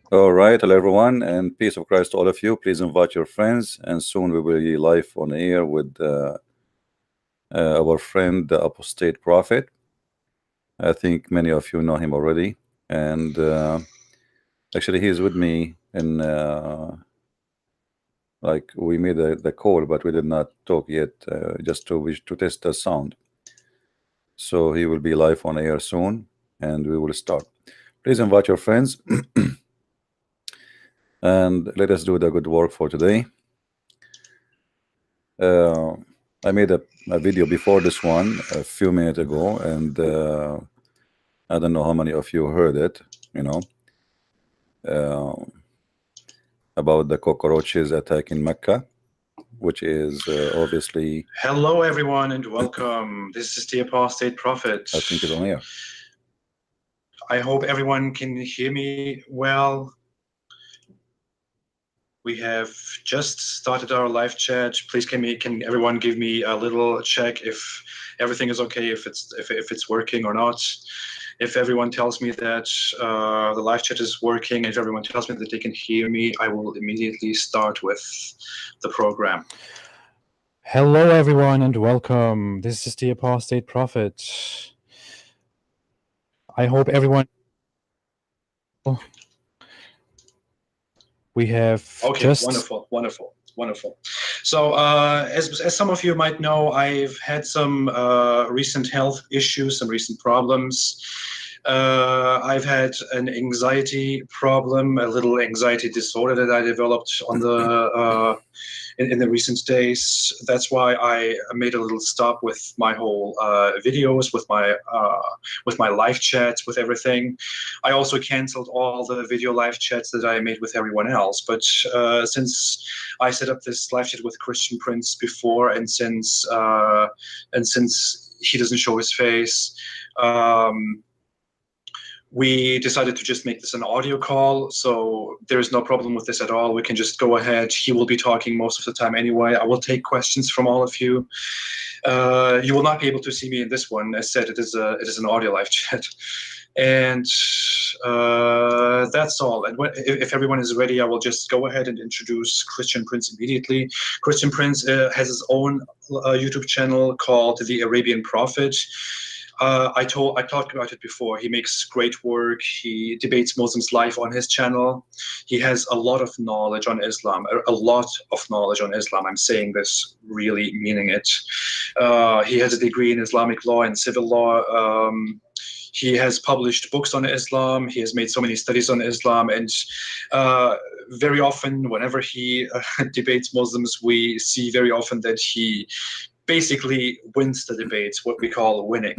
All right, hello everyone, and peace of Christ to all of you. Please invite your friends, and soon we will be live on air with our friend, the Apostate Prophet. I think many of you know him already, and actually, he is with me. And like we made the call, but we did not talk yet, just to test the sound. So he will be live on air soon, and we will start. Please invite your friends, and let us do the good work for today. I made a video before this one a few minutes ago, and I don't know how many of you heard it, about the cockroaches attacking Mecca, which is obviously, Hello, everyone, and welcome. This is the Apostate Prophet. I think, is on air. I hope everyone can hear me well. We have just started our live chat. Please, can everyone give me a little check if everything is okay, if it's working or not? If everyone tells me that the live chat is working, if everyone tells me that they can hear me, I will immediately start with the program. Hello, everyone, and welcome. This is the Apostate Prophet. I hope everyone. We have wonderful. So, as some of you might know, I've had some recent health issues, some recent problems. I've had an anxiety problem, a little anxiety disorder that I developed on the in the recent days. That's why I made a little stop with my whole videos, with my live chats, with everything. I also canceled all the video live chats that I made with everyone else. But since I set up this live chat with Christian Prince before, and since he doesn't show his face, we decided to just make this an audio call, so there is no problem with this at all. We can just go ahead. He will be talking most of the time anyway. I will take questions from all of you. You will not be able to see me in this one. As said, it is an audio live chat. And that's all. And if everyone is ready, I will just go ahead and introduce Christian Prince immediately. Christian Prince has his own YouTube channel called The Arabian Prophet. I talked about it before. He makes great work. He debates Muslims live on his channel. He has a lot of knowledge on Islam, a lot of knowledge on Islam. I'm saying this really meaning it. He has a degree in Islamic law and civil law. He has published books on Islam. He has made so many studies on Islam. And very often, whenever he debates Muslims, we see very often that he basically wins the debates, what we call winning.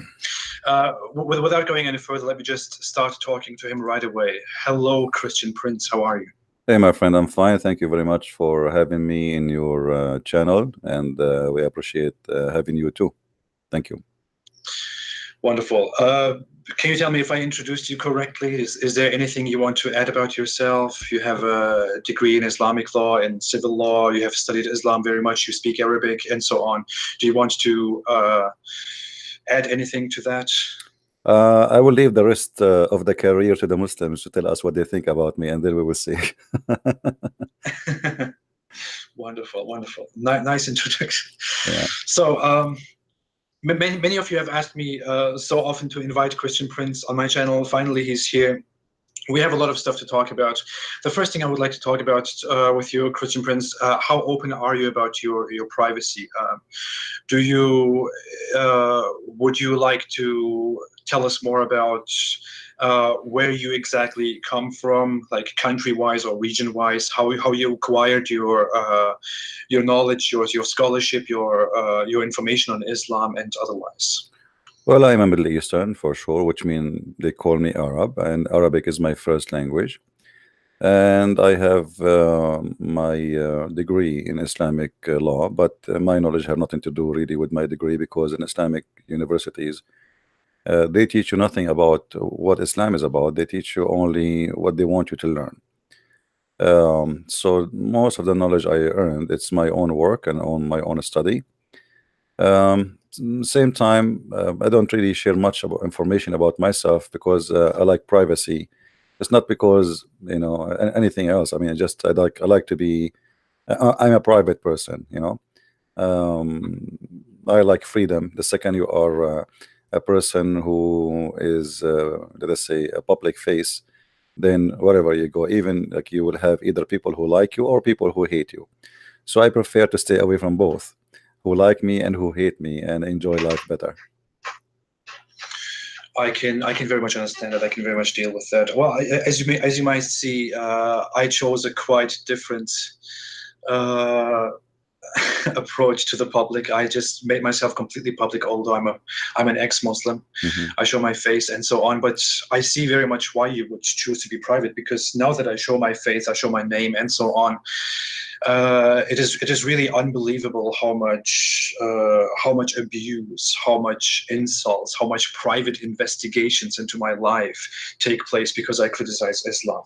Without going any further, let me just start talking to him right away. Hello, Christian Prince. How are you? Hey, my friend, I'm fine. Thank you very much for having me in your channel, and we appreciate having you too. Thank you. Wonderful. Can you tell me if I introduced you correctly? Is there anything you want to add about yourself? You have a degree in Islamic law and civil law. You have studied Islam very much. You speak Arabic and so on. Do you want to add anything to that? I will leave the rest of the career to the Muslims to tell us what they think about me, and then we will see. Wonderful. Nice introduction. Yeah. So, many of you have asked me so often to invite Christian Prince on my channel. Finally, he's here. We have a lot of stuff to talk about. The first thing I would like to talk about with you, Christian Prince, how open are you about your privacy? Would you like to tell us more about where you exactly come from, like country-wise or region-wise, how you acquired your knowledge, your scholarship, your information on Islam and otherwise? Well, I'm a Middle Eastern for sure, which means they call me Arab, and Arabic is my first language. And I have my degree in Islamic law, but my knowledge have nothing to do really with my degree, because in Islamic universities, they teach you nothing about what Islam is about. They teach you only what they want you to learn. So most of the knowledge I earned, it's my own work and on my own study. Same time, I don't really share much about information about myself, because I like privacy, It's not because, you know, anything else. I mean, I like to be. I'm a private person, you know. I like freedom. The second you are a person who is, let us say, a public face, then wherever you go, even like you will have either people who like you or people who hate you. So I prefer to stay away from both, who like me and who hate me, and enjoy life better. I can very much understand that. I can very much deal with that. Well, as you might see, I chose a quite different approach to the public. I just made myself completely public, although I'm an ex-Muslim. I show my face and so on, but I see very much why you would choose to be private, because now that I show my face, I show my name and so on, it is really unbelievable how much abuse, how much insults, how much private investigations into my life take place because I criticize Islam.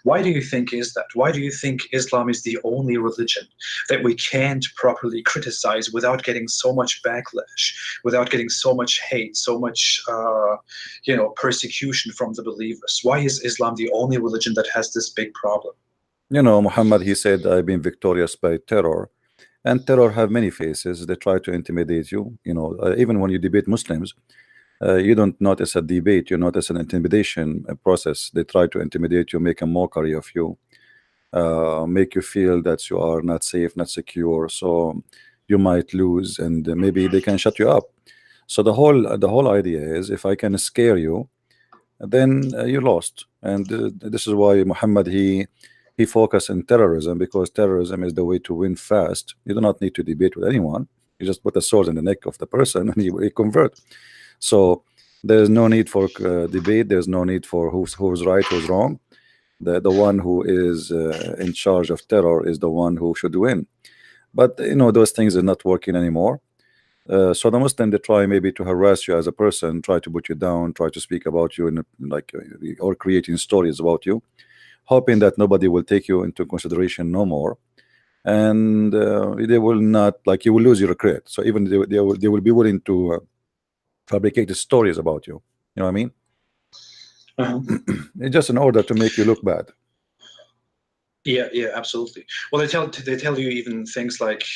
Why do you think is that? Why do you think Islam is the only religion that we can't properly criticize without getting so much backlash, without getting so much hate, so much persecution from the believers? Why is Islam the only religion that has this big problem? You know, Muhammad, he said, I've been victorious by terror. And terror have many faces. They try to intimidate you. You know, even when you debate Muslims, you don't notice a debate, you notice an intimidation process. They try to intimidate you, make a mockery of you, make you feel that you are not safe, not secure, so you might lose, and maybe they can shut you up. So the whole idea is, if I can scare you, then you lost. And this is why Muhammad, he focused on terrorism, because terrorism is the way to win fast. You do not need to debate with anyone. You just put a sword in the neck of the person and he convert. So there's no need for debate. There's no need for who's right, who's wrong. The one who is in charge of terror is the one who should win. But you know, those things are not working anymore. So the Muslim, they try maybe to harass you as a person, try to put you down, try to speak about you in or creating stories about you, hoping that nobody will take you into consideration no more, and they will not, like, you will lose your credit. So even they will be willing to fabricate stories about you. You know what I mean? It's just in order to make you look bad. Yeah, absolutely. Well, they tell you even things like,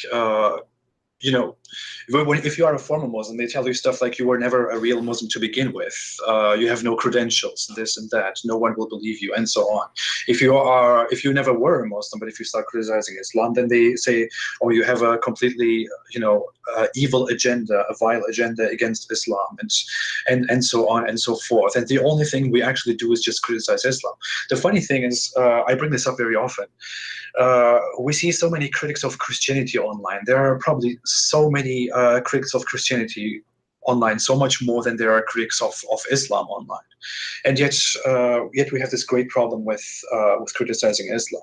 if you are a former Muslim, they tell you stuff like you were never a real Muslim to begin with. You have no credentials, this and that. No one will believe you, and so on. If you never were a Muslim, but if you start criticizing Islam, then they say, oh, you have a completely, evil agenda, a vile agenda against Islam, and so on and so forth. And the only thing we actually do is just criticize Islam. The funny thing is, I bring this up very often. We see so many critics of Christianity online. There are probably so many critics of Christianity online, so much more than there are critics of Islam online. And yet we have this great problem with criticizing Islam.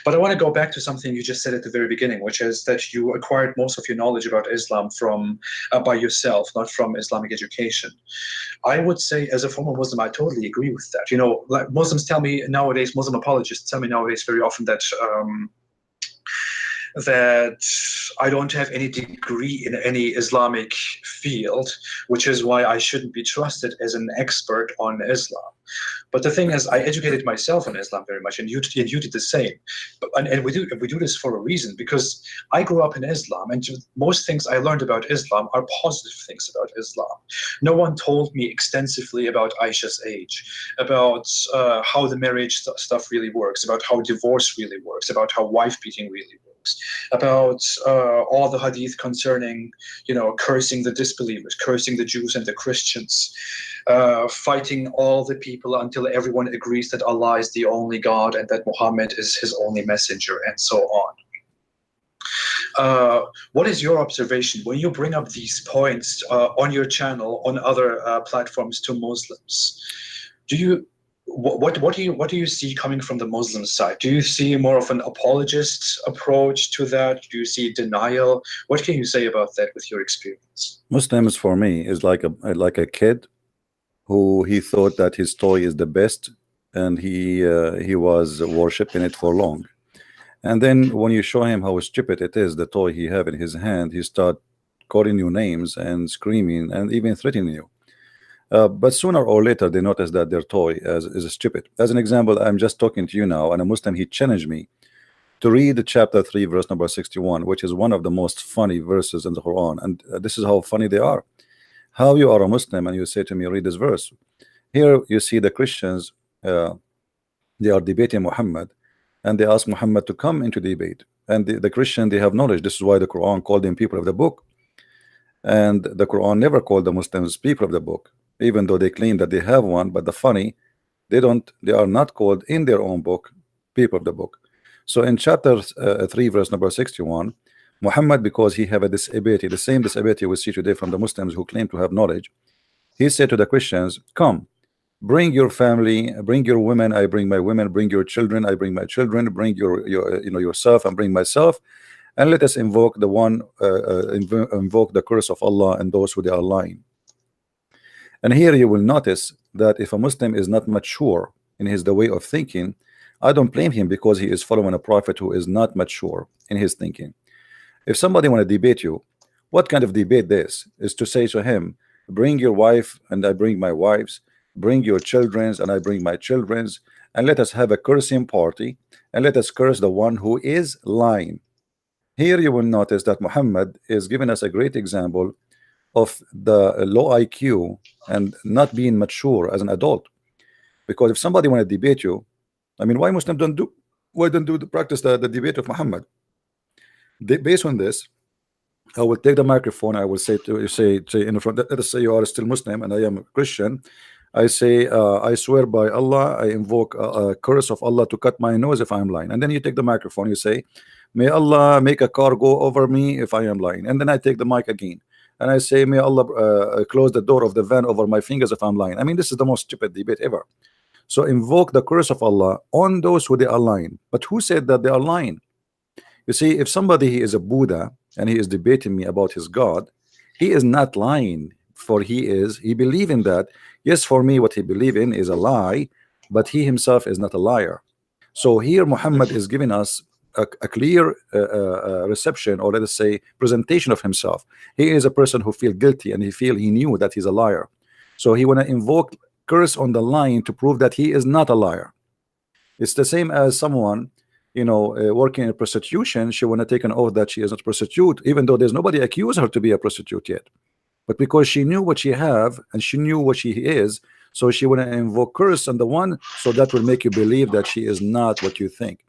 But I want to go back to something you just said at the very beginning, which is that you acquired most of your knowledge about Islam from by yourself, not from Islamic education. I would say, as a former Muslim, I totally agree with that. You know, like Muslims tell me nowadays, Muslim apologists tell me nowadays very often that that I don't have any degree in any Islamic field, which is why I shouldn't be trusted as an expert on Islam. But the thing is, I educated myself on Islam very much, and you did the same. And we do this for a reason, because I grew up in Islam, and most things I learned about Islam are positive things about Islam. No one told me extensively about Aisha's age, about how the marriage stuff really works, about how divorce really works, about how wife beating really works, about all the hadith concerning, cursing the disbelievers, cursing the Jews and the Christians, fighting all the people until everyone agrees that Allah is the only God and that Muhammad is his only messenger, and so on. What is your observation when you bring up these points on your channel, on other platforms to Muslims? What do you see coming from the Muslim side? Do you see more of an apologist approach to that? Do you see denial? What can you say about that with your experience? Muslims, for me, is like a kid who he thought that his toy is the best, and he was worshiping it for long. And then when you show him how stupid it is, the toy he have in his hand, he start calling you names and screaming and even threatening you. But sooner or later they notice that their toy is stupid. As an example, I'm just talking to you now, and a Muslim, he challenged me to read chapter 3 verse number 61, which is one of the most funny verses in the Quran. And this is how funny they are. How you are a Muslim and you say to me, read this verse. Here you see the Christians, they are debating Muhammad, and they ask Muhammad to come into debate. And the Christian, they have knowledge. This is why the Quran called them people of the book, and the Quran never called the Muslims people of the book, even though they claim that they have one. But the funny, they are not called in their own book people of the book. So in chapter 3 verse number 61, Muhammad, because he have a disability, the same disability we see today from the Muslims who claim to have knowledge, he said to the Christians, come, bring your family, bring your women, I bring my women, bring your children, I bring my children, bring your yourself, and bring myself, and let us invoke the one, invoke the curse of Allah and those who they are lying. And here you will notice that if a Muslim is not mature in the way of thinking, I don't blame him, because he is following a prophet who is not mature in his thinking. If somebody want to debate you, what kind of debate this is? To say to him, bring your wife and I bring my wives, bring your children's and I bring my children's, and let us have a cursing party, and let us curse the one who is lying. Here you will notice that Muhammad is giving us a great example of the low IQ and not being mature as an adult. Because if somebody want to debate you, I mean, why Muslims don't practice the debate of Muhammad? Based on this, I will take the microphone. I will say to you, say in front. Let us say you are still Muslim and I am a Christian. I say, I swear by Allah, I invoke a curse of Allah to cut my nose if I am lying. And then you take the microphone. You say, may Allah make a car go over me if I am lying. And then I take the mic again, and I say, may Allah close the door of the van over my fingers if I'm lying. I mean, this is the most stupid debate ever. So invoke the curse of Allah on those who they are lying. But who said that they are lying? You see, if somebody he is a Buddha and he is debating me about his God, he is not lying, for he believe in that. Yes, for me what he believe in is a lie, but he himself is not a liar. So here Muhammad is giving us a clear reception, or let us say presentation of himself. He is a person who feel guilty, and he knew that he's a liar. So he want to invoke curse on the lying to prove that he is not a liar. It's the same as someone, working in prostitution. She want to take an oath that she is not a prostitute, even though there's nobody accused her to be a prostitute yet. But because she knew what she have and she knew what she is, so she want to invoke curse on the one, so that will make you believe that she is not what you think.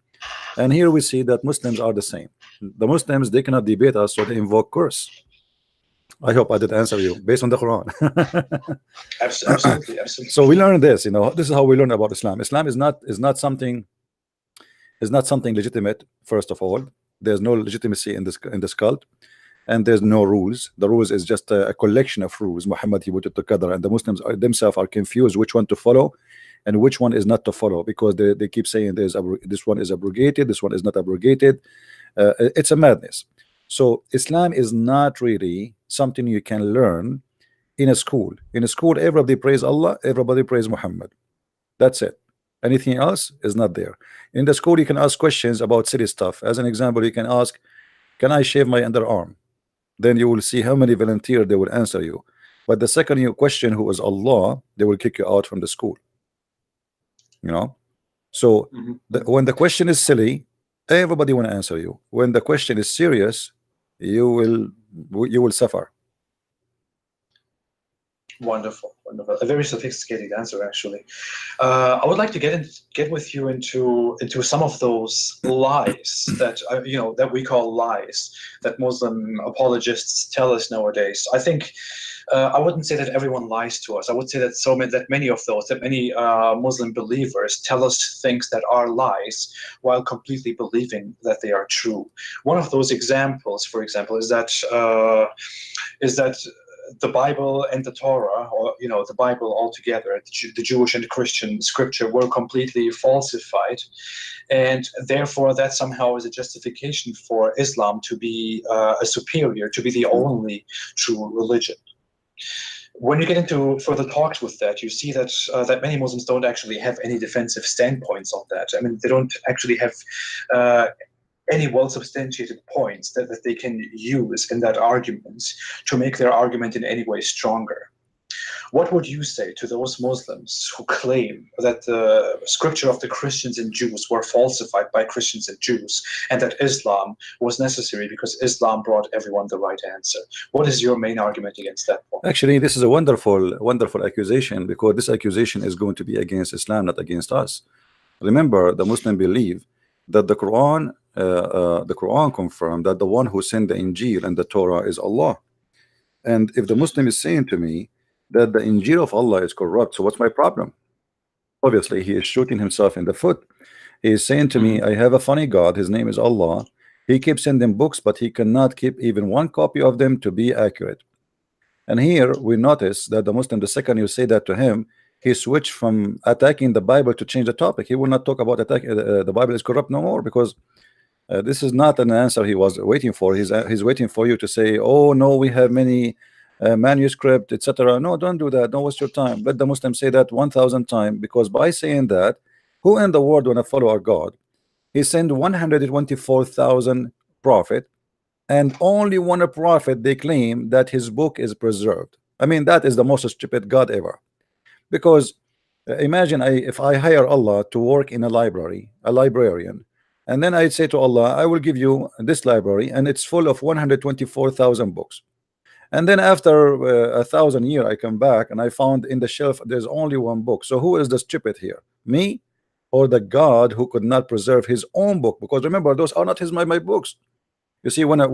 And here we see that Muslims are the same. The Muslims, they cannot debate us, so they invoke curse. I hope I did answer you based on the Quran. Absolutely. So we learn this. This is how we learn about Islam. Islam is not something legitimate. First of all, there's no legitimacy in this cult, and there's no rules. The rules is just a collection of rules. Muhammad, he put it together, and the Muslims themselves are confused which one to follow and which one is not to follow, because they keep saying this one is abrogated, this one is not abrogated. It's a madness. So Islam is not really something you can learn in a school. In a school, everybody praise Allah, everybody praise Muhammad. That's it. Anything else is not there. In the school, you can ask questions about silly stuff. As an example, you can ask, can I shave my underarm? Then you will see how many volunteers they will answer you. But the second you question who is Allah, they will kick you out from the school. So when the question is silly, everybody want to answer you. When the question is serious, you will suffer. Wonderful. A very sophisticated answer, actually. I would like to get with you into some of those lies that that we call lies that Muslim apologists tell us nowadays. I think I wouldn't say that everyone lies to us. I would say that many Muslim believers tell us things that are lies while completely believing that they are true. One of those examples, for example, is that the Bible and the Torah, or the Bible altogether, the Jewish and Christian scripture, were completely falsified, and therefore that somehow is a justification for Islam to be a superior, to be the only true religion. When you get into further talks with that, you see that that many Muslims don't actually have any defensive standpoints on that. I mean, they don't actually have any well-substantiated points that they can use in that argument to make their argument in any way stronger. What would you say to those Muslims who claim that the scripture of the Christians and Jews were falsified by Christians and Jews, and that Islam was necessary because Islam brought everyone the right answer? What is your main argument against that point? Actually, this is a wonderful accusation, because this accusation is going to be against Islam, not against us. Remember, the Muslim believe that the Quran confirmed that the one who sent the Injil and the Torah is Allah. And if the Muslim is saying to me that the Injil of Allah is corrupt, so what's my problem? Obviously, he is shooting himself in the foot. He is saying to me, I have a funny God, his name is Allah. He keeps sending books, but he cannot keep even one copy of them to be accurate. And here we notice that the Muslim, the second you say that to him, he switched from attacking the Bible to change the topic. He will not talk about attacking the Bible is corrupt no more, because this is not an answer he was waiting for. He's waiting for you to say, oh no, we have many manuscript, etc. No, don't do that. Don't waste your time. Let the Muslim say that 1,000 times, because by saying that, who in the world want to follow our God? He sent 124,000 prophet, and only one prophet they claim that his book is preserved. I mean, that is the most stupid God ever. Because imagine if I hire Allah to work in a library, a librarian, and then I'd say to Allah, I will give you this library and it's full of 124,000 books. And then after 1,000 years I come back and I found in the shelf there's only one book. So who is the stupid here? Me or the God who could not preserve his own book? Because remember, those are not my books. You see, when a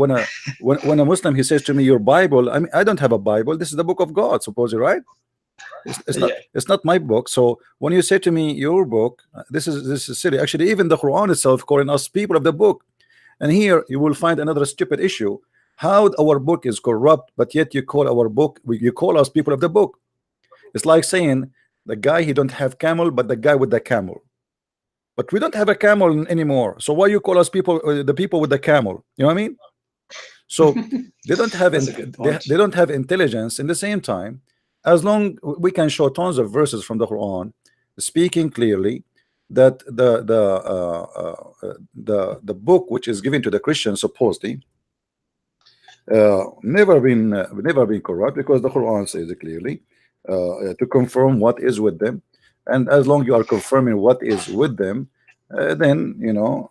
Muslim he says to me, your Bible, I mean, I don't have a Bible. This is the book of God, supposedly, right? It's not my book. So when you say to me your book, this is silly. Actually, even the Quran itself calling us people of the book. And here you will find another stupid issue. How our book is corrupt, but yet you call our book, you call us people of the book. It's like saying the guy he don't have camel, but the guy with the camel. But we don't have a camel anymore. So why you call us people, the people with the camel? You know what I mean? So they don't have they don't have intelligence. In the same time, as long we can show tons of verses from the Quran speaking clearly that the book which is given to the Christians supposedly never been corrupt, because the Quran says it clearly to confirm what is with them. And as long you are confirming what is with them, then you know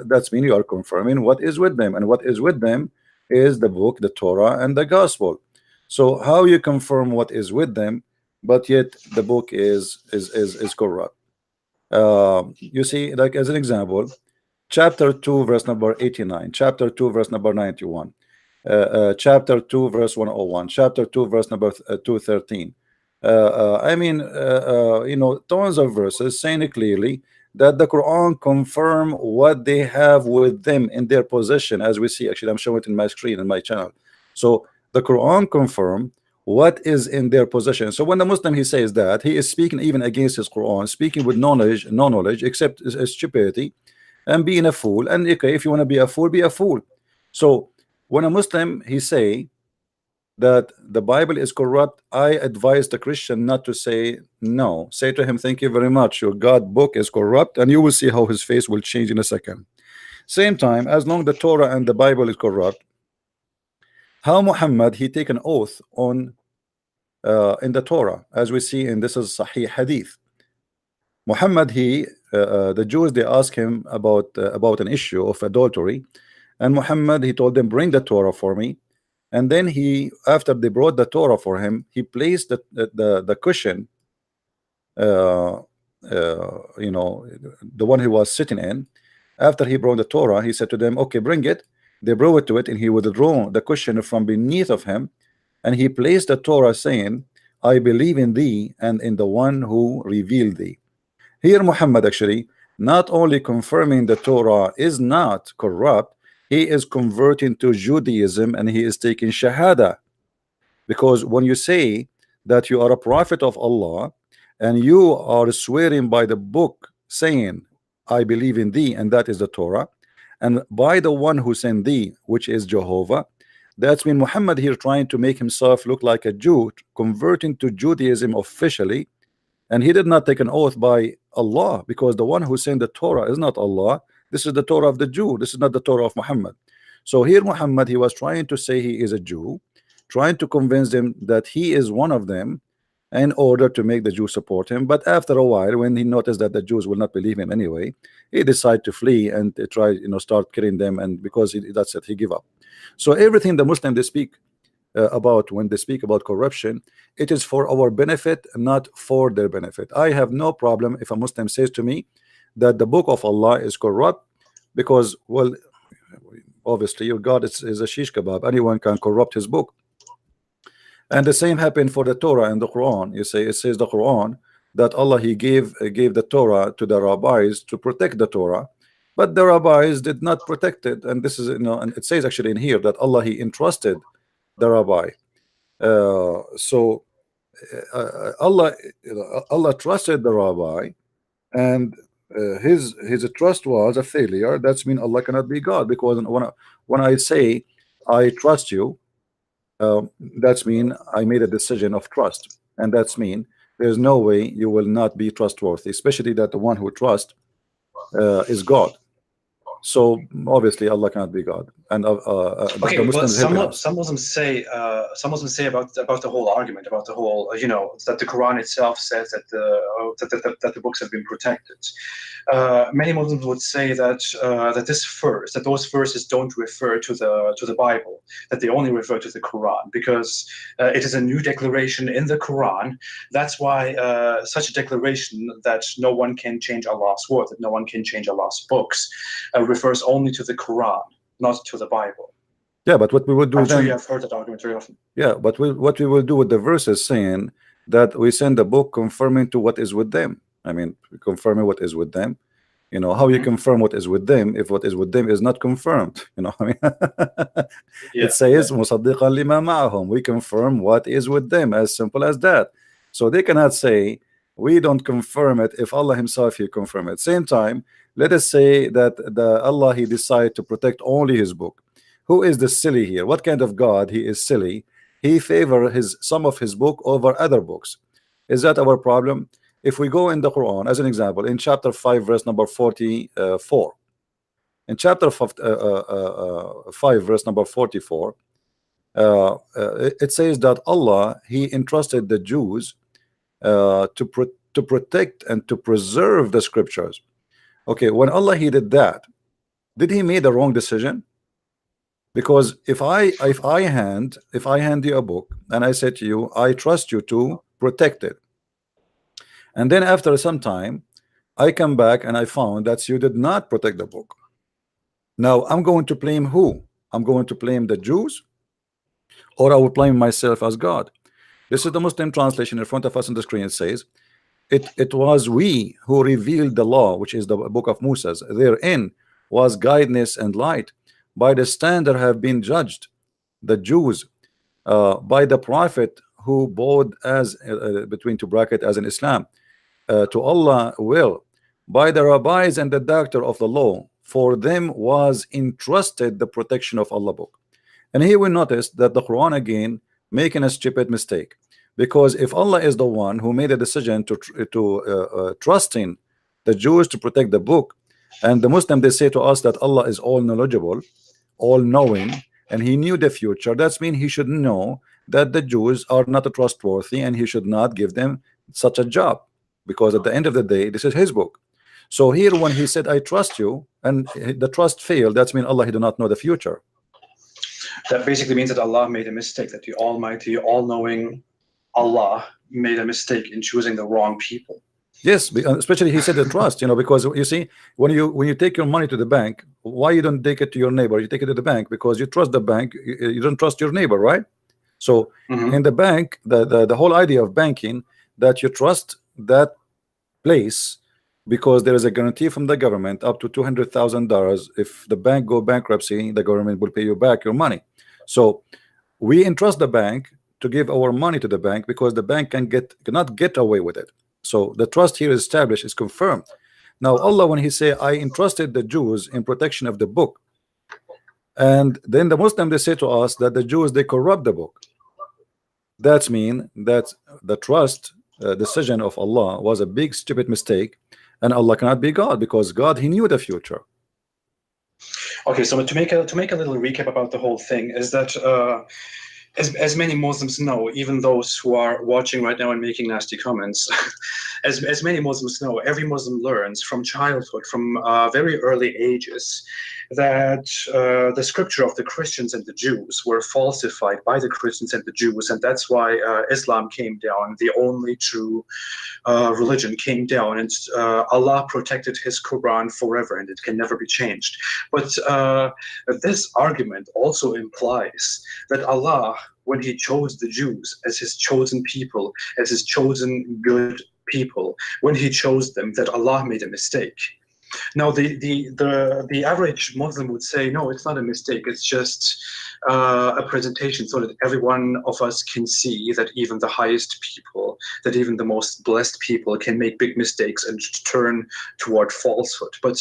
that's mean you are confirming what is with them, and what is with them is the book, the Torah, and the Gospel. So how you confirm what is with them, but yet the book is corrupt? You see, like as an example, chapter 2 verse number 89, chapter 2 verse number 91, chapter 2 verse 101, chapter 2 verse number 213. I mean, you know, tons of verses saying it clearly that the Quran confirm what they have with them in their possession, as we see. Actually, I'm showing it in my screen in my channel. So the Quran confirm what is in their possession. So when the Muslim he says that, he is speaking even against his Quran, speaking with no knowledge except stupidity and being a fool. And okay, if you want to be a fool, be a fool. So when a Muslim he say that the Bible is corrupt, I advise the Christian not to say no. Say to him, thank you very much, your God book is corrupt, and you will see how his face will change in a second. Same time, as long the Torah and the Bible is corrupt, how Muhammad he take an oath on in the Torah, as we see in this is Sahih Hadith. Muhammad the Jews they ask him about an issue of adultery, and Muhammad he told them, bring the Torah for me. And then he, after they brought the Torah for him, he placed the cushion, you know, the one he was sitting in. After he brought the Torah, he said to them, okay, bring it. They brought it to it, and he withdrew the cushion from beneath of him, and he placed the Torah, saying, I believe in thee and in the one who revealed thee. Here Muhammad actually not only confirming the Torah is not corrupt, he is converting to Judaism, and he is taking Shahada. Because when you say that you are a prophet of Allah and you are swearing by the book saying I believe in thee, and that is the Torah, and by the one who sent thee, which is Jehovah, that's when Muhammad here trying to make himself look like a Jew, converting to Judaism officially. And he did not take an oath by Allah, because the one who sent the Torah is not Allah. This is the Torah of the Jew. This is not the Torah of Muhammad. So here Muhammad he was trying to say he is a Jew, trying to convince them that he is one of them in order to make the Jews support him. But after a while, when he noticed that the Jews will not believe him anyway, he decided to flee and try, start killing them. And because that's it, he gave up. So everything the Muslims they speak about, when they speak about corruption, it is for our benefit, not for their benefit. I have no problem if a Muslim says to me that the book of Allah is corrupt, because, well, obviously your God is a shish kebab. Anyone can corrupt his book. And the same happened for the Torah and the Quran. You say it says the Quran that Allah he gave the Torah to the rabbis to protect the Torah, but the rabbis did not protect it. And this is, and it says actually in here that Allah he entrusted the rabbi. Allah trusted the rabbi, and his trust was a failure. That's mean Allah cannot be God, because when I say I trust you, that's mean I made a decision of trust, and that's mean there's no way you will not be trustworthy, especially that the one who trusts is God. So obviously Allah cannot be God. And okay, well, some Muslims say about the whole argument, about the whole that the Quran itself says that the books have been protected. Many Muslims would say that those verses don't refer to the Bible, that they only refer to the Quran, because it is a new declaration in the Quran. That's why such a declaration that no one can change Allah's word, that no one can change Allah's books, refers only to the Quran, not to the Bible. Yeah, but what we would do I'm then, sure you have heard that argument very often. Yeah, but what we will do with the verses saying that we send the book confirming to what is with them. I mean, confirming what is with them. How you confirm what is with them if what is with them is not confirmed? I mean, it says musaddiqan lima ma'ahum. We confirm what is with them, as simple as that. So they cannot say we don't confirm it if Allah himself he confirm it. Same time, let us say that Allah he decided to protect only his book. Who is the silly here? What kind of God he is silly? He favor some of his book over other books. Is that our problem? If we go in the Quran, as an example, in chapter 5 verse number 44, in chapter 5 verse number 44, it says that Allah he entrusted the Jews to protect and to preserve the scriptures. Okay, when Allah he did that, did he make the wrong decision? Because if I hand you a book and I say to you, I trust you to protect it, and then after some time I come back and I found that you did not protect the book, now I'm going to blame who? I'm going to blame the Jews, or I will blame myself as God. This is the Muslim translation in front of us on the screen. It says it was we who revealed the law, which is the book of Moses. Therein was guidance and light. By the standard have been judged the Jews, by the prophet who bowed as between two brackets as in Islam, to Allah will, by the rabbis and the doctor of the law, for them was entrusted the protection of Allah book. And here we notice that the Quran again making a stupid mistake, because if Allah is the one who made a decision to trusting the Jews to protect the book, and the Muslim they say to us that Allah is all knowledgeable, all knowing, and he knew the future, that's mean he should know that the Jews are not trustworthy, and he should not give them such a job, because at the end of the day this is his book. So here when he said I trust you and the trust failed, that's mean Allah he do not know the future. That basically means that Allah made a mistake, that the Almighty, all-knowing Allah made a mistake in choosing the wrong people. Yes, especially he said the trust, because you see, when you take your money to the bank, why you don't take it to your neighbor? You take it to the bank because you trust the bank. You don't trust your neighbor, right? So in the bank, the whole idea of banking, that you trust that place because there is a guarantee from the government up to $200,000. If the bank go bankruptcy, the government will pay you back your money. So we entrust the bank to give our money to the bank because the bank cannot get away with it. So the trust here is established, is confirmed. Now Allah, when he say I entrusted the Jews in protection of the book, and then the Muslim they say to us that the Jews they corrupt the book, that's mean that the trust decision of Allah was a big stupid mistake, and Allah cannot be God, because God he knew the future. Okay, so to make a little recap about the whole thing is that as many Muslims know, even those who are watching right now and making nasty comments, as many Muslims know, every Muslim learns from childhood, from very early ages, that the scripture of the Christians and the Jews were falsified by the Christians and the Jews, and that's why Islam came down, the only true religion came down, and Allah protected his Quran forever, and it can never be changed. But this argument also implies that Allah, when he chose the Jews as his chosen people, as his chosen good people, when he chose them, that Allah made a mistake. Now, the average Muslim would say, no, it's not a mistake. It's just a presentation so that every one of us can see that even the highest people, that even the most blessed people can make big mistakes and turn toward falsehood. But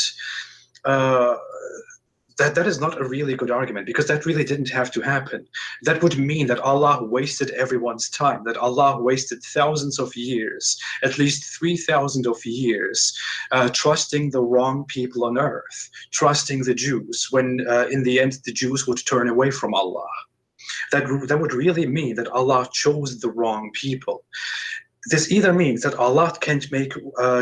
that is not a really good argument, because that really didn't have to happen. That would mean that Allah wasted everyone's time, that Allah wasted thousands of years, at least 3,000 of years, trusting the wrong people on earth, trusting the Jews, when in the end the Jews would turn away from Allah. That would really mean that Allah chose the wrong people. This either means that Allah can't make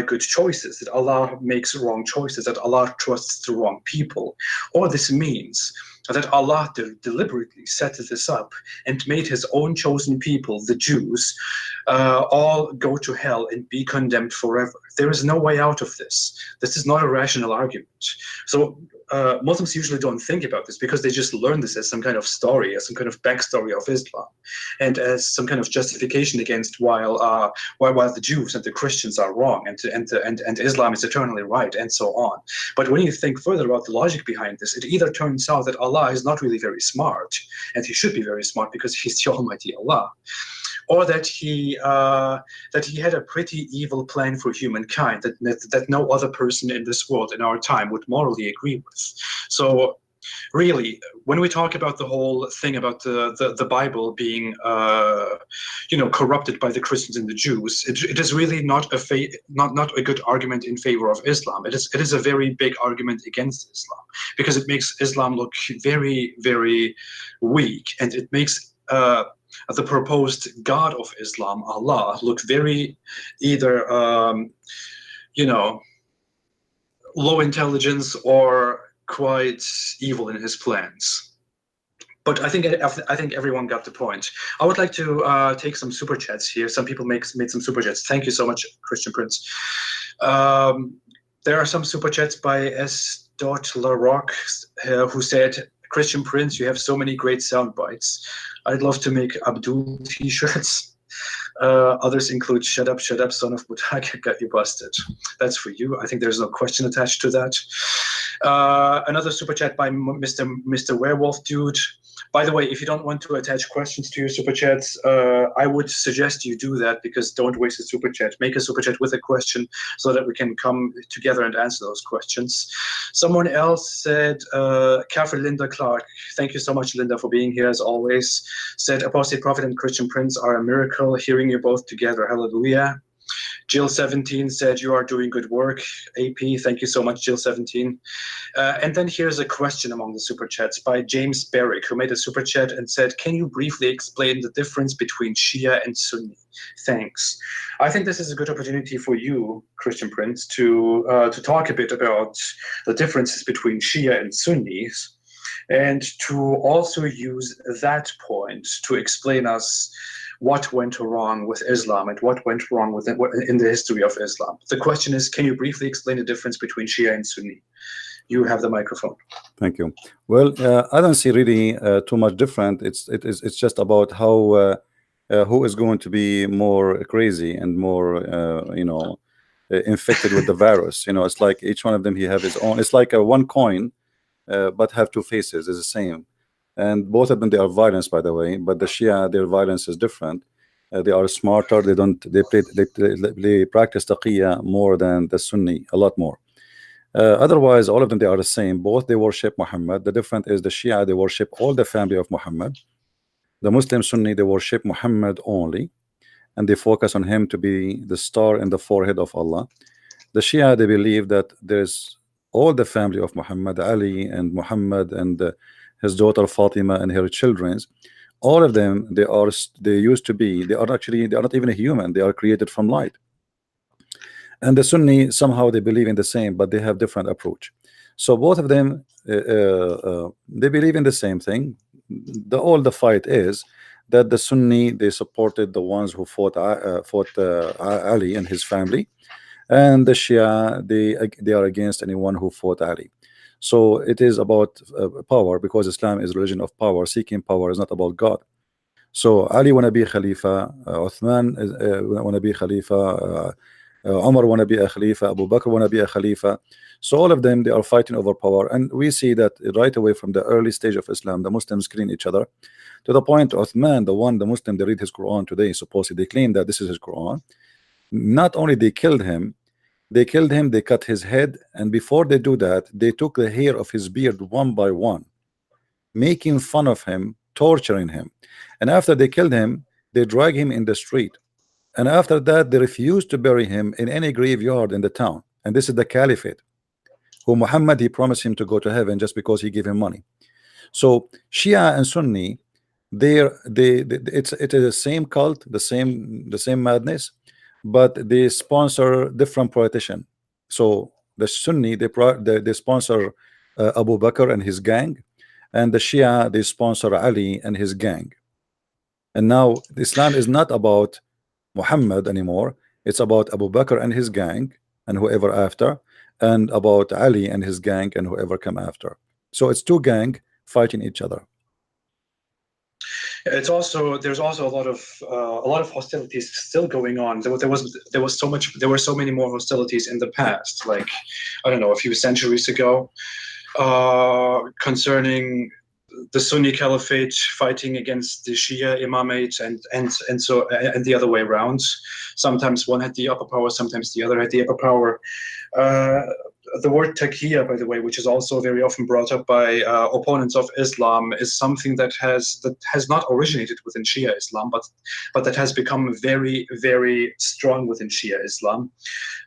good choices, that Allah makes wrong choices, that Allah trusts the wrong people, or this means that Allah deliberately set this up and made his own chosen people, the Jews, all go to hell and be condemned forever. There is no way out of this. This is not a rational argument. So Muslims usually don't think about this, because they just learn this as some kind of story, as some kind of backstory of Islam, and as some kind of justification against while the Jews and the Christians are wrong, and Islam is eternally right, and so on. But when you think further about the logic behind this, it either turns out that Allah is not really very smart, and he should be very smart because he's the Almighty Allah, or that he had a pretty evil plan for humankind that no other person in this world in our time would morally agree with. So really, when we talk about the whole thing about the Bible being corrupted by the Christians and the Jews, it is really not a good argument in favor of Islam. It is a very big argument against Islam, because it makes Islam look very, very weak, and it makes the proposed God of Islam, Allah, look very either low intelligence or quite evil in his plans. But I think everyone got the point. I would like to take some super chats here. Some people made some super chats. Thank you so much, Christian Prince. There are some super chats by S. LaRock, who said, Christian Prince, you have so many great sound bites. I'd love to make Abdul t-shirts. Others include shut up, son of Butak, got you busted. That's for you. I think there's no question attached to that. Another super chat by Mr. Werewolf Dude. By the way, if you don't want to attach questions to your super chats, I would suggest you do that, because don't waste a super chat. Make a super chat with a question so that we can come together and answer those questions. Someone else said, Kafir Linda Clark, thank you so much, Linda, for being here as always, said, Apostate Prophet and Christian Prince are a miracle, hearing you both together. Hallelujah. Jill17 said, you are doing good work. AP, thank you so much, Jill17. And then here's a question among the super chats by James Barrick, who made a super chat and said, can you briefly explain the difference between Shia and Sunni? Thanks. I think this is a good opportunity for you, Christian Prince, to talk a bit about the differences between Shia and Sunnis, and to also use that point to explain us what went wrong with Islam and what went wrong in the history of Islam. The question is, can you briefly explain the difference between Shia and Sunni? You have the microphone. Thank you. Well, I don't see really too much different. It's just about how who is going to be more crazy and more infected with the virus. It's like each one of them, he have his own. It's like a one coin, but have two faces. It's the same. And both of them, they are violence, by the way. But the Shia, their violence is different. They are smarter. They practice taqiyya more than the Sunni, a lot more. Otherwise, all of them, they are the same. Both they worship Muhammad. The difference is the Shia, they worship all the family of Muhammad. The Muslim Sunni, they worship Muhammad only, and they focus on him to be the star in the forehead of Allah. The Shia, they believe that there's all the family of Muhammad, Ali and Muhammad and his daughter Fatima and her children, All of them, they used to be, they are not even a human. They are created from light. And the Sunni, somehow they believe in the same, but they have different approach. So both of them, they believe in the same thing. All the fight is that the Sunni, they supported the ones who fought Ali and his family, and the Shia, they are against anyone who fought Ali. So it is about power, because Islam is a religion of power. Seeking power is not about God. So Ali wanna be Khalifa, Uthman wanna be Khalifa, Umar wanna be a Khalifa, Abu Bakr wanna be a Khalifa. So all of them, they are fighting over power, and we see that right away from the early stage of Islam, the Muslims killing each other, to the point Uthman, the Muslim, they read his Quran today, supposedly they claim that this is his Quran. Not only they killed him, they cut his head, and before they do that, they took the hair of his beard one by one, making fun of him, torturing him. And after they killed him, they drag him in the street. And after that, they refused to bury him in any graveyard in the town. And this is the caliphate, who Muhammad, he promised him to go to heaven just because he gave him money. So Shia and Sunni, it's the same cult, the same madness, but they sponsor different politicians. So the Sunni, they sponsor Abu Bakr and his gang, and the Shia, they sponsor Ali and his gang. And now Islam is not about Muhammad anymore. It's about Abu Bakr and his gang and whoever after, and about Ali and his gang and whoever come after. So it's two gangs fighting each other. There's also a lot of hostilities still going on. There were so many more hostilities in the past, like, I don't know, a few centuries ago, concerning the Sunni Caliphate fighting against the Shia Imamate, and the other way around. Sometimes one had the upper power, sometimes the other had the upper power. The word taqiyya, by the way, which is also very often brought up by opponents of Islam, is something that has not originated within Shia Islam, but that has become very, very strong within Shia Islam.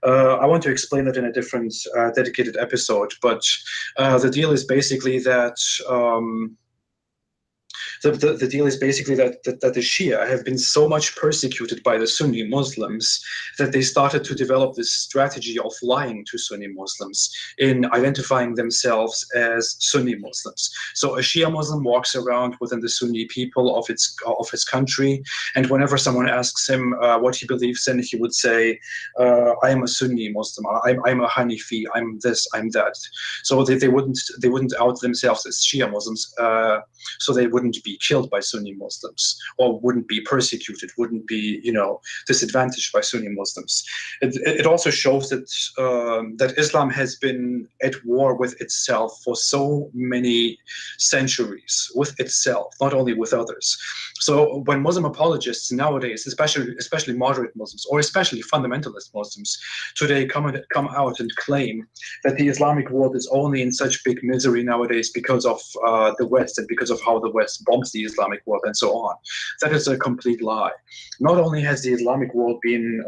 I want to explain that in a different dedicated episode, but the deal is basically that the deal is basically that the Shia have been so much persecuted by the Sunni Muslims that they started to develop this strategy of lying to Sunni Muslims in identifying themselves as Sunni Muslims. So a Shia Muslim walks around within the Sunni people of his country, and whenever someone asks him what he believes in, he would say, "I am a Sunni Muslim. I'm a Hanifi. I'm this. I'm that." So they wouldn't out themselves as Shia Muslims, so they wouldn't be killed by Sunni Muslims, or wouldn't be persecuted, wouldn't be, disadvantaged by Sunni Muslims. It also shows that Islam has been at war with itself for so many centuries, with itself, not only with others. So when Muslim apologists nowadays, especially moderate Muslims, or especially fundamentalist Muslims today, come out and claim that the Islamic world is only in such big misery nowadays because of the West, and because of how the West bombs the Islamic world and so on, that is a complete lie. Not only has the Islamic world been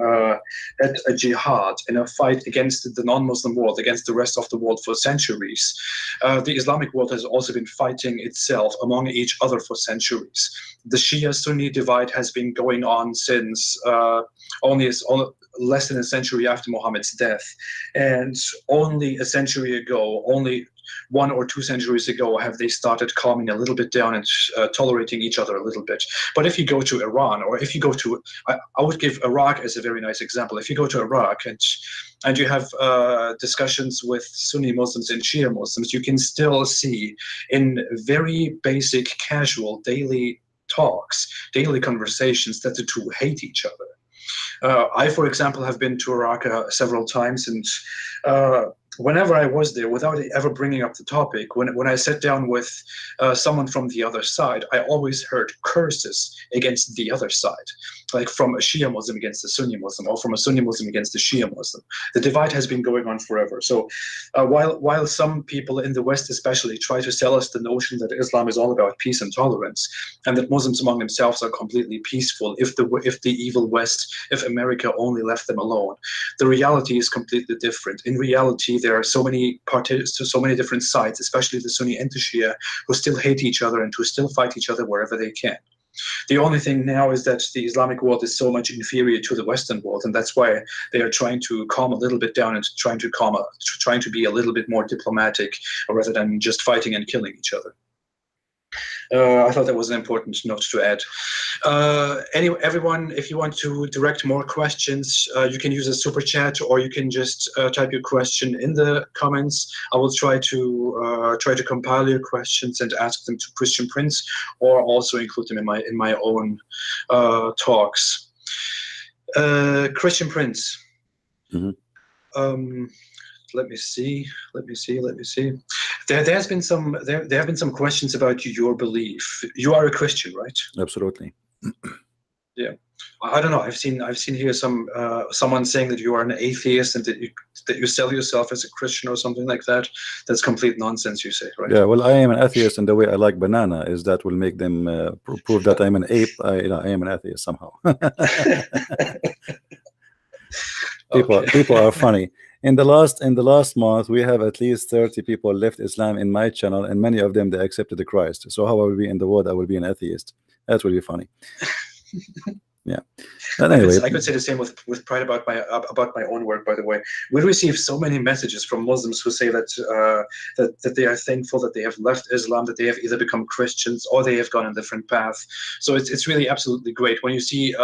at a jihad, in a fight against the non-Muslim world, against the rest of the world for centuries, the Islamic world has also been fighting itself among each other for centuries. The Shia-Sunni divide has been going on since only less than a century after Muhammad's death, and only a century ago, only 1 or 2 centuries ago, have they started calming a little bit down and tolerating each other a little bit. But if you go to Iran, or if you go to, I would give Iraq as a very nice example. If you go to Iraq and you have discussions with Sunni Muslims and Shia Muslims, you can still see in very basic, casual, daily talks, daily conversations, that the two hate each other. I, for example, have been to Iraq several times, and whenever I was there, without ever bringing up the topic, when I sat down with someone from the other side, I always heard curses against the other side, like from a Shia Muslim against a Sunni Muslim, or from a Sunni Muslim against a Shia Muslim. The divide has been going on forever. So while some people in the West especially try to sell us the notion that Islam is all about peace and tolerance, and that Muslims among themselves are completely peaceful if the evil West, if America only left them alone, the reality is completely different. In reality, there are so many different sides, especially the Sunni and the Shia, who still hate each other and who still fight each other wherever they can. The only thing now is that the Islamic world is so much inferior to the Western world, and that's why they are trying to calm a little bit down and trying to be a little bit more diplomatic rather than just fighting and killing each other. I thought that was an important note to add. Anyway, everyone, if you want to direct more questions, you can use a super chat, or you can just type your question in the comments. I will try to compile your questions and ask them to Christian Prince, or also include them in my own talks. Christian Prince. Mm-hmm. Let me see. There have been some questions about your belief. You are a Christian, right? Absolutely. Yeah. I don't know. I've seen here someone saying that you are an atheist and that you sell yourself as a Christian or something like that. That's complete nonsense, you say, right? Yeah. Well, I am an atheist, and the way I like banana is that will make them prove that I'm an ape. I am an atheist somehow. People are funny. In the last month, we have at least 30 people left Islam in my channel, and many of them they accepted the Christ. So how I will be in the world? I will be an atheist. That will be funny. Yeah. But anyway, I could say the same with pride about my own work. By the way, we receive so many messages from Muslims who say that that they are thankful that they have left Islam, that they have either become Christians or they have gone a different path. So it's really absolutely great when you see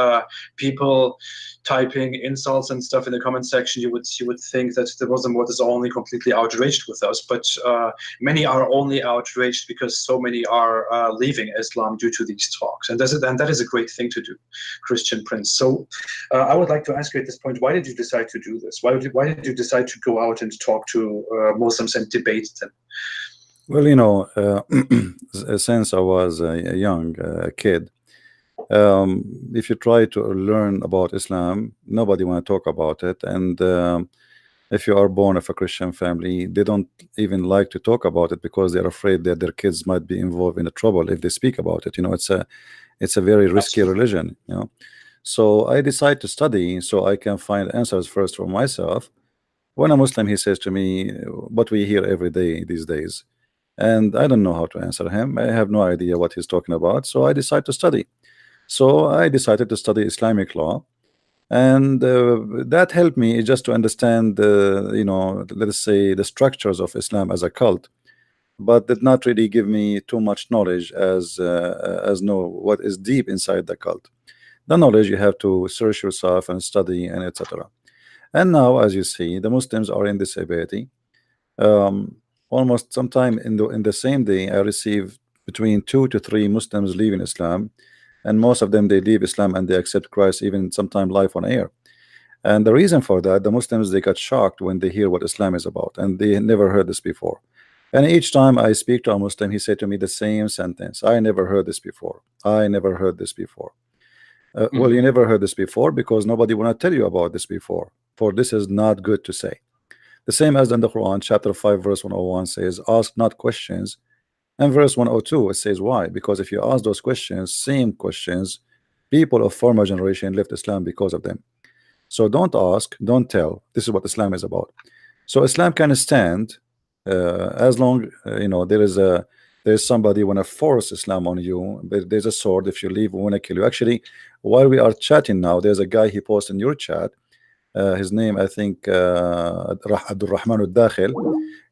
people typing insults and stuff in the comment section. You would think that the Muslim world is only completely outraged with us, but many are only outraged because so many are leaving Islam due to these talks, and that is a great thing to do, Christian Prince. So I would like to ask you at this point, why did you decide to do this? Why did you decide to go out and talk to Muslims and debate them? well, since I was a young kid, if you try to learn about Islam, nobody want to talk about it, and if you are born of a Christian family, they don't even like to talk about it because they're afraid that their kids might be involved in the trouble if they speak about it. It's a very risky religion. So I decide to study so I can find answers first for myself. When a Muslim, he says to me what we hear every day these days, and I don't know how to answer him. I have no idea what he's talking about, so I decide to study. So I decided to study Islamic law, and that helped me just to understand let us say the structures of Islam as a cult, but did not really give me too much knowledge as know what is deep inside the cult. The knowledge you have to search yourself and study and etc. And now, as you see, the Muslims are in this ability. Almost sometime in the same day, I receive between 2 to 3 Muslims leaving Islam, and most of them they leave Islam and they accept Christ even sometime live on air. And the reason for that, the Muslims they got shocked when they hear what Islam is about, and they never heard this before. And each time I speak to a Muslim, he said to me the same sentence: I never heard this before. I never heard this before. Well, you never heard this before because nobody want to tell you about this before, for this is not good to say. The same as in the Quran, chapter 5 verse 101 says, ask not questions, and verse 102 it says why, because if you ask those questions, same questions, people of former generation left Islam because of them. So don't ask, don't tell. This is what Islam is about. So Islam can stand as long there's somebody want to force Islam on you. There's a sword. If you leave, we want to kill you. Actually, while we are chatting now, there's a guy he posted in your chat. His name, I think, Abdul Rahman al-Dakhil.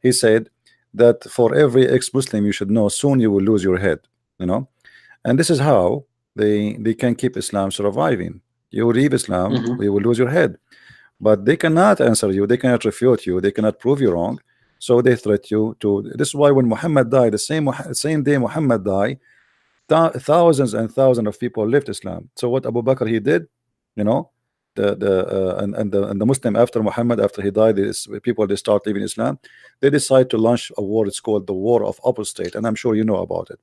He said that for every ex-Muslim you should know, soon you will lose your head. And this is how they can keep Islam surviving. You leave Islam, you will lose your head. But they cannot answer you. They cannot refute you. They cannot prove you wrong. So they threat you to. This is why when Muhammad died, the same day Muhammad died, thousands and thousands of people left Islam. So what Abu Bakr he did, the Muslim after Muhammad, after he died, people they start leaving Islam. They decide to launch a war. It's called the War of Apostate, and I'm sure you know about it.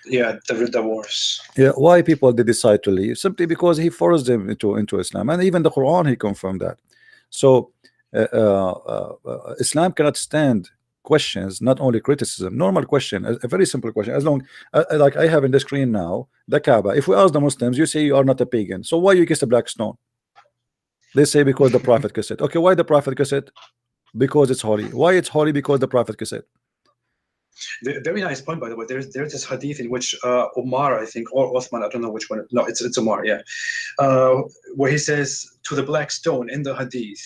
Yeah, the wars. Yeah, why people they decide to leave? Simply because he forced them into Islam, and even the Quran he confirmed that. So Islam cannot stand questions, not only criticism. Normal question, a very simple question. As long like I have in the screen now, the Kaaba. If we ask the Muslims, you say you are not a pagan, so why you kiss a black stone? They say because the Prophet kissed it. Okay, why the Prophet kissed it? Because it's holy. Why it's holy? Because the Prophet kissed it. Very nice point, by the way. There's this hadith in which Umar, I think, or Uthman, I don't know which one. No, it's Umar, yeah, where he says to the black stone in the hadith,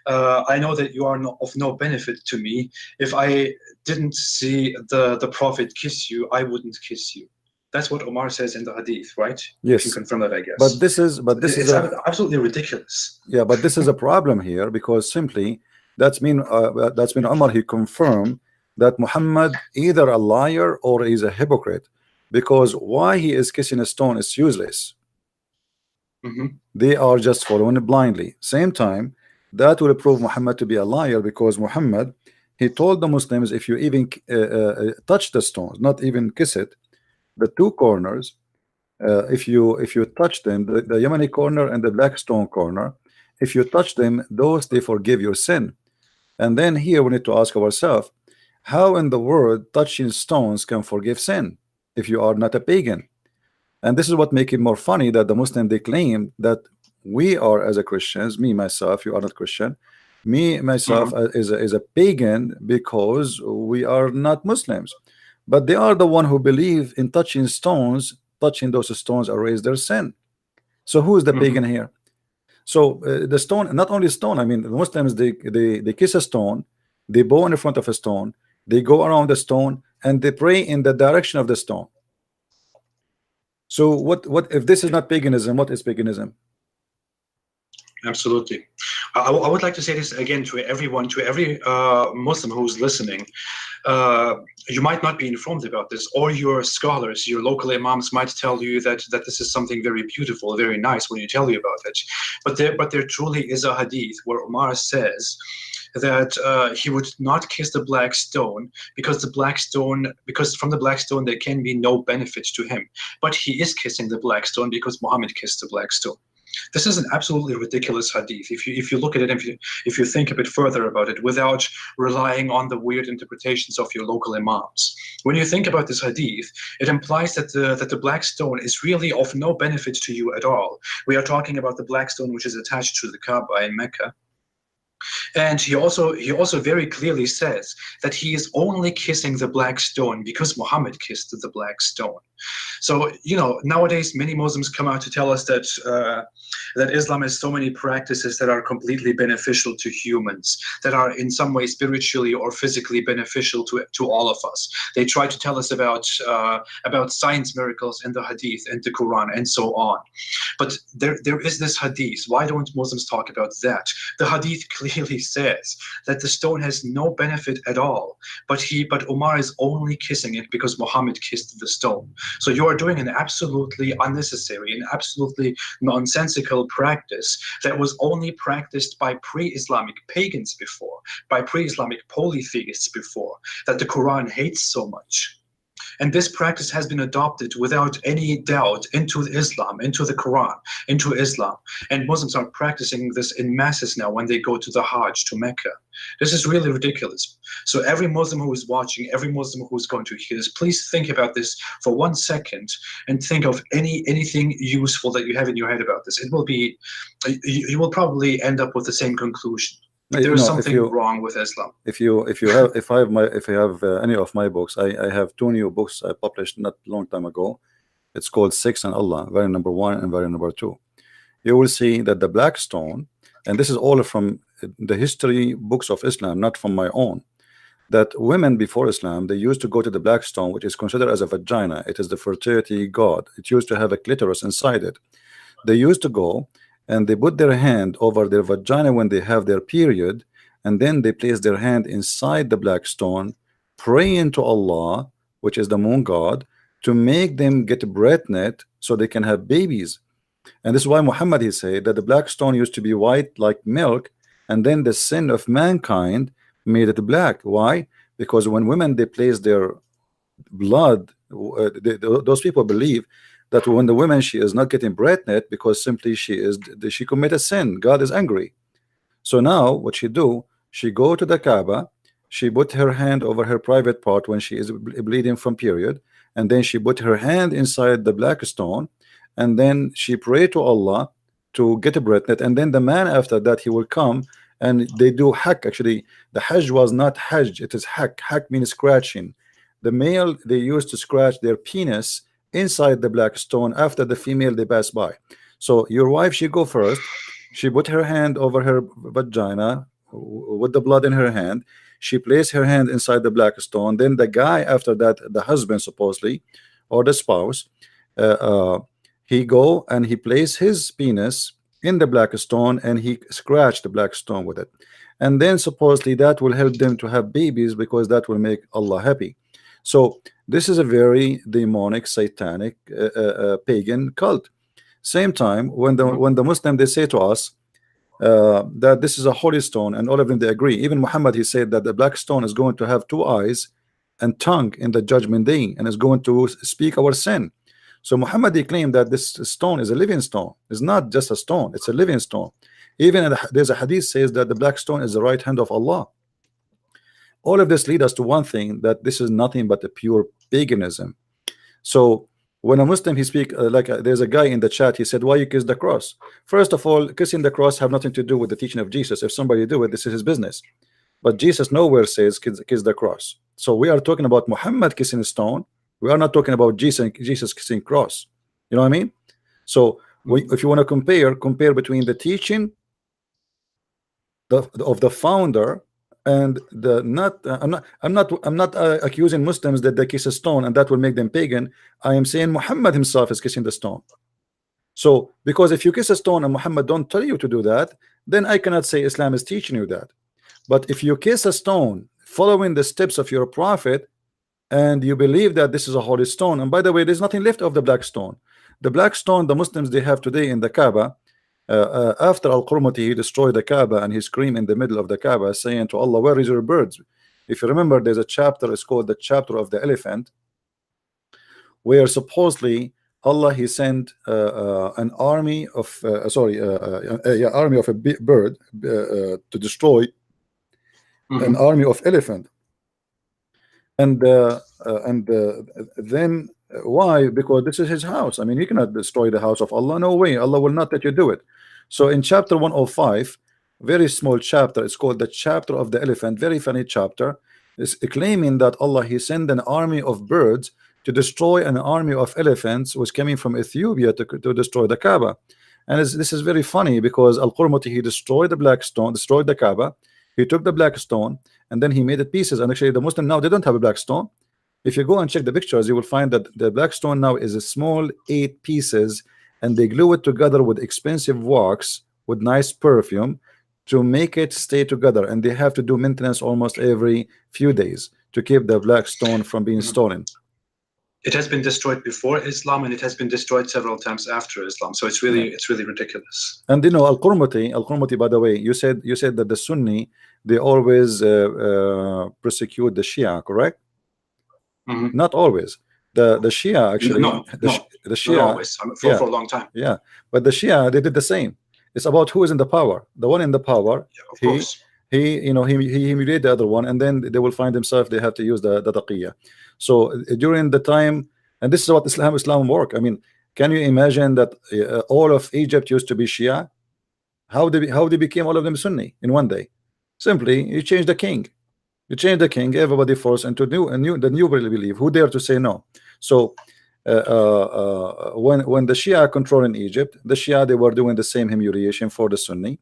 I know that you are of no benefit to me. If I didn't see the Prophet kiss you, I wouldn't kiss you. That's what Umar says in the hadith, right? Yes. If you confirm that, I guess. But this is absolutely ridiculous. Yeah, but this is a problem here, because simply that's mean Umar, he confirmed that Muhammad either a liar or is a hypocrite, because why he is kissing a stone is useless. They are just following it blindly. Same time, that will prove Muhammad to be a liar, because Muhammad, he told the Muslims, if you even touch the stones, not even kiss it, the two corners, if you touch them, the Yemeni corner and the black stone corner, if you touch them, those they forgive your sin. And then here we need to ask ourselves, how in the world touching stones can forgive sin if you are not a pagan? And this is what makes it more funny, that the Muslim, they claim that we are, as a Christians, me myself, you are not Christian, me myself is a pagan because we are not Muslims. But they are the one who believe in touching stones, touching those stones erase their sin. So who is the pagan here? So the stone, not only stone, I mean, the Muslims, they kiss a stone, they bow in front of a stone, they go around the stone, and they pray in the direction of the stone. So what if this is not paganism, what is paganism? Absolutely. I would like to say this again to everyone, to every Muslim who's listening. You might not be informed about this, or your scholars, your local imams might tell you that this is something very beautiful, very nice when you tell you about it. But there truly is a hadith where Umar says that he would not kiss the black stone because from the black stone there can be no benefit to him. But he is kissing the black stone because Muhammad kissed the black stone. This is an absolutely ridiculous hadith. If you look at it, if you think a bit further about it, without relying on the weird interpretations of your local imams, when you think about this hadith, it implies that the black stone is really of no benefit to you at all. We are talking about the black stone which is attached to the Kaaba in Mecca. And he also very clearly says that he is only kissing the black stone because Muhammad kissed the black stone. So, you know, nowadays many Muslims come out to tell us that that Islam has so many practices that are completely beneficial to humans, that are in some way spiritually or physically beneficial to all of us. They try to tell us about science miracles in the Hadith and the Quran and so on. But there is this Hadith. Why don't Muslims talk about that? The Hadith clearly says that the stone has no benefit at all, but Umar is only kissing it because Muhammad kissed the stone. So you are doing an absolutely unnecessary and absolutely nonsensical practice that was only practiced by pre-Islamic pagans before, by pre-Islamic polytheists before, that the Quran hates so much. And this practice has been adopted without any doubt into Islam, into the Quran, into Islam. And Muslims are practicing this in masses now when they go to the Hajj, to Mecca. This is really ridiculous. So every Muslim who is watching, every Muslim who is going to hear this, please think about this for 1 second and think of anything useful that you have in your head about this. It will be, you will probably end up with the same conclusion. There is something wrong with Islam. If I have any of my books, I have 2 new books I published not a long time ago. It's called Sex and Allah, variant number 1 and variant number 2. You will see that the black stone, and this is all from the history books of Islam, not from my own, that women before Islam, they used to go to the black stone, which is considered as a vagina. It is the fertility god. It used to have a clitoris inside it. They used to go and they put their hand over their vagina when they have their period, and then they place their hand inside the black stone, praying to Allah, which is the moon god, to make them get pregnant so they can have babies. And this is why Muhammad, he said that the black stone used to be white like milk, and then the sin of mankind made it black. Why? Because when women, they place their blood, those people believe that when the woman, she is not getting pregnant because simply she commit a sin, God is angry. So now what she do, she go to the Kaaba, she put her hand over her private part when she is bleeding from period, and then she put her hand inside the black stone, and then she pray to Allah to get pregnant, and then the man after that, he will come and they do hajj. Actually the hajj was not hajj, it is hak. Hak means scratching. The male, they used to scratch their penis inside the black stone after the female they pass by. So your wife, she go first, she put her hand over her vagina with the blood in her hand, she placed her hand inside the black stone. Then the guy, after that, the husband supposedly, or the spouse, he go and he placed his penis in the black stone and he scratched the black stone with it, and then supposedly that will help them to have babies because that will make Allah happy. So this is a very demonic, satanic, pagan cult. Same time, when the Muslim, they say to us that this is a holy stone, and all of them they agree. Even Muhammad, he said that the black stone is going to have 2 eyes and tongue in the judgment day, and is going to speak our sin. So Muhammad, he claimed that this stone is a living stone. It's not just a stone, it's a living stone. Even there's a hadith says that the black stone is the right hand of Allah. All of this lead us to one thing, that this is nothing but a pure paganism. So when a Muslim, he speak there's a guy in the chat, he said, why you kiss the cross? First of all, kissing the cross have nothing to do with the teaching of Jesus. If somebody do it, this is his business. But Jesus nowhere says kiss the cross. So we are talking about Muhammad kissing a stone. We are not talking about Jesus kissing cross. You know what I mean? So if you want to compare between the teaching of the founder and the I'm not accusing Muslims that they kiss a stone and that will make them pagan. I am saying Muhammad himself is kissing the stone. So because if you kiss a stone and Muhammad don't tell you to do that, then I cannot say Islam is teaching you that. But if you kiss a stone following the steps of your prophet and you believe that this is a holy stone, and by the way, there's nothing left of the black stone. The black stone the Muslims they have today in the Kaaba, after Al-Qur'an, he destroyed the Kaaba and he screamed in the middle of the Kaaba saying to Allah, where is your birds? If you remember, there's a chapter, it's called the chapter of the elephant, where supposedly Allah, he sent an army of army of a bird to destroy an army of elephant. And then why? Because this is his house. I mean, you cannot destroy the house of Allah. No way. Allah will not let you do it. So in chapter 105, very small chapter, it's called the chapter of the elephant, very funny chapter, is claiming that Allah, he sent an army of birds to destroy an army of elephants was coming from Ethiopia to destroy the Kaaba. And this is very funny because Al-Qur'an, he destroyed the black stone, destroyed the Kaaba, he took the black stone and then he made it pieces. And actually the Muslim now, they don't have a black stone. If you go and check the pictures, you will find that the black stone now is a small 8 pieces, and they glue it together with expensive wax with nice perfume to make it stay together, and they have to do maintenance almost every few days to keep the black stone from being stolen. It has been destroyed before Islam, and it has been destroyed several times after Islam. So it's really ridiculous. And you know, Al-Qur'an, by the way, you said that the Sunni, they always persecute the Shia, correct? Not always. The Shia actually, the Shia, not always, for a long time. Yeah, but the Shia, they did the same. It's about who is in the power. The one in the power, of course. he humiliated the other one, and then they will find themselves they have to use the taqiyya. So during the time, and this is what Islam work. I mean, can you imagine that all of Egypt used to be Shia? How they became all of them Sunni in one day? Simply, you change the king. You change the king, everybody falls into the new belief. Who dare to say no? So when the Shia control in Egypt, the Shia, they were doing the same humiliation for the Sunni.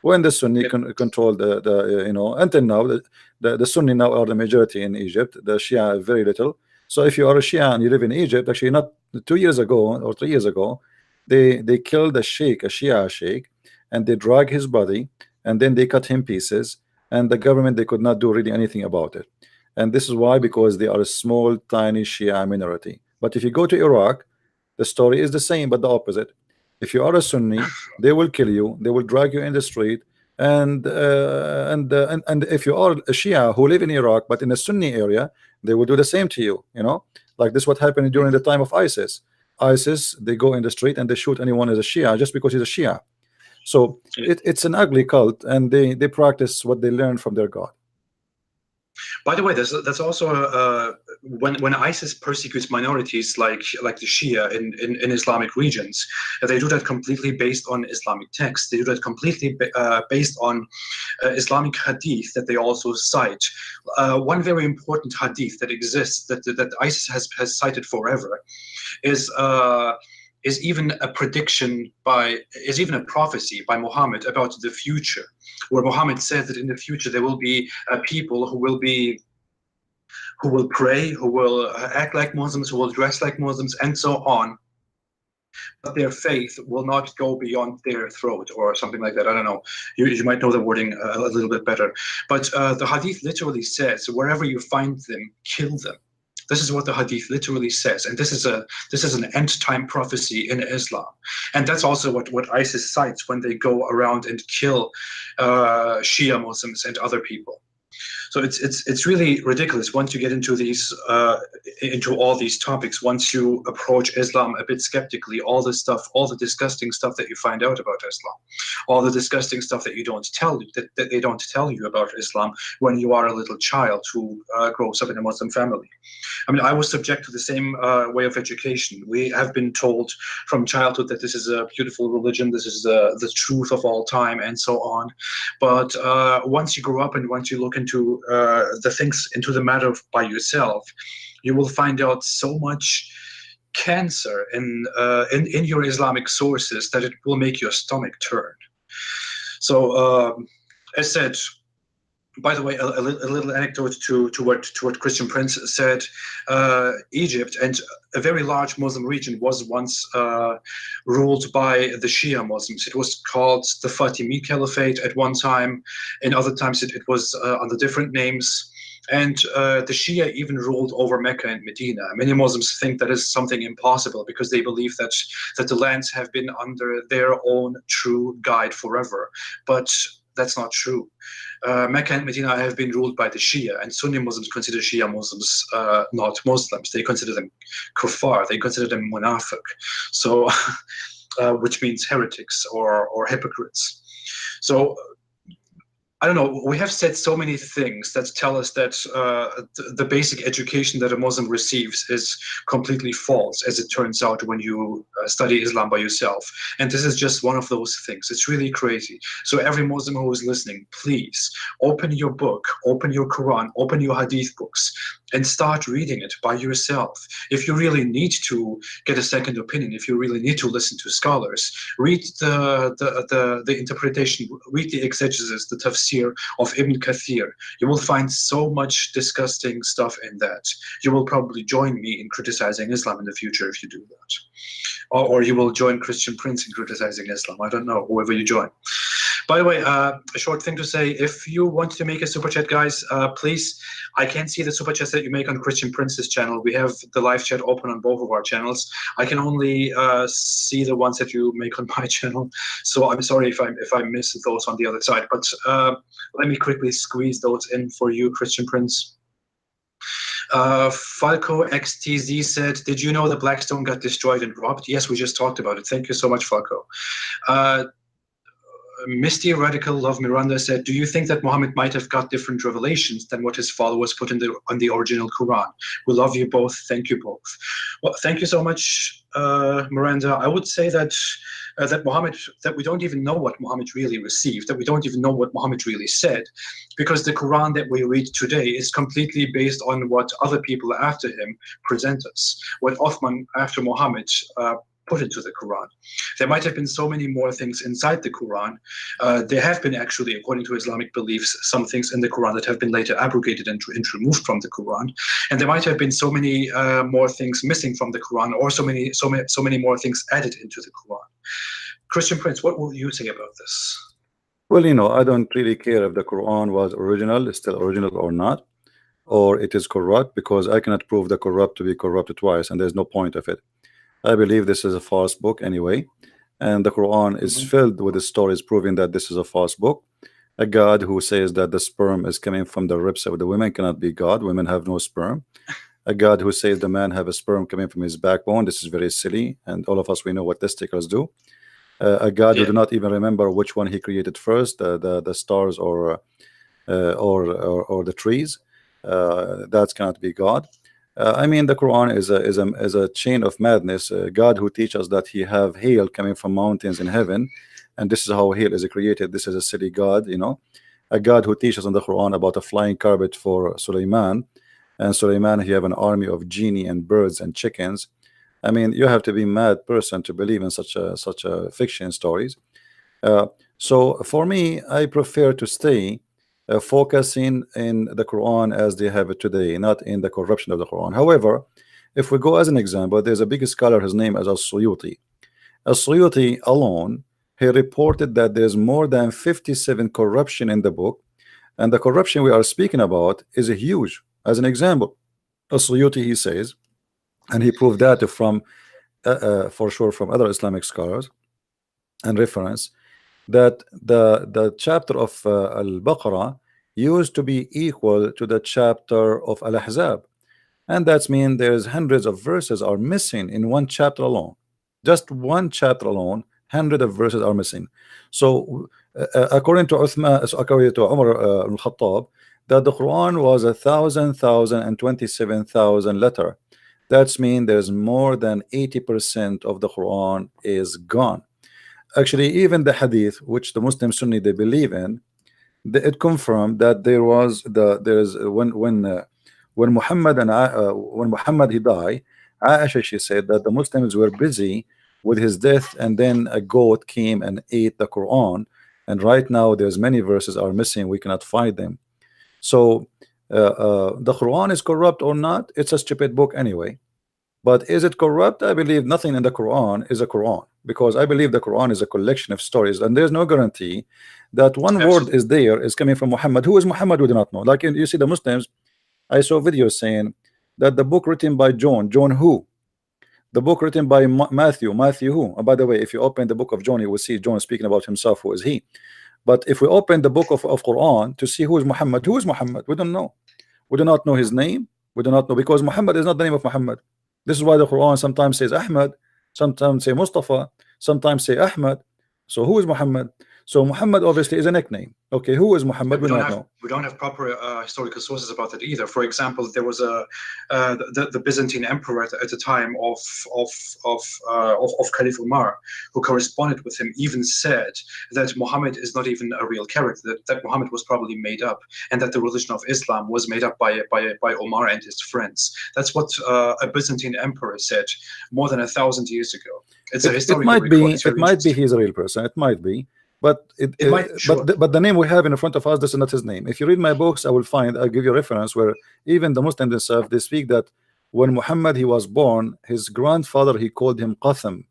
When the Sunni control until now, the Sunni now are the majority in Egypt. The Shia are very little. So if you are a Shia and you live in Egypt, actually not 2 years ago or 3 years ago, they killed a sheikh, a Shia sheikh, and they drag his body and then they cut him pieces. And the government, they could not do really anything about it. And this is why, because they are a small, tiny Shia minority. But if you go to Iraq, the story is the same, but the opposite. If you are a Sunni, they will kill you, they will drag you in the street, and if you are a Shia who live in Iraq but in a Sunni area, they will do the same to you. You know, like this what happened during the time of ISIS. ISIS, they go in the street and they shoot anyone as a Shia just because he's a Shia. So it's an ugly cult, and they practice what they learned from their God. By the way, that's also when ISIS persecutes minorities like the Shia in Islamic regions, they do that completely based on Islamic texts. They do that completely based on Islamic hadith that they also cite. One very important hadith that exists that ISIS has cited forever is even a prediction is even a prophecy by Muhammad about the future, where Muhammad says that in the future there will be people who will pray, who will act like Muslims, who will dress like Muslims, and so on. But their faith will not go beyond their throat, or something like that. I don't know. You might know the wording a little bit better. But the hadith literally says, wherever you find them, kill them. This is what the hadith literally says, and this is an end-time prophecy in Islam, and that's also what ISIS cites when they go around and kill Shia Muslims and other people. So it's really ridiculous once you get into into all these topics. Once you approach Islam a bit skeptically, all the disgusting stuff that you find out about Islam, all the disgusting stuff that that they don't tell you about Islam when you are a little child who grows up in a Muslim family. I mean, I was subject to the same way of education. We have been told from childhood that this is a beautiful religion, this is the truth of all time, and so on. But once you grow up and once you look into the things, into the matter by yourself, you will find out so much cancer in your Islamic sources that it will make your stomach turn. So, as said, by the way, a little anecdote to what Christian Prince said. Egypt and a very large Muslim region was once ruled by the Shia Muslims. It was called the Fatimid Caliphate at one time. In other times, it was under different names. And the Shia even ruled over Mecca and Medina. Many Muslims think that is something impossible because they believe that the lands have been under their own true guide forever. But that's not true. Mecca and Medina have been ruled by the Shia, and Sunni Muslims consider Shia Muslims not Muslims. They consider them kuffar. They consider them munafiq, so which means heretics or hypocrites. So I don't know. We have said so many things that tell us that the basic education that a Muslim receives is completely false, as it turns out when you study Islam by yourself. And this is just one of those things. It's really crazy. So every Muslim who is listening, please open your book, open your Quran, open your Hadith books, and start reading it by yourself. If you really need to get a second opinion, if you really need to listen to scholars, read the interpretation, read the exegesis, the tafsir of Ibn Kathir. You will find so much disgusting stuff in that. You will probably join me in criticizing Islam in the future if you do that. Or you will join Christian Prince in criticizing Islam. I don't know, whoever you join. By the way, a short thing to say, if you want to make a super chat, guys, please, I can't see the super chats that you make on Christian Prince's channel. We have the live chat open on both of our channels. I can only see the ones that you make on my channel. So I'm sorry if I miss those on the other side, but let me quickly squeeze those in for you, Christian Prince. Falco XTZ said, did you know that Blackstone got destroyed and robbed? Yes, we just talked about it. Thank you so much, Falco. Misty Radical Love Miranda said, do you think that Muhammad might have got different revelations than what his followers put on the original Quran? We love you both. Thank you both. Well, thank you so much, Miranda. I would say that that we don't even know what Muhammad really received, that we don't even know what Muhammad really said, because the Quran that we read today is completely based on what other people after him present us, what Uthman after Muhammad put into the Quran. There might have been so many more things inside the Quran. There have been actually, according to Islamic beliefs, some things in the Quran that have been later abrogated and removed from the Quran. And there might have been so many more things missing from the Quran, or so many more things added into the Quran. Christian Prince, what will you say about this? Well, I don't really care if the Quran was original, is still original or not, or it is corrupt, because I cannot prove the corrupt to be corrupted twice, and there's no point of it. I believe this is a false book anyway, and the Quran is filled with the stories proving that this is a false book. A God who says that the sperm is coming from the ribs of the women cannot be God. Women have no sperm. A God who says the man have a sperm coming from his backbone. This is very silly, and all of us, we know what testicles do. A God who do not even remember which one he created first, the stars or the trees. that cannot be God. I mean, the Quran is a chain of madness. God who teaches us that He have hail coming from mountains in heaven, and this is how hail is created. This is a silly God, you know, a God who teaches in the Quran about a flying carpet for Sulaiman, and Sulaiman he have an army of genie and birds and chickens. I mean, you have to be mad person to believe in such a fiction stories. So for me, I prefer to stay focusing in the Quran as they have it today, not in the corruption of the Quran. However, if we go as an example, there's a big scholar, his name is As-Suyuti. As-Suyuti alone, he reported that there's more than 57 corruption in the book, and the corruption we are speaking about is huge. As an example, As-Suyuti, he says, and he proved that from for sure from other Islamic scholars and reference, that the chapter of Al-Baqarah used to be equal to the chapter of Al-Ahzab, and that's mean there's hundreds of verses are missing in one chapter alone. Just one chapter alone, hundreds of verses are missing. So according to Umar al-Khattab, that the Quran was 1,027,000 letter. That's mean there's more than 80% of the Quran is gone. Actually, even the Hadith, which the Muslim Sunni they believe in, it confirmed that there is when Muhammad when Muhammad he died, Aisha, she said that the Muslims were busy with his death, and then a goat came and ate the Quran, and right now there's many verses are missing, we cannot find them. So the Quran is corrupt or not, it's a stupid book anyway. But is it corrupt? I believe nothing in the Quran is a Quran, because I believe the Quran is a collection of stories, and there's no guarantee that one word is coming from Muhammad. Who is Muhammad? We do not know. Like you see the Muslims, I saw videos saying that the book written by John who? The book written by Matthew who? And by the way, if you open the book of John, you will see John speaking about himself, who is he. But if we open the book of Quran to see who is Muhammad, we don't know. We do not know his name. We do not know, because Muhammad is not the name of Muhammad. This is why the Quran sometimes says Ahmad, sometimes say Mustafa, sometimes say Ahmad. So who is Muhammad? So Muhammad obviously is a nickname. Okay, who is Muhammad? We don't know. We don't have proper historical sources about that either. For example, there was the Byzantine emperor at the time of Caliph Umar, who corresponded with him, even said that Muhammad is not even a real character, that Muhammad was probably made up, and that the religion of Islam was made up by Omar and his friends. That's what a Byzantine emperor said more than 1,000 years ago. It's a historical record. It might be he's a real person. It might be. But but the name we have in front of us, this is not his name. If you read my books, I'll give you a reference where even the Muslims themselves, they speak that when Muhammad he was born, his grandfather he called him Qatham,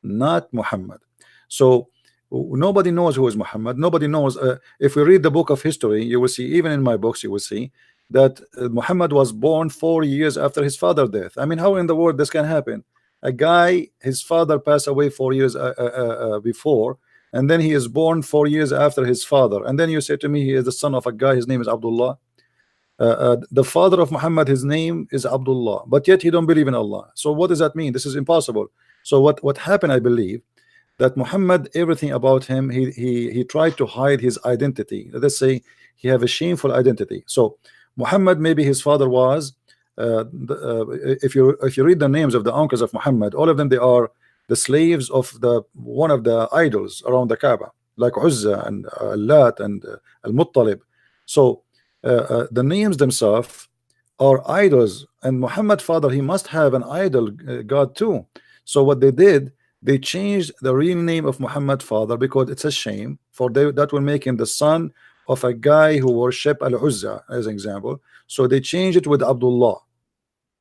not Muhammad. So nobody knows who is Muhammad. Nobody knows. If we read the book of history, you will see, even in my books, you will see that Muhammad was born 4 years after his father's death. I mean, how in the world this can happen? A guy, his father passed away 4 years before, and then he is born 4 years after his father, and then you say to me he is the son of a guy, his name is Abdullah. The father of Muhammad, his name is Abdullah, but yet he don't believe in Allah. So what does that mean? This is impossible. So what happened, I believe, that Muhammad, everything about him, he tried to hide his identity. Let's say he have a shameful identity. So Muhammad, maybe his father was if you read the names of the uncles of Muhammad, all of them, they are the slaves of one of the idols around the Kaaba, like Uzza and Lat and Al-Muttalib. So the names themselves are idols, and Muhammad's father, he must have an idol god too. So what they did, they changed the real name of Muhammad's father, because it's a shame for that will make him the son of a guy who worship Al-Uzza, as an example. So they changed it with Abdullah.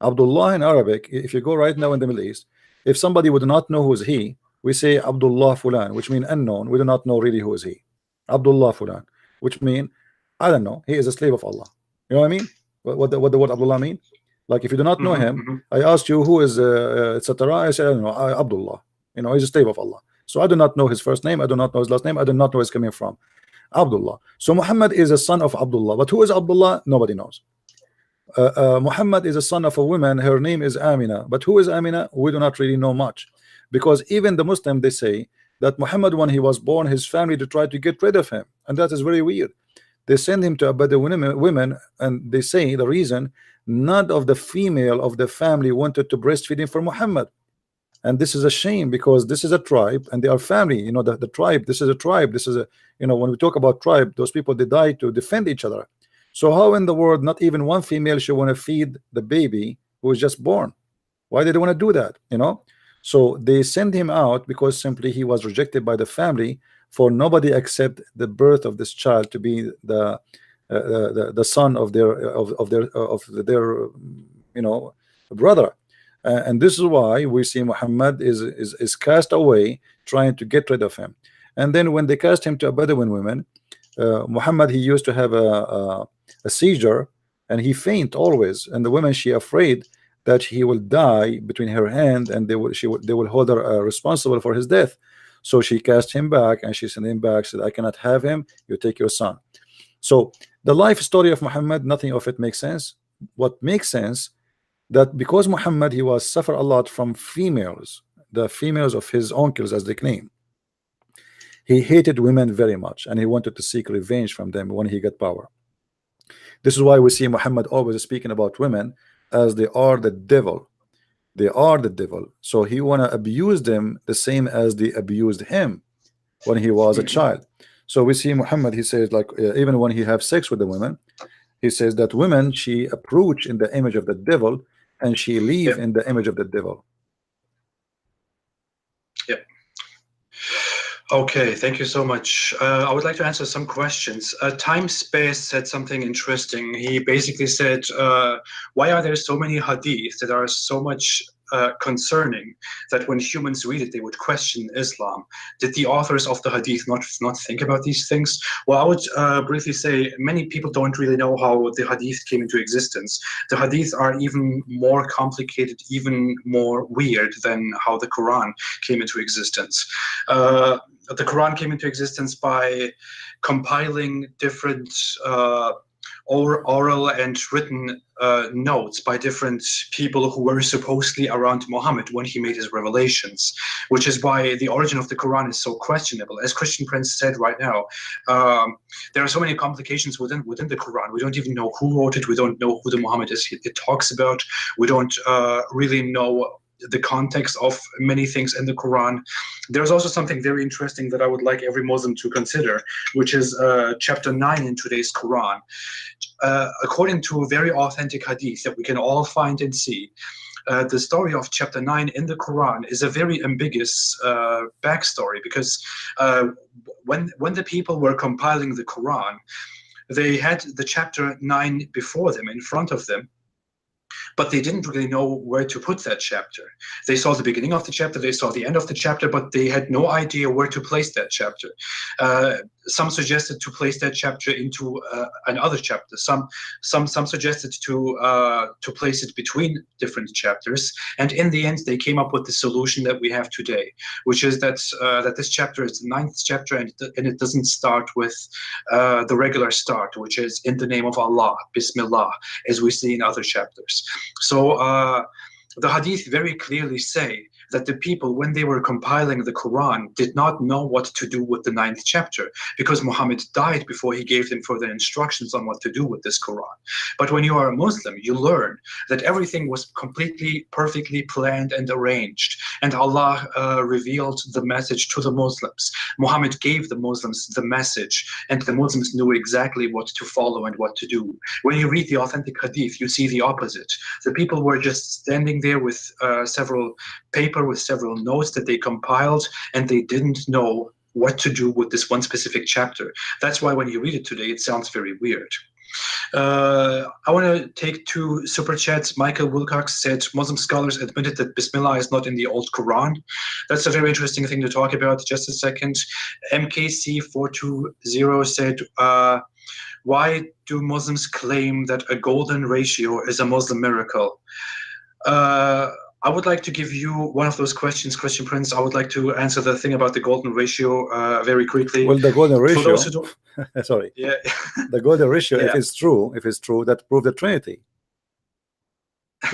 Abdullah in Arabic, if you go right now in the Middle East, if somebody would not know who is he, we say Abdullah Fulan, which means unknown. We do not know really who is he. Abdullah Fulan, which means I don't know. He is a slave of Allah. You know what I mean? What the word Abdullah mean? Like if you do not know him, I asked you who is etc. I said I don't know, Abdullah. You know, he's a slave of Allah. So I do not know his first name. I do not know his last name. I do not know where he's coming from. Abdullah. So Muhammad is a son of Abdullah, but who is Abdullah? Nobody knows. Muhammad is a son of a woman, her name is Amina, but who is Amina? We do not really know much, because even the Muslim, they say that Muhammad, when he was born, his family to try to get rid of him, and that is very weird. They send him to Abada women, and they say the reason, none of the female of the family wanted to breastfeed him for Muhammad. And this is a shame, because this is a tribe and they are family. You know, the tribe, this is a tribe, this is a, you know, when we talk about tribe, those people, they die to defend each other. So how in the world not even one female should want to feed the baby who was just born? Why did they want to do that? You know, so they send him out because simply he was rejected by the family, for nobody accept the birth of this child to be the son of their you know, brother. And this is why we see Muhammad is cast away, trying to get rid of him. And then when they cast him to a Bedouin woman, Muhammad, he used to have a seizure, and he faint always. And the woman, she afraid that he will die between her hand, and they will hold her responsible for his death. So she cast him back, and she sent him back, said, I cannot have him, you take your son. So the life story of Muhammad, nothing of it makes sense. What makes sense, that because Muhammad, he was suffer a lot from females, the females of his uncles, as they claim. He hated women very much, and he wanted to seek revenge from them when he got power. This is why we see Muhammad always speaking about women as they are the devil. They are the devil. So he want to abuse them the same as they abused him when he was a child. So we see Muhammad, he says, like, even when he have sex with the women, he says that women, she approach in the image of the devil, and she leave in the image of the devil. Yep. Okay, thank you so much. I would like to answer some questions. Time Space said something interesting. He basically said, why are there so many hadith that are so much concerning that when humans read it, they would question Islam? Did the authors of the hadith not think about these things? Well, I would briefly say many people don't really know how the hadith came into existence. The hadith are even more complicated, even more weird than how the Quran came into existence. The Quran came into existence by compiling different oral and written notes by different people who were supposedly around Muhammad when he made his revelations, which is why the origin of the Quran is so questionable. As Christian Prince said right now, there are so many complications within the Quran. We don't even know who wrote it. We don't know who the Muhammad is it talks about. We don't really know the context of many things in the Quran. There's also something very interesting that I would like every Muslim to consider, which is chapter 9 in today's Quran. According to a very authentic hadith that we can all find and see, the story of chapter 9 in the Quran is a very ambiguous backstory, because when the people were compiling the Quran, they had the chapter 9 before them, in front of them, but they didn't really know where to put that chapter. They saw the beginning of the chapter, they saw the end of the chapter, but they had no idea where to place that chapter. Some suggested to place that chapter into another chapter. Some suggested to place it between different chapters. And in the end, they came up with the solution that we have today, which is that this chapter is the 9th chapter, and it doesn't start with the regular start, which is in the name of Allah, Bismillah, as we see in other chapters. So the hadith very clearly say that the people, when they were compiling the Quran, did not know what to do with the 9th chapter, because Muhammad died before he gave them further instructions on what to do with this Quran. But when you are a Muslim, you learn that everything was completely, perfectly planned and arranged, and Allah revealed the message to the Muslims. Muhammad gave the Muslims the message, and the Muslims knew exactly what to follow and what to do. When you read the authentic hadith, you see the opposite. The people were just standing there with several papers, with several notes that they compiled, and they didn't know what to do with this one specific chapter. That's why when you read it today, it sounds very weird. I want to take 2 super chats. Michael Wilcox said Muslim scholars admitted that Bismillah is not in the old Quran. That's a very interesting thing to talk about. Just a second. MKC420 said, why do Muslims claim that a golden ratio is a Muslim miracle? I would like to give you one of those questions, Christian Prince. I would like to answer the thing about the golden ratio very quickly. Well, the golden ratio, for those who don't, sorry, yeah, the golden ratio, yeah. if it's true, that proves the Trinity.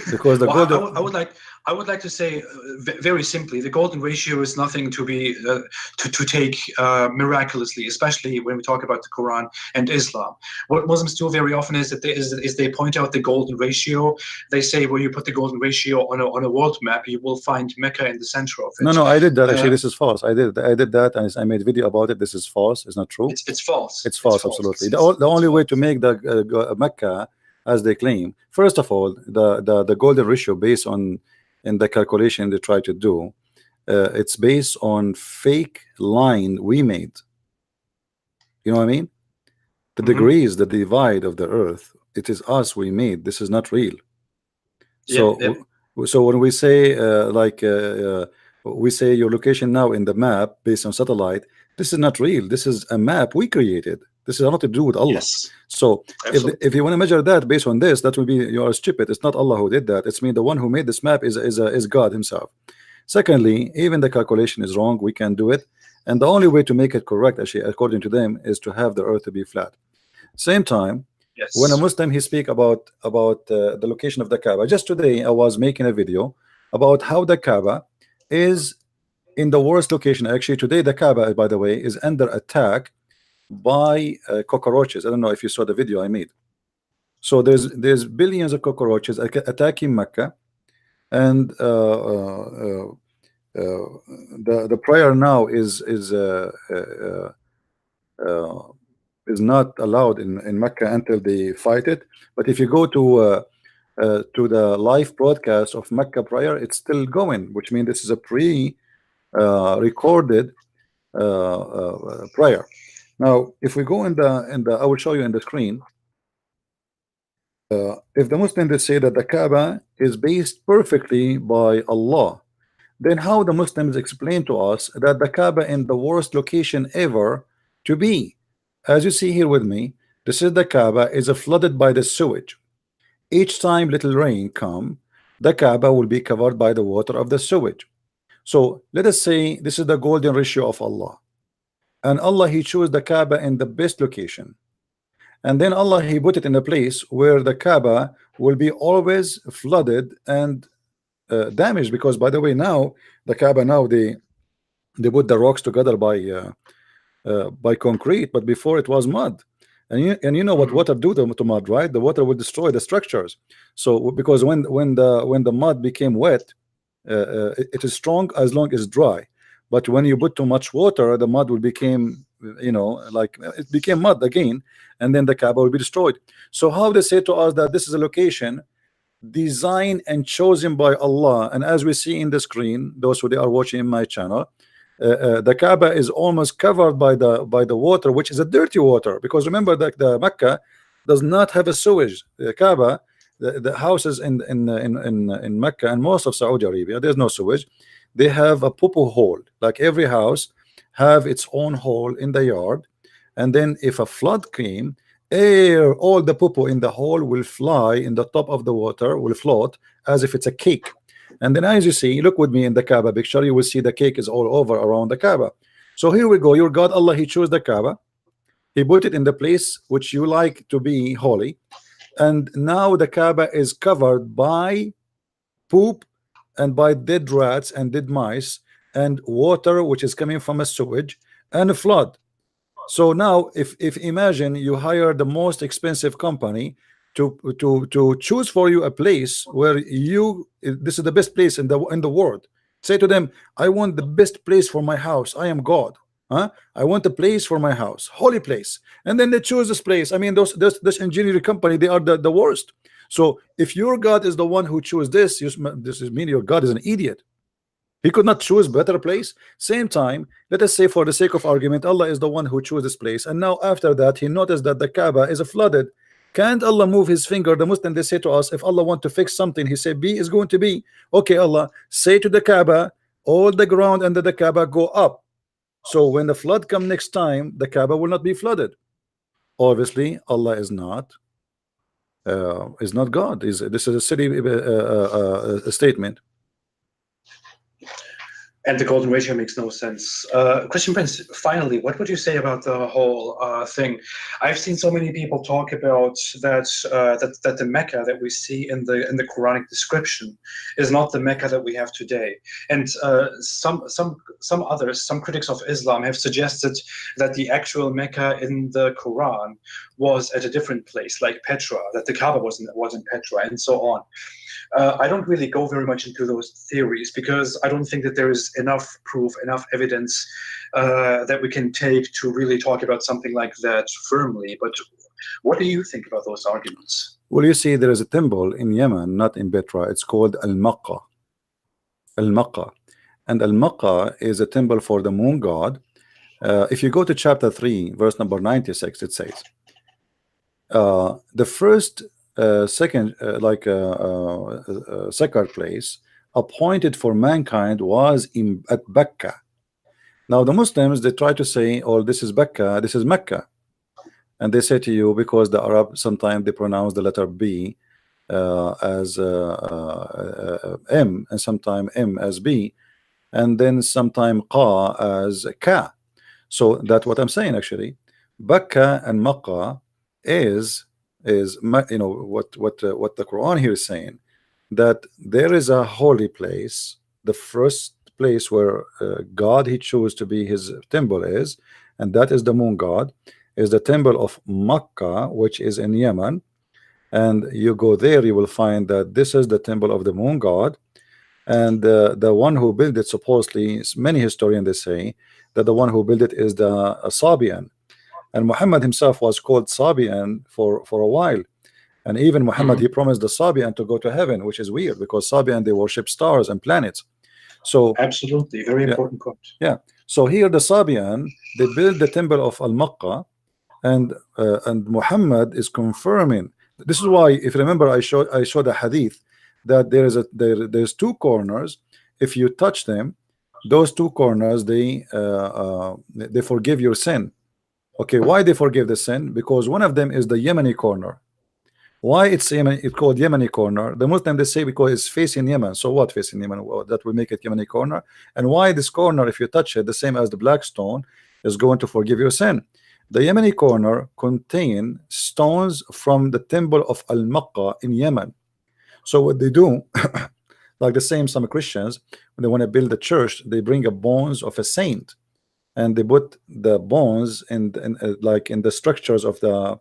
Because the Well, golden. I would like to say very simply, the golden ratio is nothing to be to take miraculously, especially when we talk about the Quran and Islam. What Muslims do very often is that they point out the golden ratio. They say, well, you put the golden ratio on a world map, you will find Mecca in the center of it. No, I did that. Actually, this is false. I did that, and I made a video about it. This is false. It's not true. It's false. It's false. Absolutely. The only way to make the Mecca, as they claim, first of all, the golden ratio based on in the calculation they try to do, it's based on fake line we made. You know what I mean? The degrees, the divide of the earth, it is us we made. This is not real. So so when we say we say your location now in the map based on satellite, this is not real. This is a map we created. This is not to do with Allah. Yes. So if you want to measure that based on this, that will be, you are stupid. It's not Allah who did that. It's me. The one who made this map is God himself. Secondly, even the calculation is wrong. We can do it, and the only way to make it correct, actually, according to them, is to have the earth to be flat. Same time, when a Muslim he speak about the location of the Kaaba. Just today I was making a video about how the Kaaba is in the worst location. Actually, today the Kaaba, by the way, is under attack by cockroaches. I don't know if you saw the video I made. So there's billions of cockroaches attacking Mecca, and the prayer now is not allowed in Mecca until they fight it. But if you go to the live broadcast of Mecca prayer, it's still going, which means this is a recorded prayer. Now, if we go in the, I will show you in the screen. If the Muslims they say that the Kaaba is based perfectly by Allah, then how the Muslims explain to us that the Kaaba in the worst location ever to be? As you see here with me, this is the Kaaba is flooded by the sewage. Each time little rain come, the Kaaba will be covered by the water of the sewage. So let us say this is the golden ratio of Allah, and Allah he chose the Kaaba in the best location, and then Allah he put it in a place where the Kaaba will be always flooded and damaged. Because by the way, now the Kaaba, now they put the rocks together by concrete, but before it was mud. And you know what water do to mud, right? The water will destroy the structures. So because when the mud became wet, it is strong as long as dry. But when you put too much water, the mud will become, like it became mud again, and then the Kaaba will be destroyed. So how they say to us that this is a location designed and chosen by Allah, and as we see in the screen, those who are watching in my channel, the Kaaba is almost covered by the water, which is a dirty water. Because remember that the Mecca does not have a sewage. The Kaaba, the houses in Mecca and most of Saudi Arabia, there's no sewage. They have a poo hole. Like every house have its own hole in the yard, and then if a flood came, all the poo in the hole will fly in the top of the water, will float as if it's a cake. And then as you see, look with me in the Kaaba picture, you will see the cake is all over around the Kaaba. So here we go. Your God Allah, he chose the Kaaba, he put it in the place which you like to be holy, and now the Kaaba is covered by poop and by dead rats and dead mice and water which is coming from a sewage and a flood. So now if imagine you hire the most expensive company to choose for you a place where this is the best place in the world. Say to them, I want the best place for my house. I am God. I want a place for my house, holy place. And then they choose this place. I mean, this engineering company, they are the worst. So if your God is the one who chose this, this means your God is an idiot. He could not choose better place. Same time, let us say for the sake of argument, Allah is the one who chose this place, and now after that he noticed that the Kaaba is flooded. Can't Allah move his finger? The Muslim, they say to us, if Allah want to fix something, he said B is going to be. Okay, Allah, say to the Kaaba, all the ground under the Kaaba go up. So when the flood come next time, the Kaaba will not be flooded. Obviously, Allah is not God. This is a silly statement. And the golden ratio makes no sense. Christian Prince, finally, what would you say about the whole thing? I've seen so many people talk about that the Mecca that we see in the Quranic description is not the Mecca that we have today. And some others, some critics of Islam, have suggested that the actual Mecca in the Quran was at a different place, like Petra, that the Kaaba was in Petra, and so on. I don't really go very much into those theories because I don't think that there is enough proof, enough evidence that we can take to really talk about something like that firmly. But what do you think about those arguments? Well, you see, there is a temple in Yemen, not in Petra. It's called Al-Maqqa. Al-Maqqa. And Al-Maqqa is a temple for the moon god. If you go to chapter 3, verse number 96, it says, the first sacred place appointed for mankind was at Becca. Now the Muslims, they try to say, oh, this is Becca, this is Mecca, and they say to you, because the Arab sometimes they pronounce the letter B as M, and sometimes M as B, and then sometimes Qa as Ka. So that's what I'm saying. Actually, Becca and Makkah is you know what the Quran here is saying, that there is a holy place, the first place where God he chose to be his temple is, and that is the moon god, is the temple of Makkah, which is in Yemen. And you go there, you will find that this is the temple of the moon god, and the one who built it, supposedly many historians they say that the one who built it is the Sabian. And Muhammad himself was called Sabian for a while, and even Muhammad he promised the Sabian to go to heaven, which is weird because Sabian they worship stars and planets. So absolutely, very important point. Yeah. So here the Sabian they build the temple of Al-Maqqa, and Muhammad is confirming. This is why, if you remember, I showed a hadith that there's two corners. If you touch them, those two corners they forgive your sin. Okay, why they forgive the sin? Because one of them is the Yemeni corner. Why it's called Yemeni corner? The Muslim they say because it's facing Yemen. So what facing Yemen? Well, that will make it Yemeni corner. And why this corner, if you touch it, the same as the black stone, is going to forgive your sin? The Yemeni corner contain stones from the temple of Al-Maqqa in Yemen. So what they do, like the same some Christians, when they want to build a church, they bring a bones of a saint, and they put the bones in like in the structures of the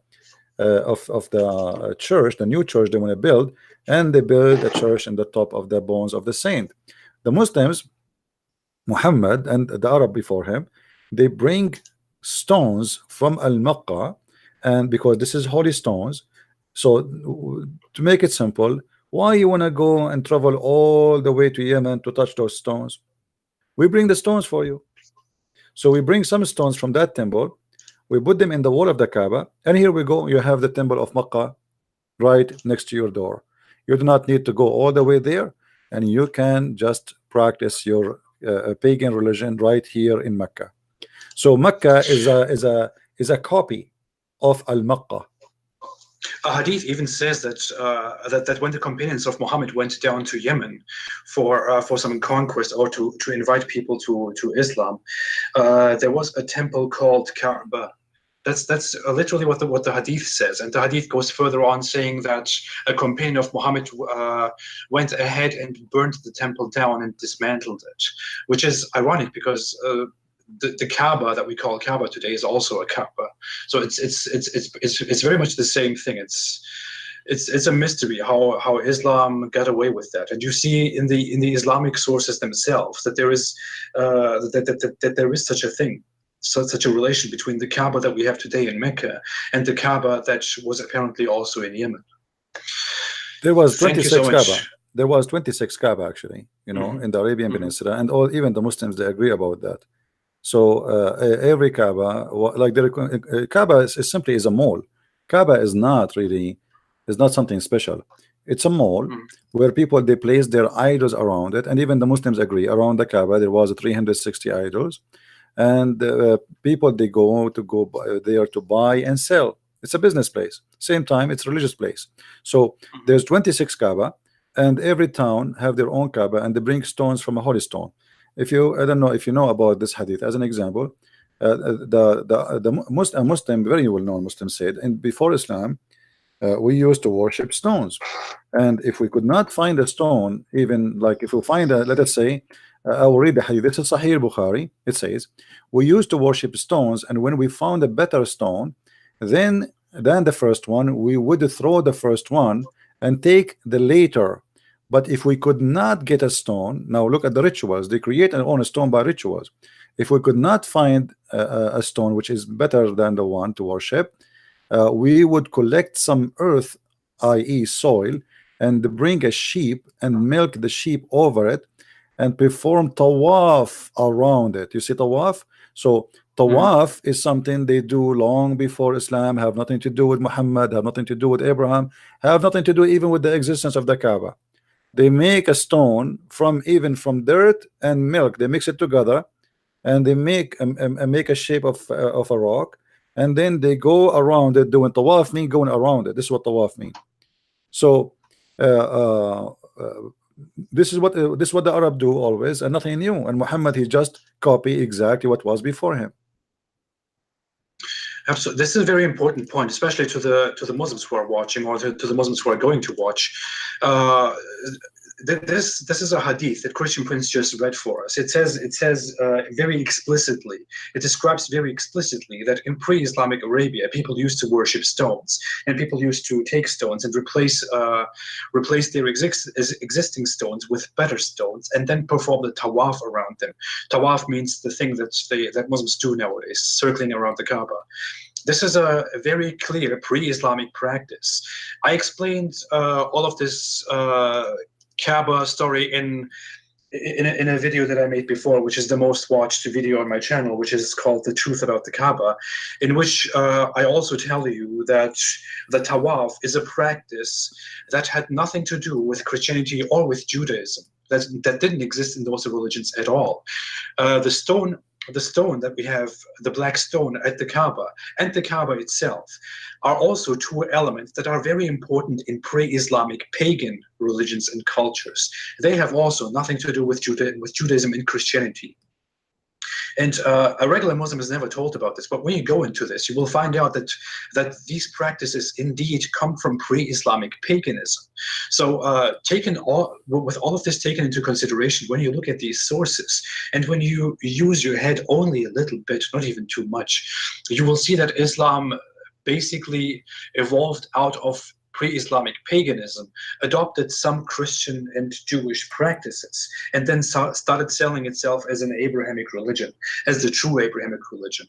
church, the new church they want to build, and they build a church in the top of the bones of the saint. The Muslims, Muhammad and the Arab before him, they bring stones from Al-Maqqa, and because this is holy stones, so to make it simple, why you want to go and travel all the way to Yemen to touch those stones? We bring the stones for you. So we bring some stones from that temple, we put them in the wall of the Kaaba, and here we go, you have the temple of Makkah right next to your door. You do not need to go all the way there, and you can just practice your pagan religion right here in Mecca. So Mecca is a copy of Al-Maqqa. A hadith even says that that when the companions of Muhammad went down to Yemen for some conquest or to invite people to Islam, there was a temple called Kaaba. That's literally what the hadith says, and the hadith goes further on saying that a companion of Muhammad went ahead and burned the temple down and dismantled it, which is ironic because the Kaaba that we call Kaaba today is also a Kaaba. So it's very much the same thing. It's a mystery how Islam got away with that. And you see in the Islamic sources themselves that there is that there is such a thing, such a relation between the Kaaba that we have today in Mecca and the Kaaba that was apparently also in Yemen. There was 26 Kaaba. There was 26 Kaaba actually, you know, in the Arabian Peninsula, and even the Muslims they agree about that. So every Kaaba, like the Kaaba is simply a mall. Kaaba is not something special. It's a mall where people they place their idols around it, and even the Muslims agree around the Kaaba there was 360 idols, and people they go there to buy and sell. It's a business place. Same time, it's a religious place. So there's 26 Kaaba, and every town have their own Kaaba, and they bring stones from a holy stone. if you, I don't know if you know about this hadith as an example. A Muslim, very well known Muslim, said, and before Islam, we used to worship stones, and if we could not find a stone, even like if we find a, let us say, I will read the hadith. This is Sahih Bukhari. It says, we used to worship stones, and when we found a better stone than the first one, we would throw the first one and take the later. But if we could not get a stone, now look at the rituals. They create and own a stone by rituals. If we could not find a stone which is better than the one to worship, we would collect some earth, i.e. soil, and bring a sheep and milk the sheep over it and perform tawaf around it. You see tawaf? So tawaf is something they do long before Islam, have nothing to do with Muhammad, have nothing to do with Abraham, have nothing to do even with the existence of the Kaaba. They make a stone from dirt and milk. They mix it together, and they make a shape of a rock, and then they go around it doing tawaf. Mean going around it. This is what tawaf means. So this is what the Arab do always, and nothing new. And Muhammad, he just copy exactly what was before him. Absolutely, this is a very important point, especially to the Muslims who are watching, or to the Muslims who are going to watch. This is a hadith that Christian Prince just read for us. It says very explicitly, it describes very explicitly that in pre-Islamic Arabia, people used to worship stones, and people used to take stones and replace their existing stones with better stones, and then perform the tawaf around them. Tawaf means the thing that Muslims do nowadays, circling around the Kaaba. This is a very clear pre-Islamic practice. I explained all of this Kaaba story in a video that I made before, which is the most watched video on my channel, which is called The Truth About the Kaaba, in which I also tell you that the tawaf is a practice that had nothing to do with Christianity or with Judaism. That didn't exist in those religions at all. The stone that we have, the black stone at the Kaaba, and the Kaaba itself, are also two elements that are very important in pre-Islamic pagan religions and cultures. They have also nothing to do with Judaism and Christianity. And a regular Muslim is never told about this, but when you go into this, you will find out that these practices indeed come from pre-Islamic paganism. So with all of this taken into consideration, when you look at these sources, and when you use your head only a little bit, not even too much, you will see that Islam basically evolved out of pre-Islamic paganism, adopted some Christian and Jewish practices, and then started selling itself as an Abrahamic religion, as the true Abrahamic religion.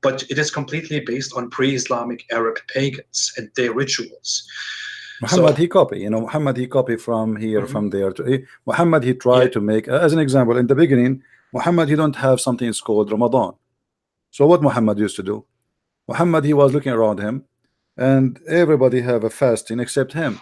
But it is completely based on pre-Islamic Arab pagans and their rituals. Muhammad, he copied, Muhammad, he copied from here, from there. Muhammad, he tried to make, as an example, in the beginning, Muhammad, he don't have something it's called Ramadan. So what Muhammad used to do? Muhammad, he was looking around him, and everybody have a fasting except him.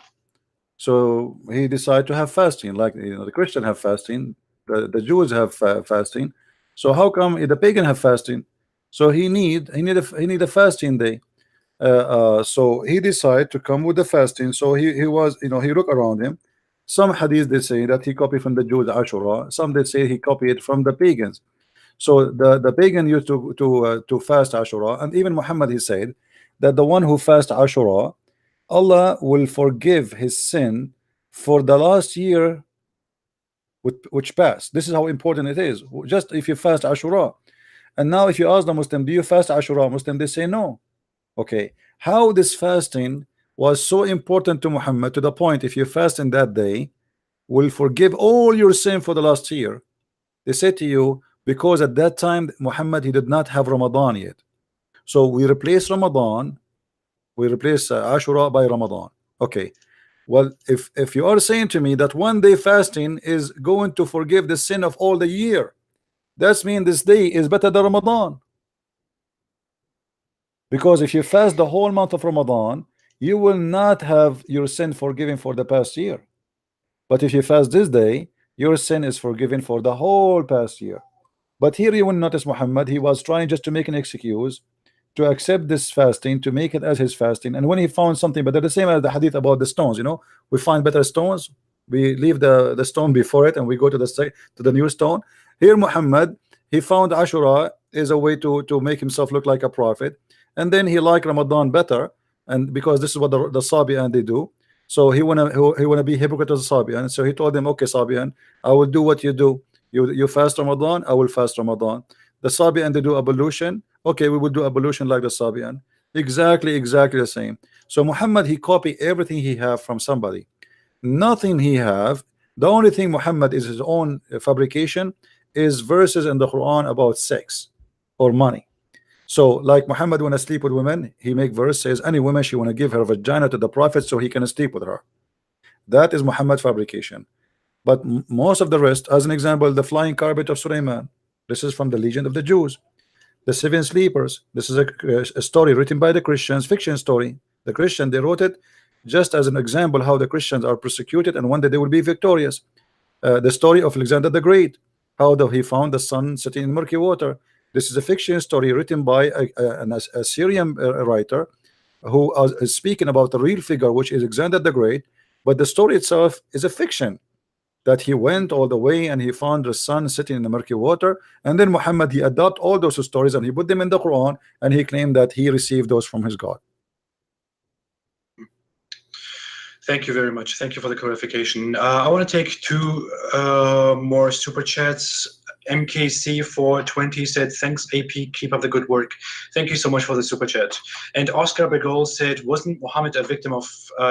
So he decided to have fasting, like the Christian have fasting, the Jews have fasting. So how come the pagan have fasting? So he need a fasting day. So he decided to come with the fasting. So he was, he looked around him. Some hadith they say that he copied from the Jews Ashura. Some they say he copied from the pagans. So the pagan used to fast Ashura, and even Muhammad, he said that the one who fasts Ashura, Allah will forgive his sin for the last year which passed. This is how important it is. Just if you fast Ashura. And now if you ask the Muslim, do you fast Ashura? Muslim, they say no. Okay, how this fasting was so important to Muhammad, to the point if you fast in that day, will forgive all your sin for the last year. They say to you, because at that time Muhammad, he did not have Ramadan yet. So we replace Ramadan, we replace Ashura by Ramadan. Okay, well, if you are saying to me that one day fasting is going to forgive the sin of all the year, that means this day is better than Ramadan. Because if you fast the whole month of Ramadan, you will not have your sin forgiven for the past year. But if you fast this day, your sin is forgiven for the whole past year. But here you will notice Muhammad, he was trying just to make an excuse to accept this fasting, to make it as his fasting. And when he found something better, the same as the hadith about the stones, we find better stones, we leave the stone before it, and we go to the new stone. Here Muhammad, he found Ashura is a way to make himself look like a prophet, and then he liked Ramadan better, and because this is what the Sabian they do. So he wanna be hypocrite as a Sabian. So he told them, okay, Sabian, I will do what you do. You fast Ramadan, I will fast Ramadan. The Sabian they do ablution. Okay, we will do ablution like the Sabian. Exactly the same. So Muhammad, he copied everything he have from somebody. Nothing he have. The only thing Muhammad is his own fabrication is verses in the Quran about sex or money. So like Muhammad wanna sleep with women, he make verse says any woman she wanna give her vagina to the prophet so he can sleep with her. That is Muhammad fabrication. But most of the rest, as an example, the flying carpet of Sulaiman, this is from the legend of the Jews. The seven sleepers, this is a story written by the Christians, fiction story. The Christian, they wrote it just as an example how the Christians are persecuted and one day they will be victorious. The story of Alexander the Great, how he found the sun sitting in murky water. This is a fiction story written by a Syrian writer who is speaking about the real figure, which is Alexander the Great, but the story itself is a fiction, that he went all the way and he found the sun sitting in the murky water, and then Muhammad, he adopted all those stories and he put them in the Quran, and he claimed that he received those from his God. Thank you very much. Thank you for the clarification. I want to take two more super chats. MKC420 said, thanks AP, keep up the good work. Thank you so much for the super chat. And Oscar Begol said, wasn't Muhammad a victim of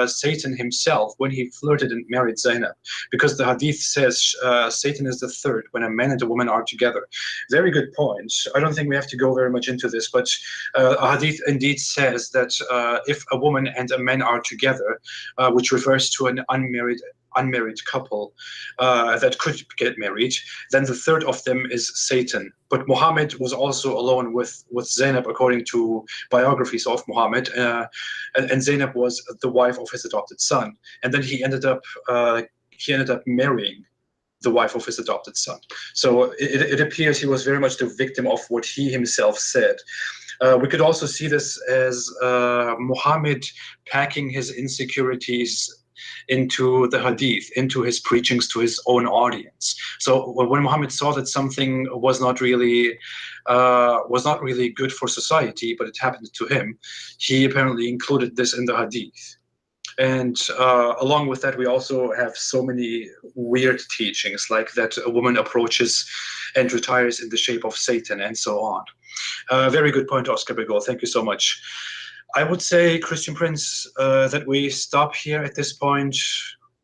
Satan himself when he flirted and married Zainab? Because the hadith says Satan is the third when a man and a woman are together. Very good point. I don't think we have to go very much into this, but a hadith indeed says that if a woman and a man are together, which refers to an unmarried couple that could get married, then the third of them is Satan. But Muhammad was also alone with Zainab, according to biographies of Muhammad, and Zainab was the wife of his adopted son, and then he ended up marrying the wife of his adopted son. So it appears he was very much the victim of what he himself said. We could also see this as Muhammad packing his insecurities into the hadith, into his preachings to his own audience. So when Muhammad saw that something was not really good for society, but it happened to him, he apparently included this in the hadith. And along with that, we also have so many weird teachings, like that a woman approaches and retires in the shape of Satan, and so on. Very good point, Oscar Begol. Thank you so much. I would say, Christian Prince, that we stop here at this point.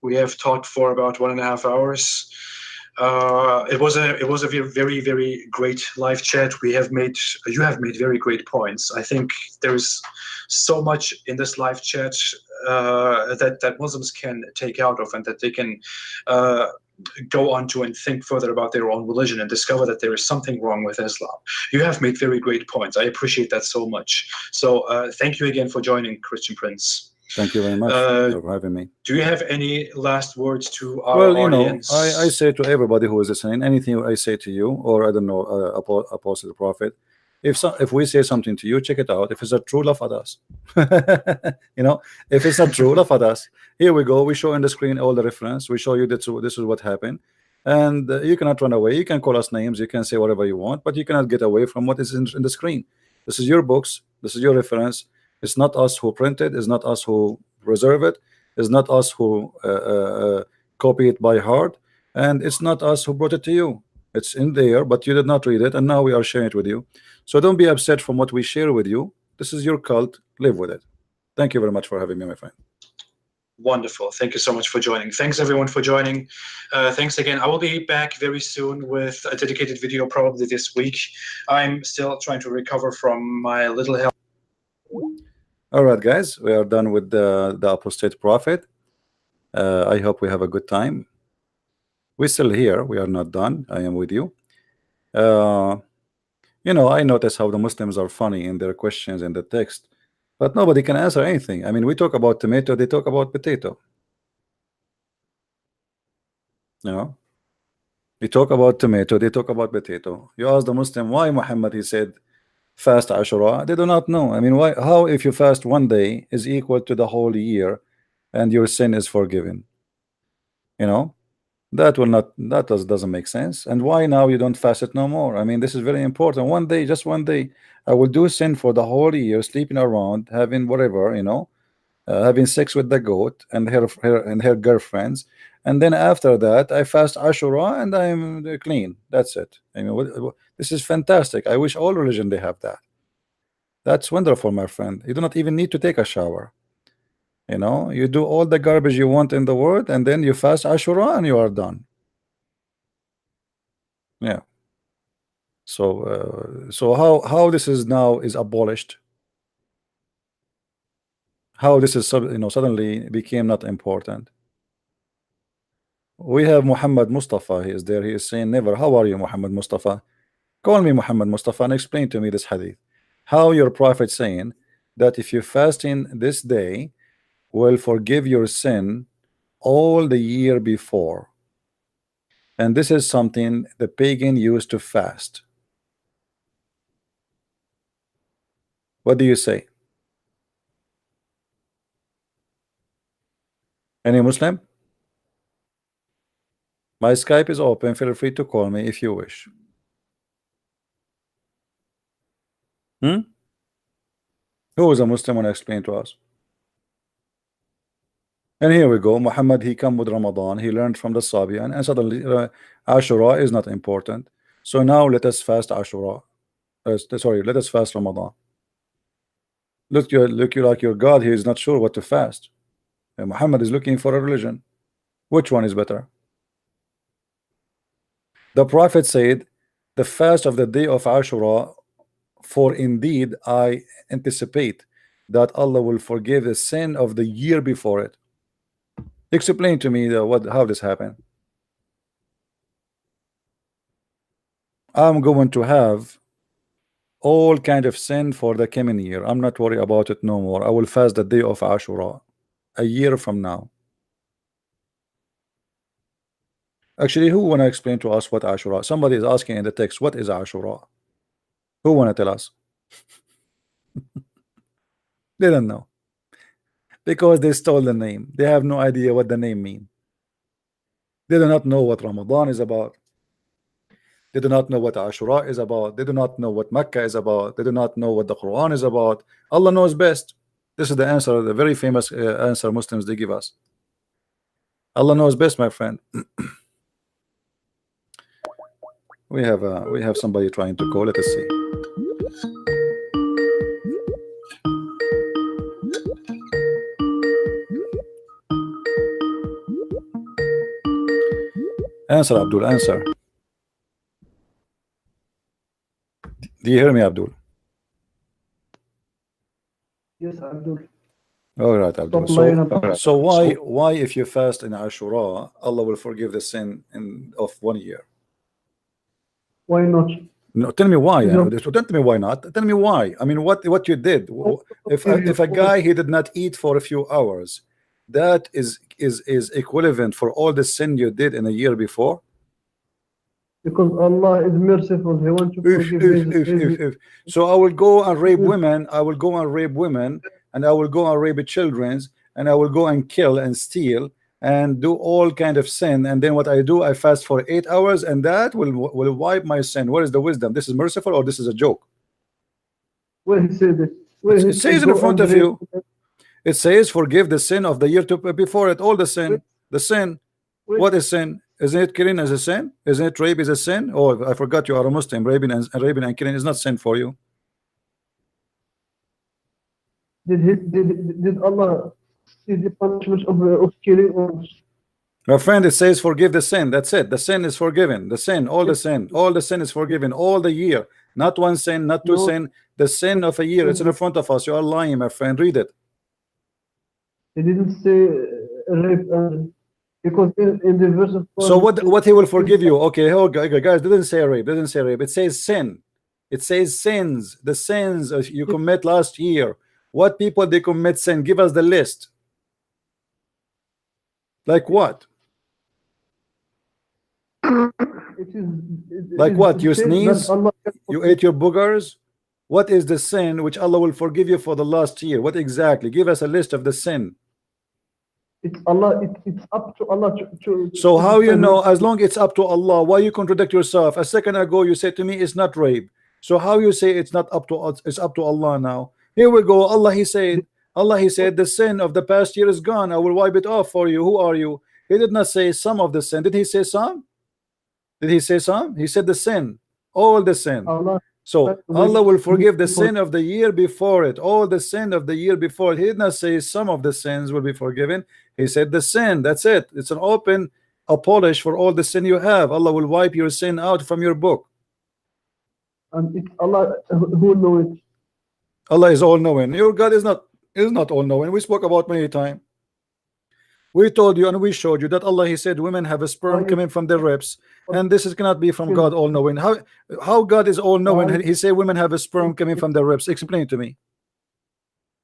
We have talked for about 1.5 hours. It was a very, very great live chat. You have made very great points. I think there's so much in this live chat that Muslims can take out of, and that they can go on to and think further about their own religion and discover that there is something wrong with Islam. You have made very great points. I appreciate that so much. So thank you again for joining, Christian Prince. Thank you very much for having me. Do you have any last words to our audience? I say to everybody who is listening, anything I say to you, or I don't know, Apostate Prophet, if we say something to you, check it out. If it's not true, laugh at us. If it's not true, laugh at us. Here we go. We show on the screen all the reference. We show you that this is what happened, and you cannot run away. You can call us names. You can say whatever you want, but you cannot get away from what is in the screen. This is your books. This is your reference. It's not us who print it. It's not us who preserve it. It's not us who copy it by heart, and it's not us who brought it to you. It's in there, but you did not read it, and now we are sharing it with you. So don't be upset from what we share with you. This is your cult. Live with it. Thank you very much for having me, my friend. Wonderful. Thank you so much for joining. Thanks everyone for joining. Thanks again. I will be back very soon with a dedicated video, probably this week. I'm still trying to recover from my little health. All right, guys, we are done with the Apostate Prophet. I hope we have a good time. We're still here. We are not done. I am with you. I notice how the Muslims are funny in their questions in the text, but nobody can answer anything. I mean, we talk about tomato, they talk about potato. We talk about tomato, they talk about potato. You ask the Muslim why Muhammad, he said, fast Ashura. They do not know. I mean, why? How if you fast one day is equal to the whole year, and your sin is forgiven? That will not, that doesn't make sense. And why now you don't fast it no more? I mean, this is very important. One day, just one day, I will do sin for the whole year, sleeping around, having whatever, you know, having sex with the goat and her girlfriends, and then after that I fast Ashura and I'm clean. That's it. I mean, this is fantastic. I wish all religion they have that. That's wonderful, my friend. You do not even need to take a shower. You know, you do all the garbage you want in the world, and then you fast Ashura and you are done. Yeah. So how this is now is abolished? How this is, you know, suddenly became not important? We have Muhammad Mustafa. He is there. He is saying, never. How are you, Muhammad Mustafa? Call me Muhammad Mustafa and explain to me this hadith. How your prophet saying that if you fast in this day will forgive your sin all the year before. And this is something the pagan used to fast. What do you say? Any Muslim? My Skype is open. Feel free to call me if you wish. Who is a Muslim and explain to us? And here we go. Muhammad, he come with Ramadan. He learned from the Sabian, and suddenly Ashura is not important. So now let us fast Ashura. Sorry, let us fast Ramadan. Look you like your God. He is not sure what to fast. And Muhammad is looking for a religion. Which one is better? The Prophet said, the fast of the day of Ashura, for indeed I anticipate that Allah will forgive the sin of the year before it. Explain to me how this happened. I'm going to have all kind of sin for the coming year. I'm not worried about it no more. I will fast the day of Ashura a year from now. Actually, who want to explain to us what Ashura? Somebody is asking in the text, what is Ashura? Who want to tell us? They don't know. Because they stole the name. They have no idea what the name means. They do not know what Ramadan is about. They do not know what Ashura is about. They do not know what Mecca is about. They do not know what the Quran is about. Allah knows best. This is the answer, the very famous answer Muslims they give us. Allah knows best, my friend. We have somebody trying to call. Let us see. Answer, Abdul, answer. Do you hear me, Abdul? Yes, Abdul. All right, Abdul. So why if you fast in Ashura, Allah will forgive the sin of 1 year? Why not? No, tell me why. No. Don't tell me why not. Tell me why. I mean, what you did. If a guy he did not eat for a few hours, that is equivalent for all the sin you did in a year before. Because Allah is merciful. He wants to forgive. So I will go and rape women. I will go and rape women, and I will go and rape children, and I will go and kill and steal and do all kind of sin. And then what I do, I fast for 8 hours, and that will wipe my sin. Where is the wisdom? This is merciful, or this is a joke? Where he said it? It says in front of you. It says, forgive the sin of the year before it. All the sin. The sin. What is sin? Isn't it killing as a sin? Isn't it rape is a sin? Oh, I forgot you are a Muslim. Raping and killing is not sin for you. Did Allah see the punishment of killing? Or? My friend, it says forgive the sin. That's it. The sin is forgiven. The sin, all the sin is forgiven all the year. Not one sin, not two sin. The sin of a year. It's in front of us. You are lying, my friend. Read it. He didn't say rape. Because in the verse of so what he will forgive you? Okay, guys, didn't say rape. Didn't say rape. It says sin. It says sins. The sins you commit last year. What people they commit sin? Give us the list. Like what? Like what? You sneeze? You ate your boogers? What is the sin which Allah will forgive you for the last year? What exactly? Give us a list of the sin. it's Allah. It's up to Allah to So how you decide know? what- As long it's up to Allah, why you contradict yourself? A second ago you said to me it's not rape. So how you say it's not up to us? It's up to Allah now. Here we go. Allah He said the sin of the past year is gone. I will wipe it off for you. Who are you? He did not say some of the sin. Did He say some? Did He say some? He said the sin, all the sin. Allah. So Allah will forgive the sin of the year before it, all the sin of the year before it. He did not say some of the sins will be forgiven. He said the sin. That's it. It's an open apology for all the sin you have. Allah will wipe your sin out from your book. And it's Allah who knows it. Allah is all knowing. Your God is not all knowing. We spoke about many times. We told you and we showed you that Allah He said women have a sperm coming from their ribs, and this cannot be from God all knowing. How God is all knowing? He said women have a sperm coming from their ribs. Explain to me.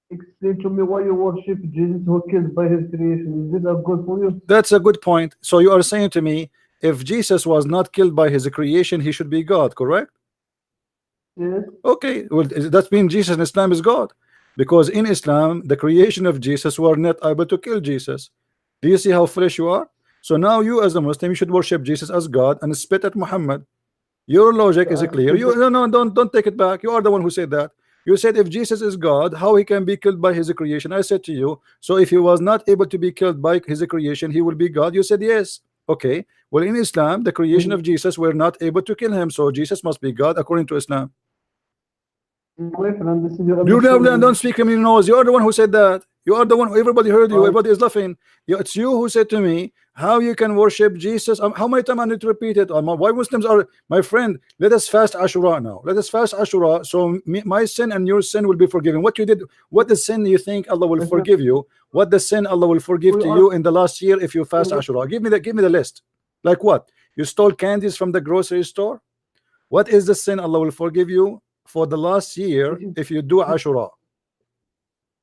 Explain to me why you worship Jesus who killed by his creation. Is this a good for you? That's a good point. So you are saying to me, if Jesus was not killed by his creation, he should be God, correct? Yes. Okay, well that means Jesus in Islam is God, because in Islam the creation of Jesus were not able to kill Jesus. Do you see how foolish you are? So now you as a Muslim, you should worship Jesus as God and spit at Muhammad. Your logic is clear. You no, don't take it back. You are the one who said that. You said if Jesus is God, how he can be killed by his creation? I said to you, so if he was not able to be killed by his creation, he will be God. You said yes. Okay. Well, in Islam, the creation of Jesus were not able to kill him, so Jesus must be God according to Islam. My friend, this is your You don't speak him in the nose. You are the one who said that. You are the one. Everybody heard you. Everybody is laughing. It's you who said to me how you can worship Jesus. How many times I need to repeat it? Why Muslims are, my friend? Let us fast Ashura now. Let us fast Ashura. So my sin and your sin will be forgiven. What you did, what the sin you think Allah will forgive you? What the sin Allah will forgive to you in the last year if you fast Ashura? Give me the list. Like what? You stole candies from the grocery store? What is the sin Allah will forgive you for the last year if you do Ashura?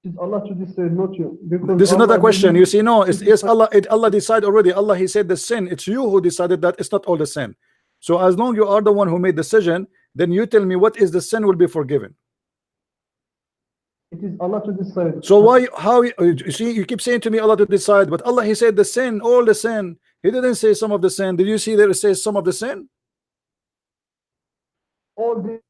It's Allah to decide, not you. This is not a question. You see, no, it's yes, Allah. Allah decide already. Allah, He said the sin. It's you who decided that. It's not all the sin. So as long you are the one who made decision, then you tell me what is the sin will be forgiven. It is Allah to decide. So why? How? You see, you keep saying to me Allah to decide, but Allah He said the sin, all the sin. He didn't say some of the sin. Did you see there it says some of the sin? All the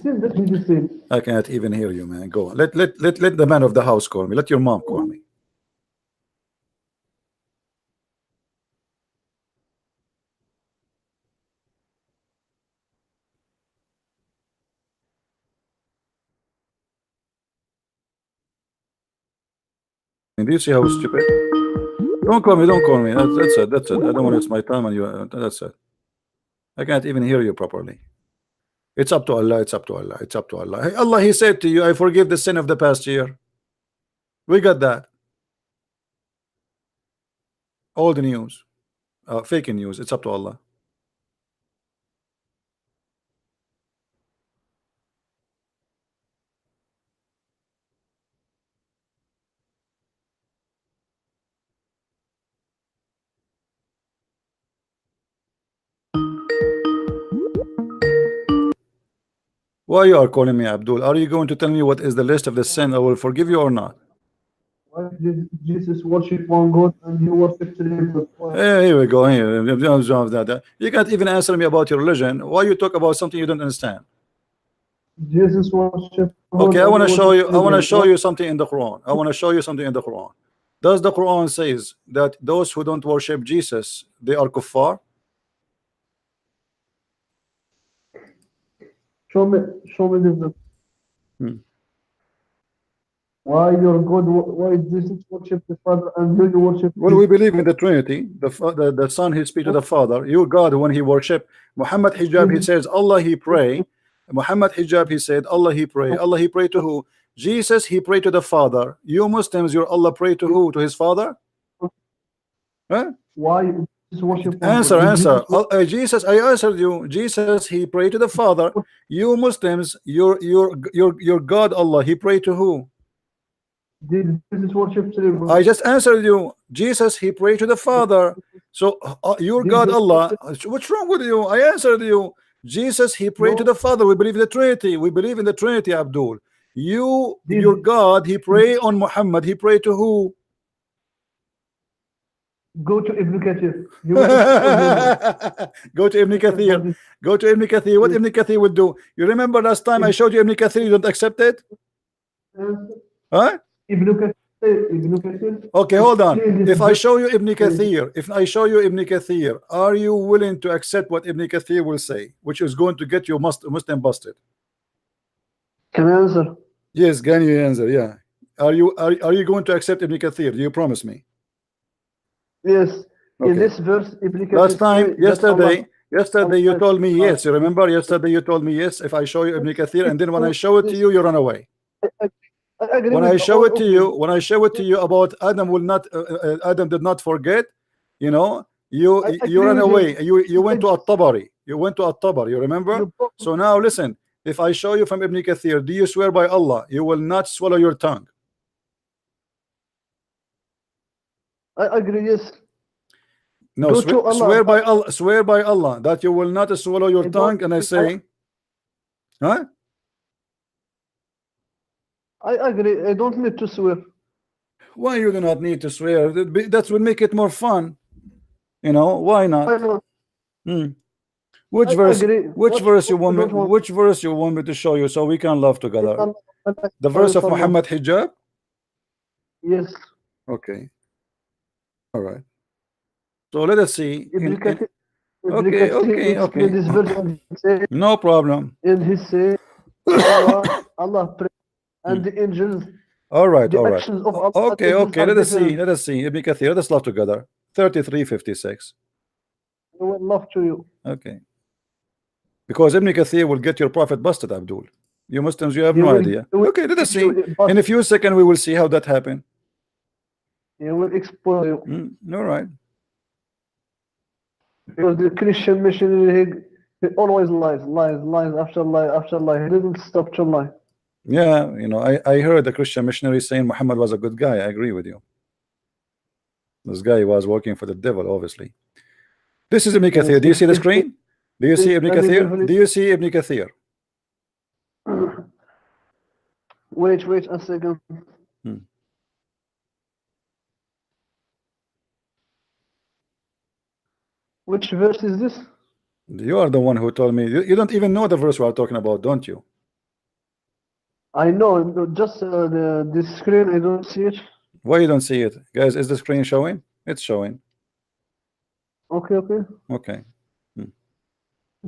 sin that He said. I can't even hear you, man. Go on. Let the man of the house call me. Let your mom call me. And do you see how stupid? Don't call me. Don't call me. That's it. That's it. I don't want to waste my time on you. That's it. I can't even hear you properly. It's up to Allah. It's up to Allah. It's up to Allah. Hey, Allah, He said to you, I forgive the sin of the past year. We got that. All the news, fake news. It's up to Allah. Why you are calling me Abdul? Are you going to tell me what is the list of the sin I will forgive you or not? Why did Jesus worship one God and you worship three gods? Here we go. Here. You can't even answer me about your religion. Why you talk about something you don't understand? Jesus worship. Okay, I want to show you. I want to show you something in the Quran. I want to show you something in the Quran. Does the Quran says that those who don't worship Jesus, they are kuffar? Show me this. Why your God? Why Jesus worship the Father and you worship? Well, we believe in the Trinity. The Son He speak to the Father. Your God, when He worship Muhammad Hijab, He says Allah He pray. Muhammad Hijab, he said Allah He pray. Allah He pray to who? Jesus He pray to the Father. You Muslims, your Allah pray to who? To His Father? Huh? Why worship? Answer. Jesus, I answered you. Jesus He pray to the Father. You Muslims, your God Allah He pray to who? Did Jesus worship three gods? I just answered you. Jesus He pray to the Father. So your God Allah, what's wrong with you? I answered you. Jesus He pray to the Father. We believe in the Trinity. We believe in the Trinity, Abdul. Your God He pray on Muhammad. He pray to who? Go to Ibn Kathir. He will explain Go to Ibn Kathir. Go to Ibn Kathir. What Ibn Kathir would do? You remember last time I showed you Ibn Kathir, you don't accept it? Huh? Ibn Kathir. Okay, hold on. If I show you Ibn Kathir, are you willing to accept what Ibn Kathir will say, which is going to get you Muslim busted? Can I answer? Yes, can you answer? Yeah. Are you going to accept Ibn Kathir? Do you promise me? Yes. Okay. In this verse, Ibn Kathir Last time, yesterday you told me yes. You Allah. remember yesterday you told me yes if I show you Ibn Kathir, and then when I show it to you, you run away. I agree When with I show all it to of you, about Adam will not, Adam did not forget. You know, you agree ran with away. You went to At-Tabari. You went to At-Tabari. You remember? You- So now listen. If I show you from Ibn Kathir, do you swear by Allah you will not swallow your tongue? I agree, yes. No, Go to Allah. swear by Allah. Swear by Allah that you will not swallow your I don't- tongue. And I say, huh? I agree. I don't need to swear. Why you do not need to swear? That will make it more fun. You know, why not? I know. Hmm. Which I verse? agree. Which verse you want me? don't want- Which verse you want me to show you so we can laugh together? The verse of Muhammad hijab. Yes. Okay. All right. So let us see. Ibn Kathir. Ibn Okay, Kathir okay, okay. explained this verse and he say, No problem. and he say, Allah pray, and the angels, All right. the All right. actions of Allah. Okay. angels Okay. are Let us see. different. Let us see. Ibn Kathir. Let us laugh together. 33:56. I will love to you. Okay. Because Ibn Kathir will get your prophet busted, Abdul. You Muslims, you have He no will- idea. he will Okay, let us see. But In a few seconds, we will see how that happened. he will expose you. All right. Because the Christian missionary, he always lies after lie after lie. He didn't stop to lie. Yeah, you know, I heard the Christian missionary saying Muhammad was a good guy. I agree with you. This guy was working for the devil, obviously. This is Ibn Kathir. Do you see the screen? Do you see Ibn Kathir? Do you see Ibn Kathir? Wait a second. Which verse is this? You are the one who told me. You don't even know the verse we are talking about, don't you? I know, just the screen, I don't see it. Why you don't see it? Guys, is the screen showing? It's showing. Okay. Okay.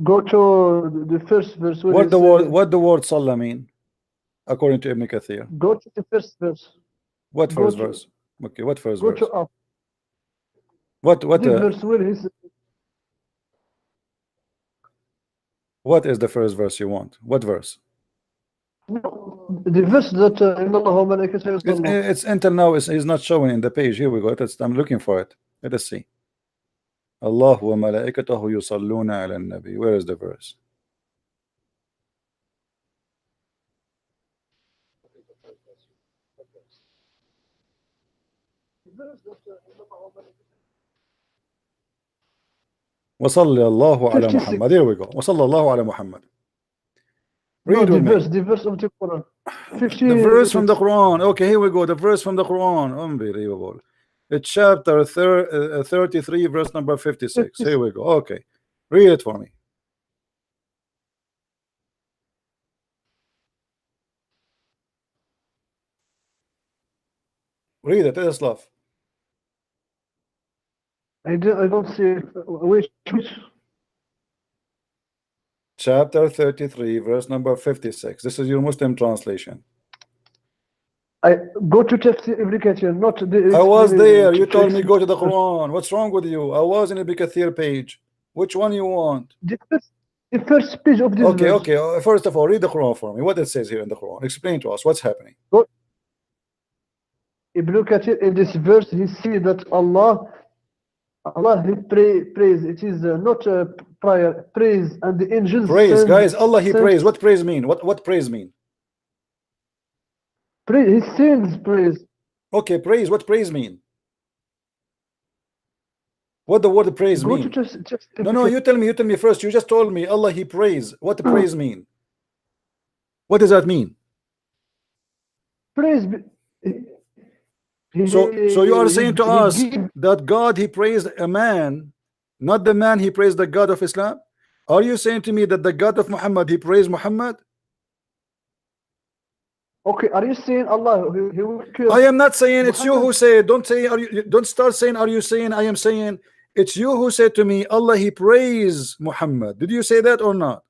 Go to the first verse. where What it the says- word Salah mean? According to Ibn Kathir. Go to the first verse. What Go first to- verse? Okay, what first Go verse? to up. What The verse where he says, what is the first verse you want? What verse? the verse that إن الله وملائكته يصلون. It's until now is not showing in the page. Here we go. I'm looking for it. Let us see. Allah wa malaikatahu yusalluna ala nabi. Where is the verse? وصلى الله على 56. محمد. Here we go. وصلى الله على محمد. No, Read the with me. verse of the Quran. 50. The verse from the Quran. Okay, here we go. The verse from the Quran. Unbelievable. It's chapter 33, verse number 56. Here we go. Okay. Read it for me. Read it. Let us laugh. I don't see it. Which? Chapter 33, verse number 56. This is your Muslim translation. I go to Tafsir Ibn Kathir, not the. I was there. You told me go to the Quran. What's wrong with you? I was in the Ibn Kathir page. Which one you want? The first page of this Okay, verse. okay. First of all, read the Quran for me. What it says here in the Quran. Explain to us what's happening. Ibn Kathir, in this verse, he see that Allah he praise. It is not prayer, praise, and the angels. Praise, send- guys. Allah He send- praise. What praise mean? What praise mean? Praise, he sends praise. Okay, praise. What praise mean? What the word praise Go to mean? just No, you tell me first. You just told me Allah He praise. What the praise mean? What does that mean? praise. So you are saying to he us give. that God, he praised a man, not the man he praised the God of Islam? Are you saying to me that the God of Muhammad, he praised Muhammad? Okay, are you saying Allah he will curse I am not saying it's you who Muhammad? say it. Don't say, are you, don't start saying, are you saying? I am saying it's you who said to me, Allah, he praised Muhammad. Did you say that or not?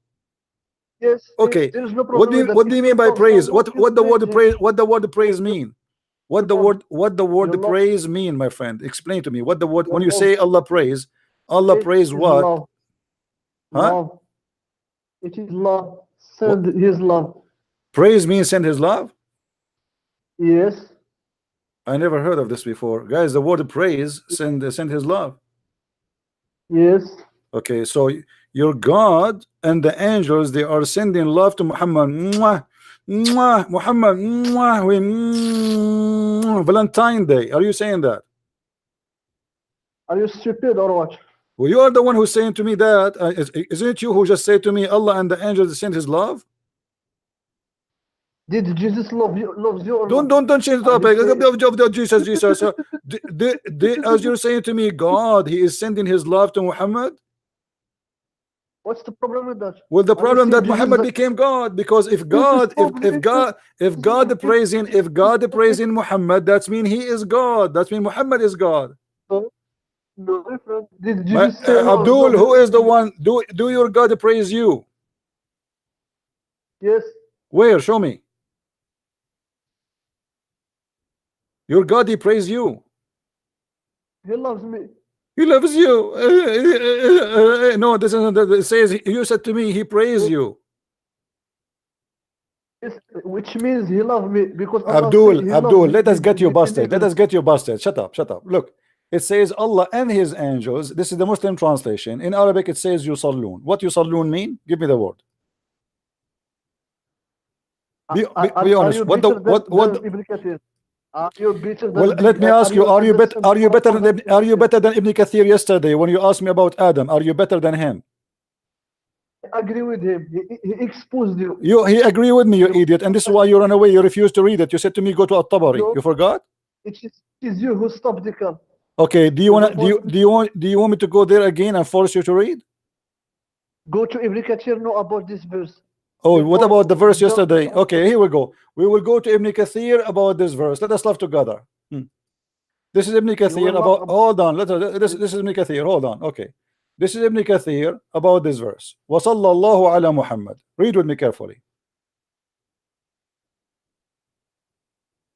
Yes, Okay. there is no problem with that. What do you If mean by Allah praise? wants to What the praise word him, praise, what the word praise mean? What the love, word you love, praise mean, my friend? Explain to me what the word, you when you love. say Allah praise Is what? love, Huh? love. It is love. Send His love. Praise means send his love? Yes, I never heard of this before. Guys, the word praise send his love. yes. Okay, so your God and the angels, they are sending love to Muhammad. Mwah, mwah, Muhammad, mwah, Valentine Day. Are you saying that? Are you stupid or what? Well, you are the one who's saying to me that. Isn't it you who just say to me, Allah and the angels send his love? Did Jesus loves you or Don't not? change the And he topic. say, Jesus. As you're saying to me, God, he is sending his love to Muhammad. what's the problem with that? Well, the Are you problem saying that Jesus? Muhammad became God, because if Jesus God, problem? if God praising Muhammad, that's mean he is God. That's mean Muhammad is God. No, no, my friend. Did My, Jesus say Abdul, who is the love? one? Do your God praise you? Yes, Where? Show me. Your God, he praise you. He loves me. He loves you. No, this isn't. It says you said to me, he praise you. Yes, which means He loves me because Allah say He loves Abdul, me. let us get you The busted. Let teenagers. us get you busted. Shut up, shut up. Look, it says Allah and his angels. This is the Muslim translation. In Arabic, it says yusallun. What yusallun mean? Give me the word. Be Are honest. you What the better than Ibn Kathir? Are you better Well, than let me ask you, are you understand more than are Ibn you Kathir? better than Ibn Kathir yesterday when you asked me about Adam? Are you better than him? I agree with him. He exposed you. He agree with me, you idiot, and this is why you run away. You refused to read it. You said to me, go to At-Tabari. No, You forgot? it is you who stopped the car. Okay. Do you You want don't want do you want me to go there again and force you to read? go to Ibn Kathir know about this verse. Oh, what Before about the verse jump. yesterday? Okay, here we go. We will go to Ibn Kathir about this verse. Let us laugh together. This is Ibn You will Kathir laugh about. Hold on. This is Ibn Kathir. Hold on. Okay. This is Ibn Kathir about this verse. وَصَلَّى اللَّهُ عَلَى Muhammad. Read with me carefully.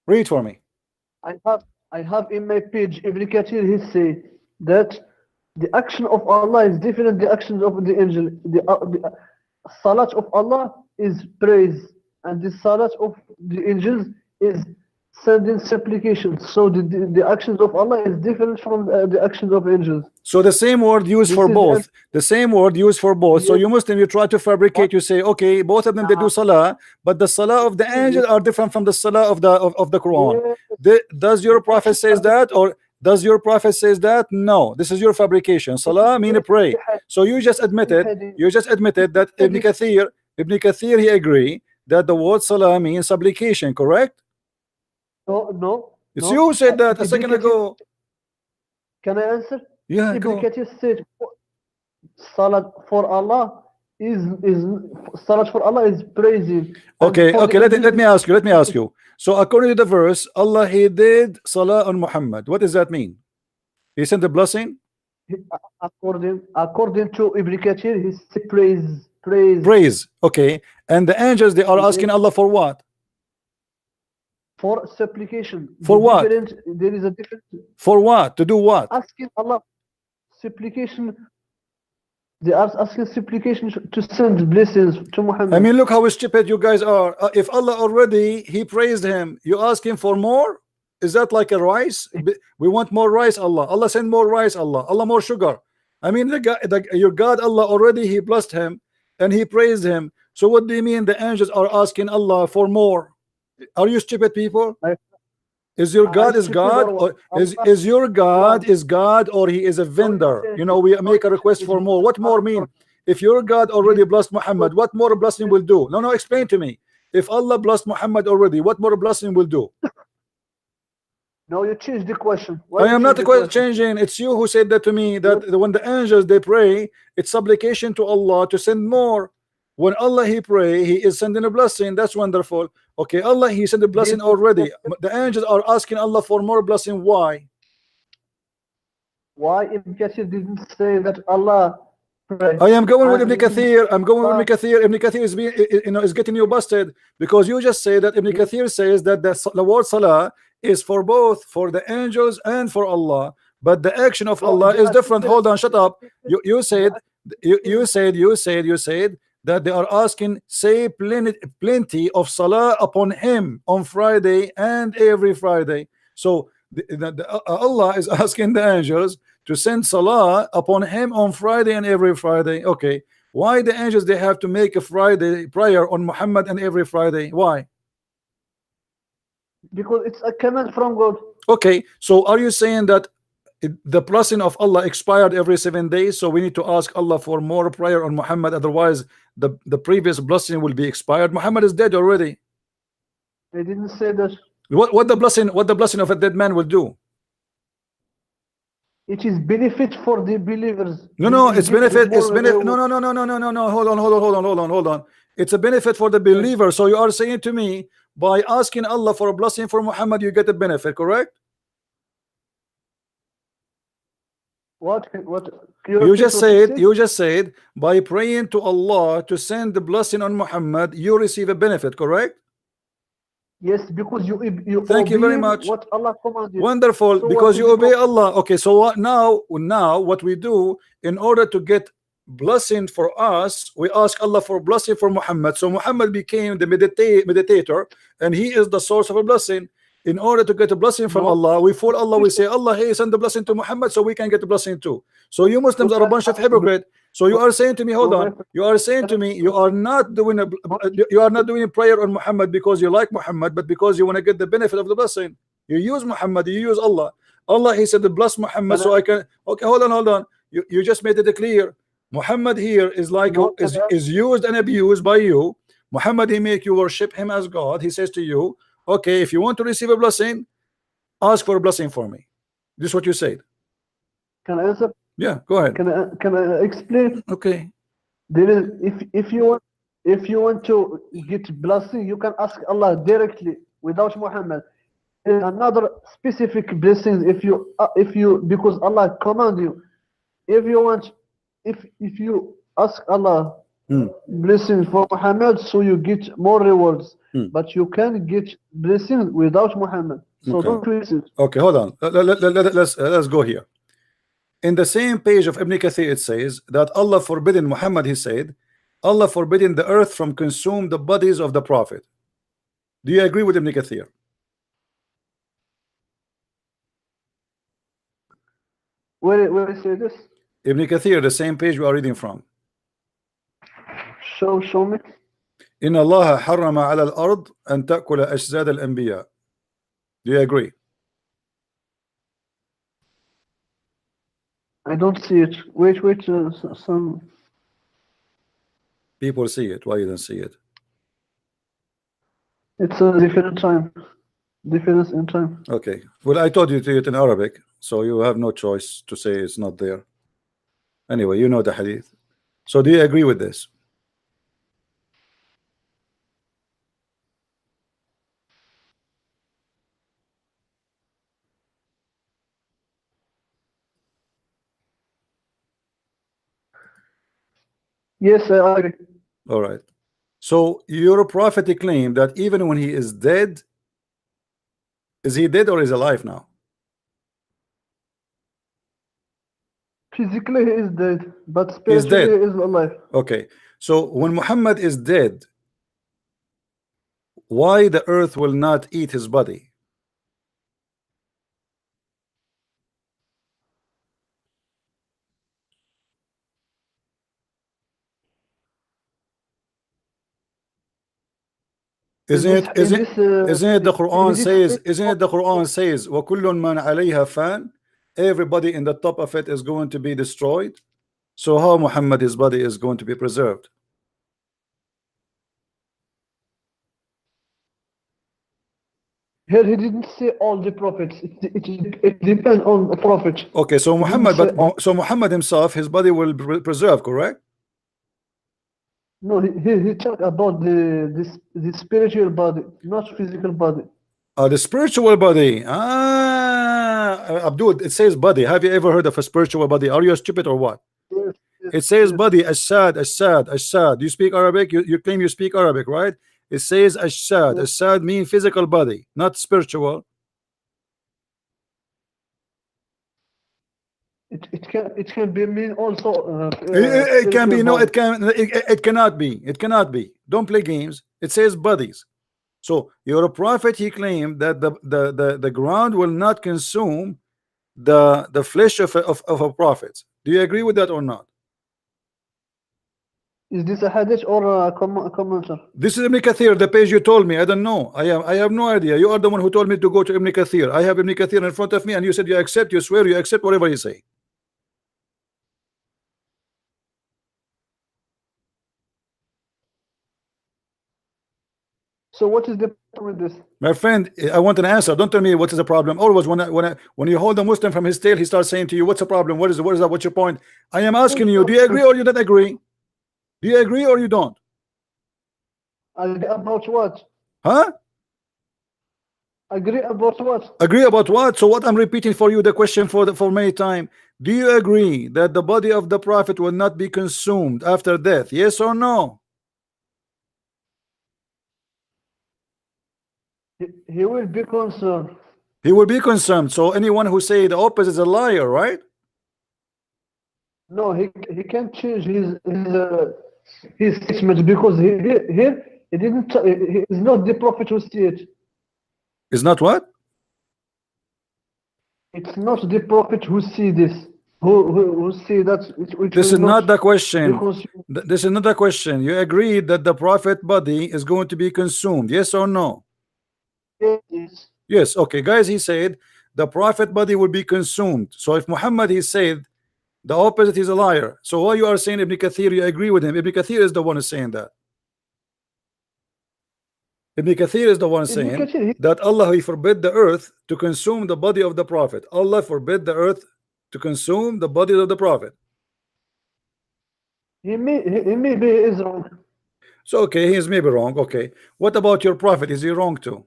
Read for me. I have in my page Ibn Kathir he say that the action of Allah is different the actions of the angel. The salat of Allah is praise and the salat of the angels is sending supplications. So the actions of Allah is different from the actions of angels. So the same word used This for is both. The same word used for both. So yes, you Muslim, you try to fabricate. You say, okay, both of them they do salah, but the salah of the angel are different from the salah of the Quran. yes, Does your the prophet actions says are that, or does your prophet says that? No, this is your fabrication. Salah mean pray. So you just admitted. You just admitted that Ibn Kathir he agree that the word salah means supplication. Correct? no. It's you who said that a Ibn second Kathir, ago. can I answer? Yeah, Ibn go. Kathir said salat for Allah is salat for Allah is praising. And Okay, for the okay. angels Let me ask you. Let me ask you. So according to the verse, Allah he did salah on Muhammad. What does that mean? He sent a blessing. according to Ibn Kathir, he said praise Praise. Okay. And the angels they are asking Allah for what? for supplication. For what? There is a difference. For what? To do what? Asking Allah supplication. They are asking supplication to send blessings to Muhammad. I mean, look how stupid you guys are. If Allah already he praised him, you ask him for more? Is that like a rice? We want more rice, Allah. Allah send more rice, Allah. Allah more sugar. I mean, your God Allah already he blessed him and he praised him. So what do you mean the angels are asking Allah for more? Are you stupid people? Is your God is God, or is your God is God, or he is a vendor? You know, we make a request for more. What more mean? If your God already blessed Muhammad, what more blessing will do? No, explain to me. If Allah blessed Muhammad already, what more blessing will do? Now you change the question. I am not changing. It's you who said that to me, that when the angels they pray, it's supplication to Allah to send more. When Allah he pray, he is sending a blessing. That's wonderful. Okay, Allah he sent a blessing already. The angels are asking Allah for more blessing. Why? Why Ibn Kathir didn't say that Allah pray? I am going with Ibn Kathir. I'm going with Ibn Kathir. Ibn Kathir is being, is getting you busted because you just say that Ibn Kathir says that the word salah is for both, for the angels and for Allah, but the action of Allah is different. Hold on, shut up. You said that they are asking, say plenty of salah upon him on Friday and every Friday. So Allah is asking the angels to send salah upon him on Friday and every Friday. Okay, why the angels they have to make a Friday prayer on Muhammad and every Friday? Why? Because it's a command from God. Okay, so are you saying that the blessing of Allah expired every 7 days, so we need to ask Allah for more prayer on Muhammad, otherwise the previous blessing will be expired? Muhammad is dead already. I didn't say that. What the blessing of a dead man will do? It is benefit for the believers. No, it's benefit. It's benefit. No. Hold on. It's a benefit for the believer. So you are saying to me, by asking Allah for a blessing for Muhammad, you get a benefit, correct? What you just said by praying to Allah to send the blessing on Muhammad, you receive a benefit, correct? Yes, because you thank you very much. What Allah commanded. Wonderful, so because you obey Allah. Okay, so what now what we do in order to get blessing for us, we ask Allah for blessing for Muhammad. So Muhammad became the meditator, and he is the source of a blessing. In order to get a blessing from Allah, we fool Allah. We say, Allah, hey, send the blessing to Muhammad so we can get a blessing too. So you Muslims are a bunch of hypocrites. So you are saying to me, hold on, you are saying to me, you are not doing a prayer on Muhammad because you like Muhammad, but because you want to get the benefit of the blessing. You use Muhammad, you use Allah. Allah, he said, bless Muhammad so I can. Okay, hold on. You just made it clear. Muhammad here is like is used and abused by you. Muhammad, he make you worship him as God. He says to you, okay, if you want to receive a blessing, ask for a blessing for me. This is what you said. Can I answer? Yeah, go ahead. Can I explain? Okay. There is if you want to get blessing, you can ask Allah directly without Muhammad. There is another specific blessings if you because Allah command you. If you ask Allah blessings for Muhammad, so you get more rewards. But you can get blessings without Muhammad. So don't twist it. Okay, hold on. Let's go here. In the same page of Ibn Kathir, it says that Allah forbidden Muhammad, he said, Allah forbidden the earth from consume the bodies of the Prophet. Do you agree with Ibn Kathir? Where is this? Ibn Kathir, the same page we are reading from. Show me. إن الله حرم على الأرض أن تأكل أجساد الأنبياء. Do you agree? I don't see it. Wait. Some people see it. Why you don't see it? It's a different time. Difference in time. Okay. Well, I told you to it in Arabic, so you have no choice to say it's not there. Anyway, you know the hadith. So do you agree with this? Yes, I agree. All right. So your prophet claimed that even when he is dead, is he dead or is alive now? Physically he is dead, but spiritually he is alive. Okay. So when Muhammad is dead, why the earth will not eat his body? Isn't it the Quran says, وَكُلٌّ مَنْ عَلَيْهَا فَانٍ, everybody in the top of it is going to be destroyed? So how Muhammad, his body is going to be preserved? Here he didn't say all the prophets. It depends on the prophet. Okay, so He didn't Muhammad, say all. but so Muhammad himself, his body will be preserved, correct? No, he talked about the spiritual body, not physical body. The spiritual body. Abdul, it says body. Have you ever heard of a spiritual body? Are you stupid or what? Yes, yes, It says yes. body. Ashad, ashad, ashad. You speak Arabic? You claim you speak Arabic, right? It says ashad. Yes. Ashad means physical body, not spiritual. It can be mean also It can be spiritual no. body. It cannot be. It cannot be. Don't play games. It says bodies. So your prophet, he claimed that the ground will not consume the flesh of a prophet. Do you agree with that or not? Is this a hadith or a commenter? This is Ibn Kathir, the page you told me. I don't know. I have no idea. You are the one who told me to go to Ibn Kathir. I have Ibn Kathir in front of me, and you said you accept, you swear, you accept whatever he say. So what is the problem with this? My friend, I want an answer. Don't tell me what is the problem. Always when you hold a Muslim from his tail, he starts saying to you, "What's the problem? What is it? What is that? What's your point?" I am asking you, do you agree or you don't agree? Do you agree or you don't? Agree about what? Huh? Agree about what? Agree about what? So what I'm repeating for you the question for many time. Do you agree that the body of the prophet will not be consumed after death? Yes or no? He will be concerned. He will be consumed. So anyone who say the opposite is a liar, right? No, he can't change his statement because here he didn't. He is not the prophet who see it. Is not what? It's not the prophet who see this. Who see that? This is not the question. Because This is not the question. You agree that the prophet body is going to be consumed? Yes or no? yes, Yes. Okay, guys. He said the prophet body will be consumed. So if Muhammad he said the opposite, is a liar. So why you are saying Ibn Kathir, you agree with him? Ibn Kathir is the one who's saying that. Ibn Kathir is the one Ibn saying Kathir, that Allah he forbid the earth to consume the body of the prophet. Allah forbid the earth to consume the body of the prophet. he maybe is wrong. So okay, he is maybe wrong. Okay, what about your prophet? Is he wrong too?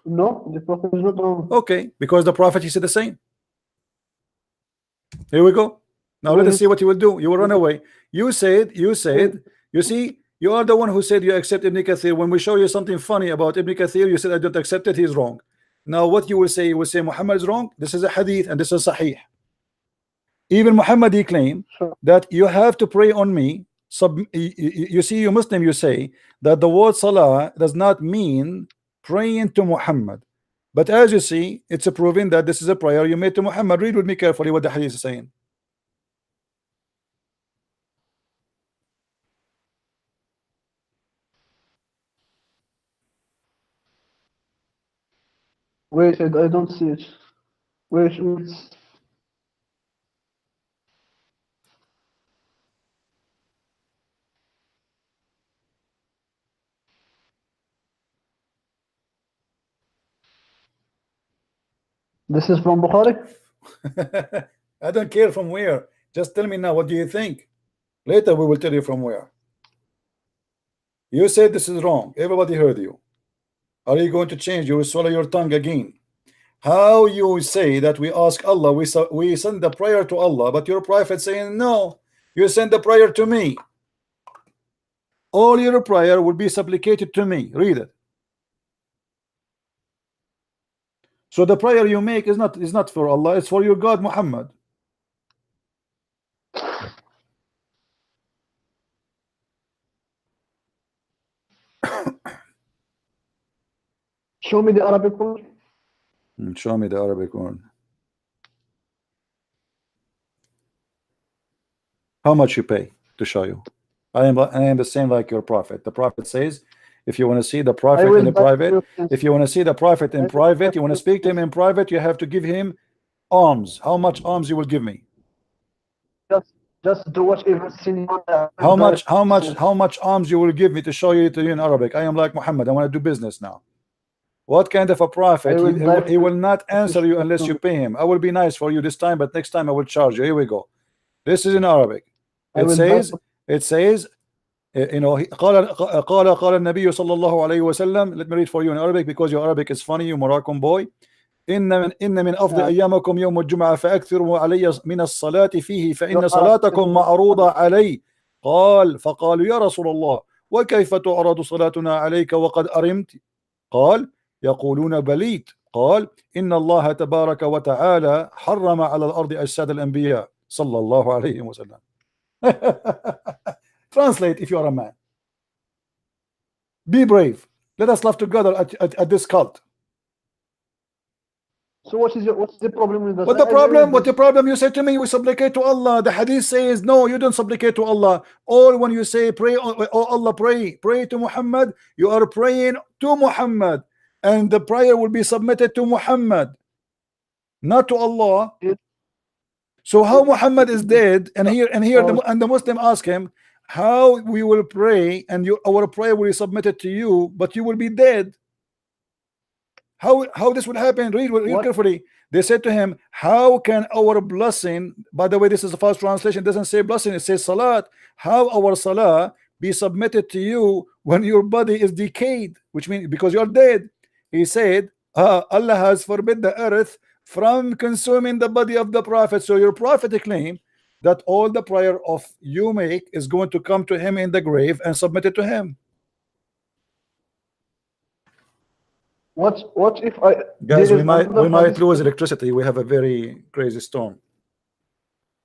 No, the prophet is not wrong. Okay, because the prophet he said the same. Here we go. Now let us see what you will do. You will run away. You said, you see, you are the one who said you accept Ibn Kathir. When we show you something funny about Ibn Kathir, you said I don't accept it, he's wrong. Now what you will say Muhammad is wrong. This is a hadith and this is sahih. Even Muhammad he claimed that you have to pray on me. You see, you Muslim, you say that the word salah does not mean praying to Muhammad. But as you see, it's a proving that this is a prayer you made to Muhammad. Read with me carefully what the hadith is saying. Wait, I don't see it. Wait. This is from Bukhari? I don't care from where. Just tell me now, what do you think? Later we will tell you from where. You said this is wrong. Everybody heard you. Are you going to change? You will swallow your tongue again. How you say that we ask Allah, we send the prayer to Allah, but your prophet saying no, you send the prayer to me. All your prayer will be supplicated to me. Read it. So the prayer you make is not for Allah, it's for your God Muhammad. Show me the Arabic one. Show me the Arabic one. How much you pay to show you? I am the same like your prophet. The prophet says, if you want to see the prophet in private, if you want to see the prophet in private, you want to speak to him in private, you have to give him alms. How much alms you will give me? Just do whatever sin. How much alms you will give me to show you to you in Arabic? I am like Muhammad. I want to do business now. What kind of a prophet? I will dive He will not answer you unless you into- pay him. I will be nice for you this time, but next time I will charge you. Here we go. This is in Arabic. I It will says, dive- you know, قال النبي صلى الله عليه وسلم. Let me read for you in Arabic because your Arabic is funny, you Moroccan boy. إن من أفضل أيامكم يوم الجمعة فأكثروا علي من الصلاة فيه فإن صلاتكم معروضة علي. قال فقالوا يا رسول الله وكيف تعرض صلاتنا عليك وقد أرمت؟ قال يقولون بليت. قال إن الله تبارك وتعالى حرم على الأرض أجساد الأنبياء صلى الله عليه وسلم. Translate if you are a man. Be brave. Let us laugh together at this cult. So what's the problem with that? What the problem? What the problem? You say to me, we supplicate to Allah. The hadith says, no, you don't supplicate to Allah. Or when you say, pray, oh Allah, pray to Muhammad, you are praying to Muhammad. And the prayer will be submitted to Muhammad, not to Allah. So how Muhammad is dead, and the Muslim ask him, how we will pray, and our prayer will be submitted to you, but you will be dead. How this will happen? Read carefully. They said to him, how can our blessing, by the way, this is a false translation, it doesn't say blessing, it says salat. How our salah be submitted to you when your body is decayed, which means because you're dead. He said, Allah has forbid the earth from consuming the body of the prophet. So your prophet claim that all the prayer of you make is going to come to him in the grave and submitted to him. What if I Guys, we might lose electricity. We have a very crazy storm.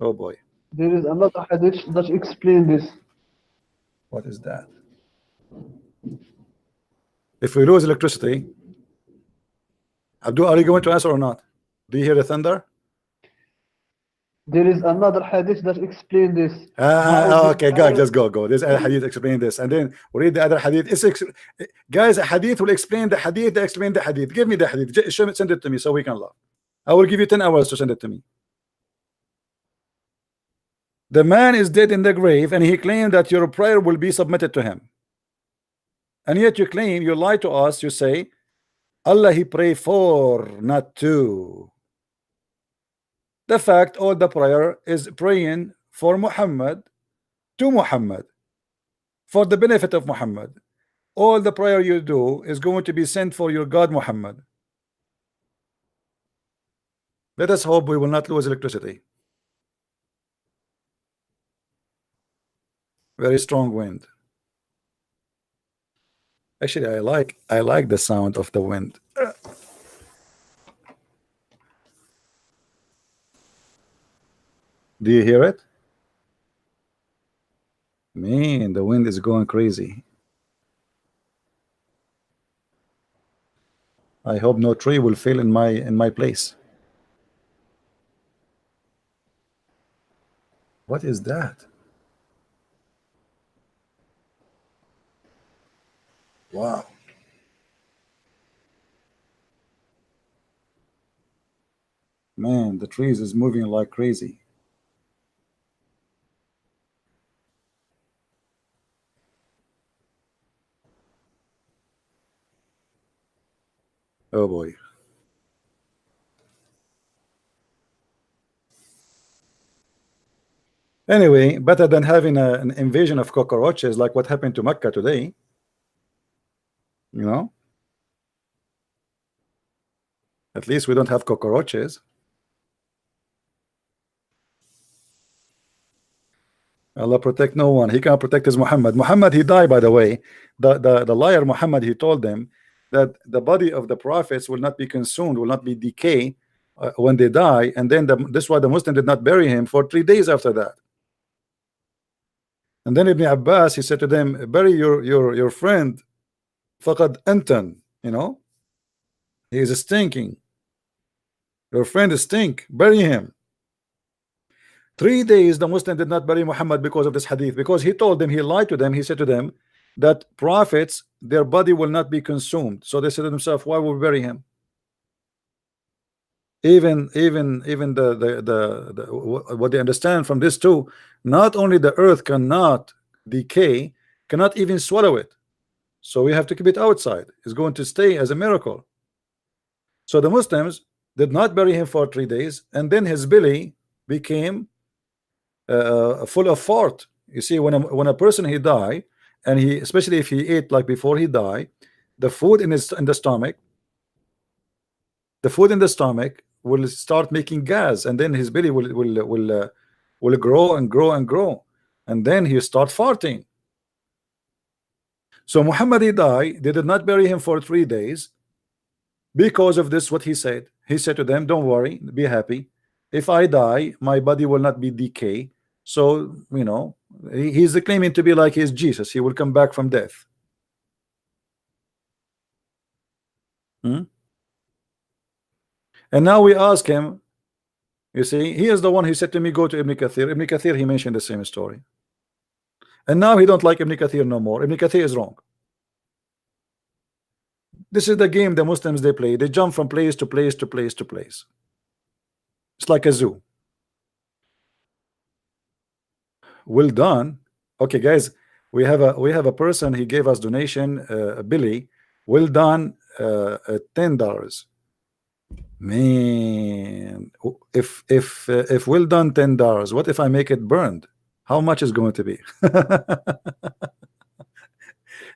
Oh boy. There is another hadith that explains this. What is that? If we lose electricity, Abdul, are you going to answer or not? Do you hear the thunder? There is another hadith that explains this. Okay, guys, just go. There's a hadith explain this, and then we read the other hadith. Guys, a hadith will explain the hadith. They explain the hadith. Give me the hadith. Send it to me so we can laugh. I will give you 10 hours to send it to me. The man is dead in the grave, and he claimed that your prayer will be submitted to him. And yet you claim, you lie to us. You say, Allah he pray for, not to. The fact all the prayer is praying for Muhammad, to Muhammad, for the benefit of Muhammad. All the prayer you do is going to be sent for your God Muhammad. Let us hope we will not lose electricity. Very strong wind. Actually, I like the sound of the wind. Do you hear it? Man, the wind is going crazy. I hope no tree will fail in my place. What is that? Wow. Man, the trees is moving like crazy. Oh boy. Anyway, better than having an invasion of cockroaches like what happened to Mecca today. You know? At least we don't have cockroaches. Allah protect no one. He can't protect his Muhammad. Muhammad, he died, by the way. The liar Muhammad, he told them that the body of the prophets will not be consumed, will not be decay when they die, and then this is why the Muslim did not bury him for 3 days after that. And then Ibn Abbas, he said to them, bury your friend, faqad antan, you know, he is stinking. Your friend is stink, bury him. 3 days the Muslim did not bury Muhammad because of this hadith, because he told them, he lied to them, he said to them that prophets, their body will not be consumed. So they said to themselves, why will we bury him? Even what they understand from this too, not only the earth cannot decay, cannot even swallow it. So we have to keep it outside. It's going to stay as a miracle. So the Muslims did not bury him for 3 days, and then his belly became full of fart. You see, when a person he die, and he, especially if he ate like before he die, the food in the stomach, will start making gas, and then his belly will grow and grow and grow, and then he start farting. So Muhammad, he died. They did not bury him for 3 days because of this. What he said to them, don't worry, be happy. If I die, my body will not be decay. So, you know, he's claiming to be like his Jesus. He will come back from death. And now we ask him, you see, he is the one who said to me, go to Ibn Kathir. Ibn Kathir, he mentioned the same story. And now he don't like Ibn Kathir no more. Ibn Kathir is wrong. This is the game the Muslims they play. They jump from place to place to place to place. It's like a zoo. Well done. Okay, guys, we have a person. He gave us donation, Billy. Well done, $10. Man, if well done $10, what if I make it burned? How much is going to be?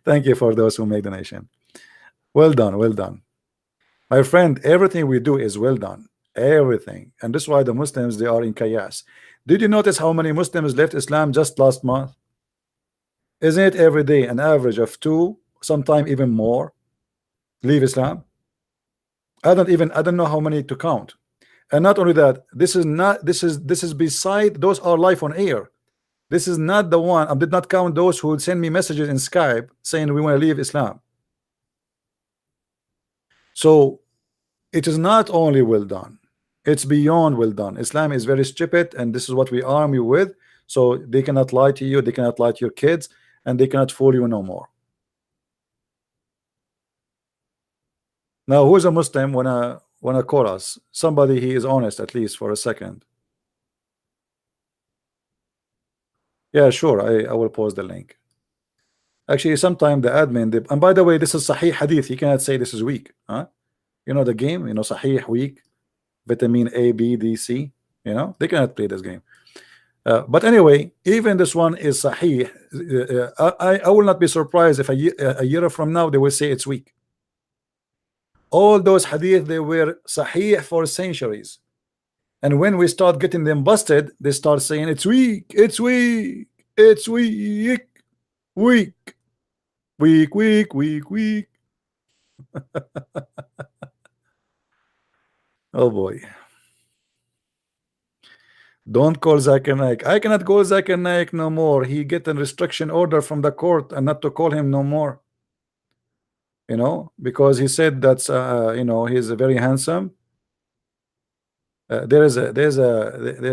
Thank you for those who make donation. Well done, well done, my friend. Everything we do is well done, everything, and this is why the Muslims, they are in chaos. Did you notice how many Muslims left Islam just last month? Isn't it every day an average of 2, sometimes even more, leave Islam? I don't know how many to count. And not only that, this is beside those are live on air. This is not the one. I did not count those who would send me messages in Skype saying we want to leave Islam. So it is not only well done, it's beyond well done. Islam is very stupid, and this is what we arm you with. So they cannot lie to you, they cannot lie to your kids, and they cannot fool you no more. Now, who is a Muslim wanna call us? Somebody he is honest at least for a second. Yeah, sure. I will post the link. Actually, sometime the admin, and by the way, this is Sahih Hadith. You cannot say this is weak, huh? You know the game. You know Sahih weak, vitamin A, B, D, C. You know they cannot play this game. But anyway, even this one is Sahih. I will not be surprised if a year from now they will say it's weak. All those hadith, they were Sahih for centuries. And when we start getting them busted, they start saying it's weak, it's weak, it's weak, weak, weak, weak, weak, weak. Oh boy. Don't call Zakir Naik. I cannot call Zakir Naik no more. He get a restriction order from the court and not to call him no more. You know, because he said that's you know, he's very handsome. There's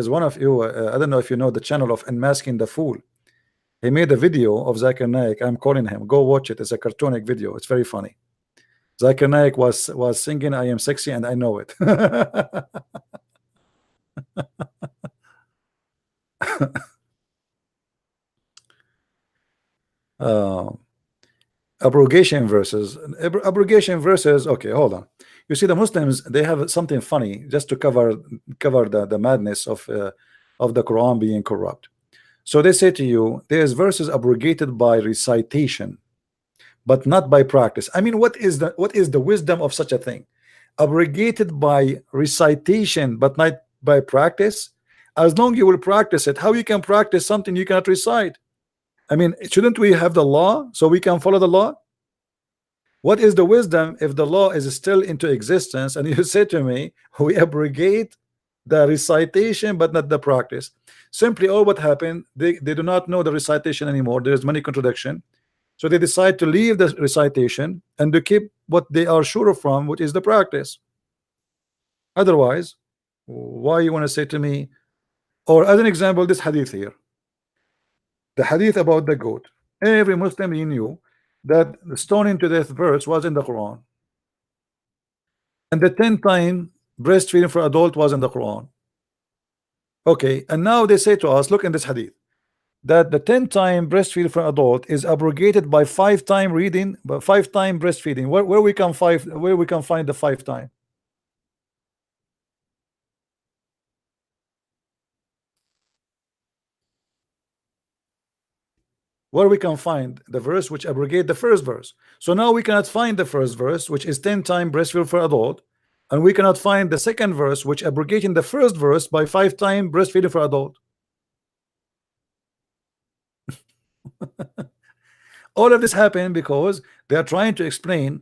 one of you, I don't know if you know the channel of Unmasking the Fool. He made a video of Zakir Naik. I'm calling him. Go watch it. It's a cartoonic video. It's very funny. Zakir Naik was singing I am sexy and I know it. Abrogation verses. Okay, hold on. You see, the Muslims, they have something funny just to cover the madness of the Quran being corrupt. So they say to you, there's verses abrogated by recitation, but not by practice. I mean, what is the wisdom of such a thing? Abrogated by recitation, but not by practice. As long you will practice it, how you can practice something you cannot recite? I mean, shouldn't we have the law so we can follow the law? What is the wisdom if the law is still into existence and you say to me, we abrogate the recitation but not the practice? Simply, all what happened, they do not know the recitation anymore. There is many contradiction. So they decide to leave the recitation and to keep what they are sure from, which is the practice. Otherwise, why you want to say to me, or as an example, this hadith here, the hadith about the goat. Every Muslim knew that the stoning to death verse was in the Quran, and the 10 time breastfeeding for adult was in the Quran. Okay, and now they say to us, look in this hadith, that the 10 time breastfeeding for adult is abrogated by 5 time reading, but 5 time breastfeeding. Where we can find the 5 time? where we can find the verse which abrogate the first verse. So now we cannot find the first verse, which is 10 times breastfeed for adult, and we cannot find the second verse which abrogating the first verse by 5 times breastfeeding for adult. All of this happened because they are trying to explain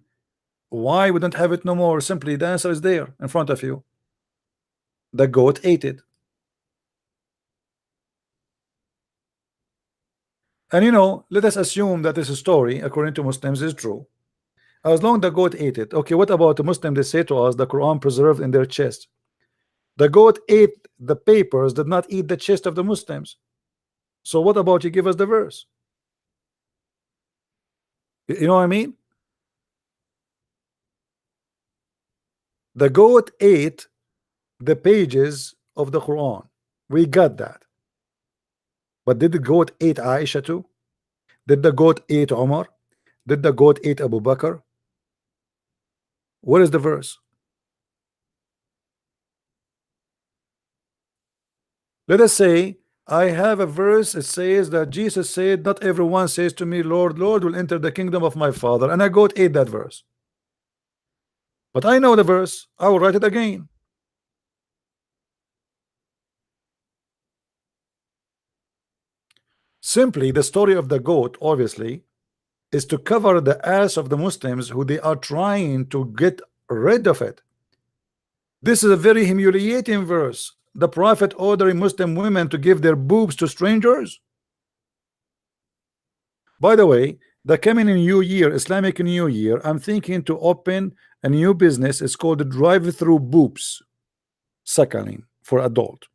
why we don't have it no more. Simply the answer is there in front of you. The goat ate it. And you know, let us assume that this story according to Muslims is true. As long the goat ate it. Okay, what about the Muslim? They say to us the Quran preserved in their chest. The goat ate the papers, did not eat the chest of the Muslims. So what about you give us the verse? You know what I mean? The goat ate the pages of the Quran. We got that. But did the goat eat Aisha too? Did the goat eat Umar? Did the goat eat Abu Bakr? What is the verse? Let us say I have a verse. It says that Jesus said, not everyone says to me, Lord, Lord, will enter the kingdom of my Father. And a goat ate that verse. But I know the verse. I will write it again. Simply, the story of the goat, obviously, is to cover the ass of the Muslims who they are trying to get rid of it. This is a very humiliating verse. The Prophet ordering Muslim women to give their boobs to strangers. By the way, the coming New Year, Islamic New Year, I'm thinking to open a new business. It's called the drive-through boobs suckling for adult.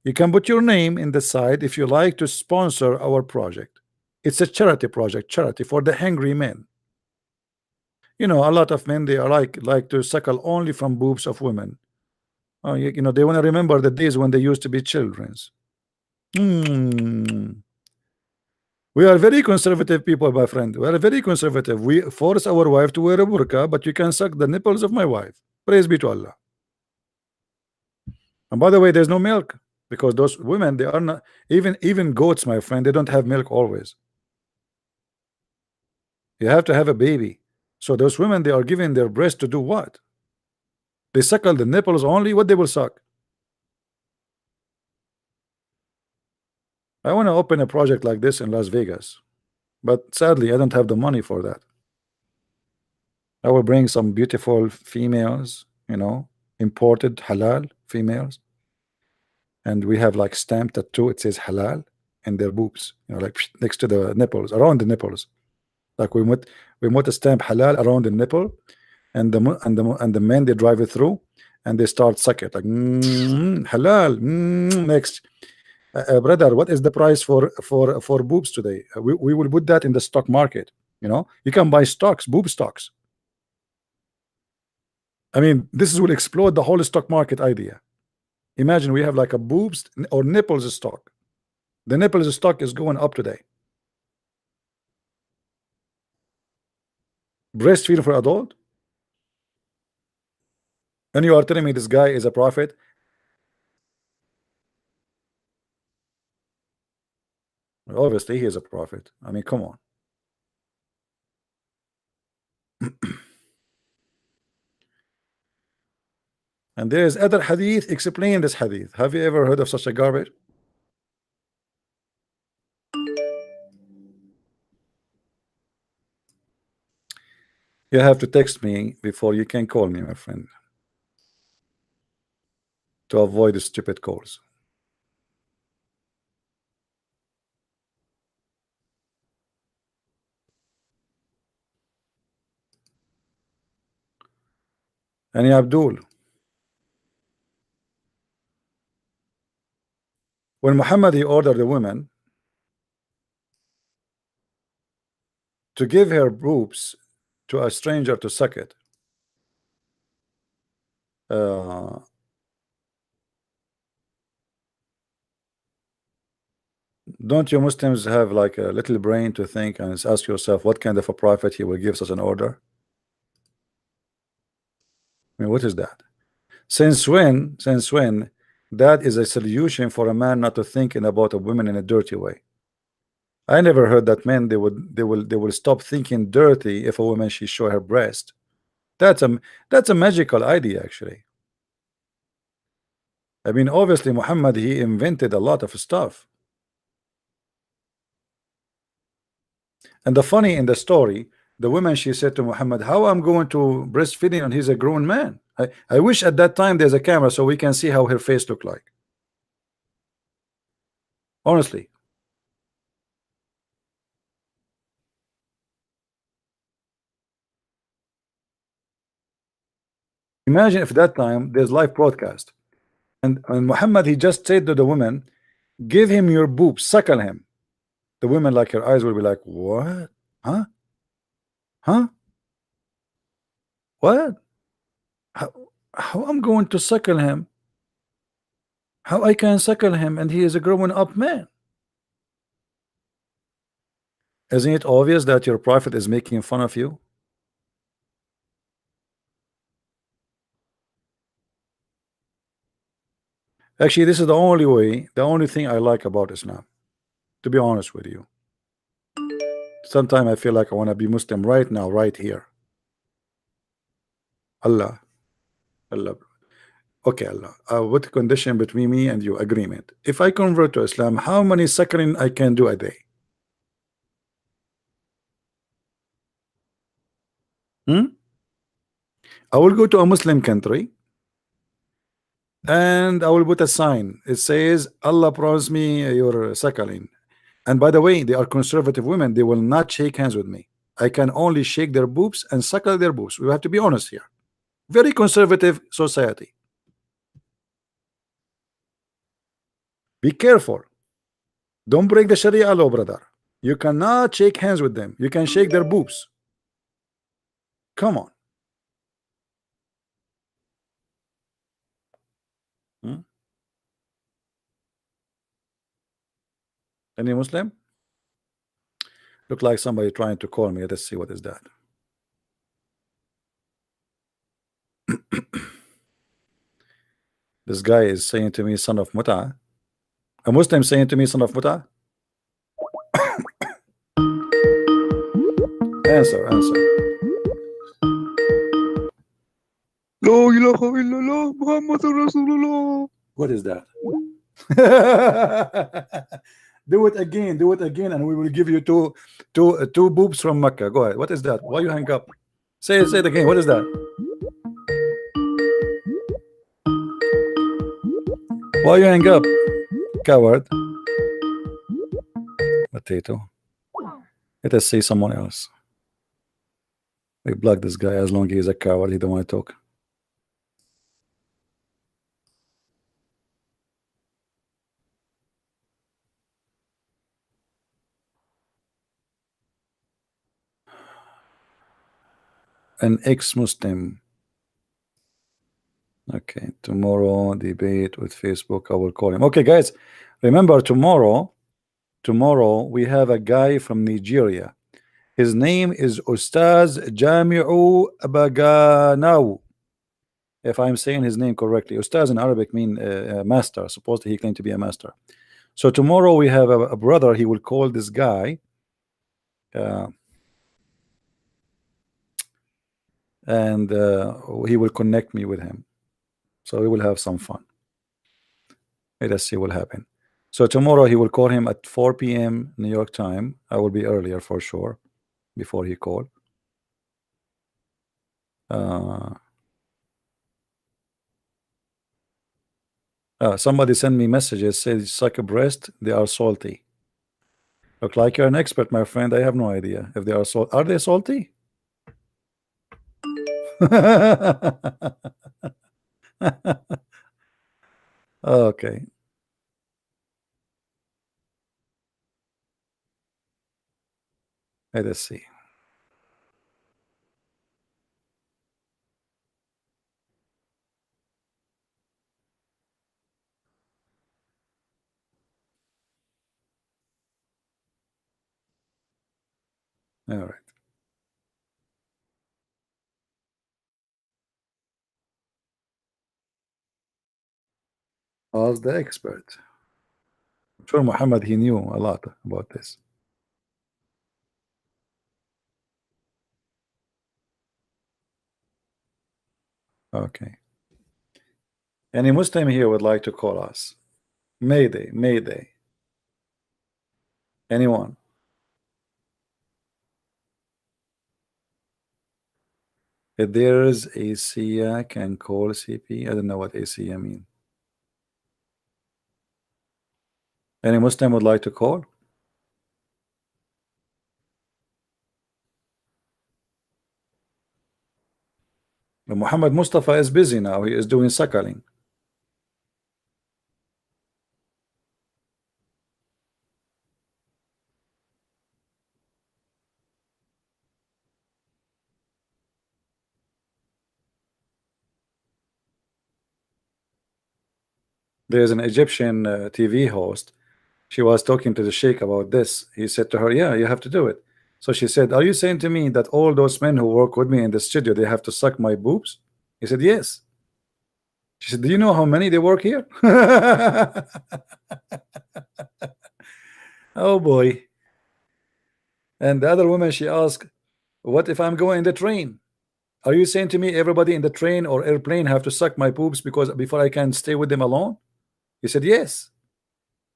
You can put your name in the side if you like to sponsor our project. It's a charity project, charity for the hungry men. You know, a lot of men, they are like to suckle only from boobs of women. You know, they want to remember the days when they used to be children's. We are very conservative people, my friend. We are very conservative. We force our wife to wear a burqa, but you can suck the nipples of my wife. Praise be to Allah. And by the way, there's no milk, because those women, they are not even goats, my friend, they don't have milk always. You have to have a baby. So those women, they are giving their breast to do what? They suckle the nipples only. What they will suck? I want to open a project like this in Las Vegas, but sadly I don't have the money for that. I will bring some beautiful females, you know, imported halal females, and we have like stamped tattoo. It says halal in their boobs, you know, like next to the nipples, around the nipples. Like we want to stamp halal around the nipple, and the men, they drive it through and they start suck it like halal. Next. Brother, what is the price for boobs today? We will put that in the stock market. You know, you can buy stocks, boob stocks. I mean, this will explode the whole stock market idea. Imagine we have like a boobs or nipples stock. The nipples stock is going up today. Breastfeeding for adult, and you are telling me this guy is a prophet? Obviously, he is a prophet. I mean, come on. And there is other hadith explain this hadith. Have you ever heard of such a garbage? You have to text me before you can call me, my friend, to avoid the stupid calls. And Abdul, when Muhammad, he ordered the woman to give her boobs to a stranger to suck it, don't you Muslims have like a little brain to think and ask yourself what kind of a prophet he will give such an order? I mean, what is that? Since when that is a solution for a man not to thinking about a woman in a dirty way? I never heard that men they will stop thinking dirty if a woman she show her breast. That's a magical idea actually. I mean, obviously Muhammad, he invented a lot of stuff. And the funny in the story, the woman, she said to Muhammad, how I'm going to breastfeeding and he's a grown man. I wish at that time there's a camera so we can see how her face looked like. Honestly. Imagine if that time there's live broadcast and Muhammad, he just said to the woman, give him your boob, suckle him. The woman, like, her eyes will be like, what? Huh? Huh? What? How I'm going to suckle him? How I can suckle him and he is a grown up man? Isn't it obvious that your prophet is making fun of you? Actually, this is the only way, the only thing I like about Islam, to be honest with you. Sometimes I feel like I want to be Muslim right now, right here. Allah. Okay, Allah. What condition between me and you? Agreement. If I convert to Islam, how many suckling I can do a day? I will go to a Muslim country and I will put a sign. It says, Allah promised me your suckling. And by the way, they are conservative women. They will not shake hands with me. I can only shake their boobs and suckle their boobs. We have to be honest here. Very conservative society. Be careful. Don't break the Sharia law, brother. You cannot shake hands with them. You can shake their boobs. Come on. Any Muslim? Look like somebody trying to call me. Let's see what is that. This guy is saying to me, son of muta. A Muslim saying to me, son of muta. Answer. La ilaha illallah Muhammadur Rasulullah. What is that? Do it again, and we will give you two boobs from Mecca. Go ahead. What is that? Why you hang up? Say it again. What is that? Why you hang up? Coward. Potato. Let us see someone else. We block this guy as long as he's a coward. He don't want to talk. An ex-Muslim. Okay, tomorrow debate with Facebook. I will call him. Okay, guys, remember tomorrow we have a guy from Nigeria. His name is Ustaz Jami'u Baganau. If I'm saying his name correctly. Ustaz in Arabic mean master. Supposedly he claimed to be a master. So tomorrow we have a brother. He will call this guy. And he will connect me with him. So we will have some fun. Let us see what happens. So tomorrow he will call him at 4 p.m. New York time. I will be earlier for sure before he called. Somebody send me messages, says suck a breast, they are salty. Look like you're an expert, my friend. I have no idea if they are salty. Are they salty? Okay. Let us see. All right. Ask the expert. I'm sure Muhammad, he knew a lot about this. Okay. Any Muslim here would like to call us? Mayday, Mayday. Anyone? If there is ASIA can call CP. I don't know what ASIA mean. Any Muslim would like to call? But Muhammad Mustafa is busy now. He is doing suckling. There's an Egyptian TV host. She was talking to the sheikh about this. He said to her, yeah, you have to do it. So she said, are you saying to me that all those men who work with me in the studio, they have to suck my boobs? He said, yes. She said, do you know how many they work here? Oh boy. And the other woman, she asked, what if I'm going in the train? Are you saying to me everybody in the train or airplane have to suck my boobs because before I can stay with them alone? He said, yes.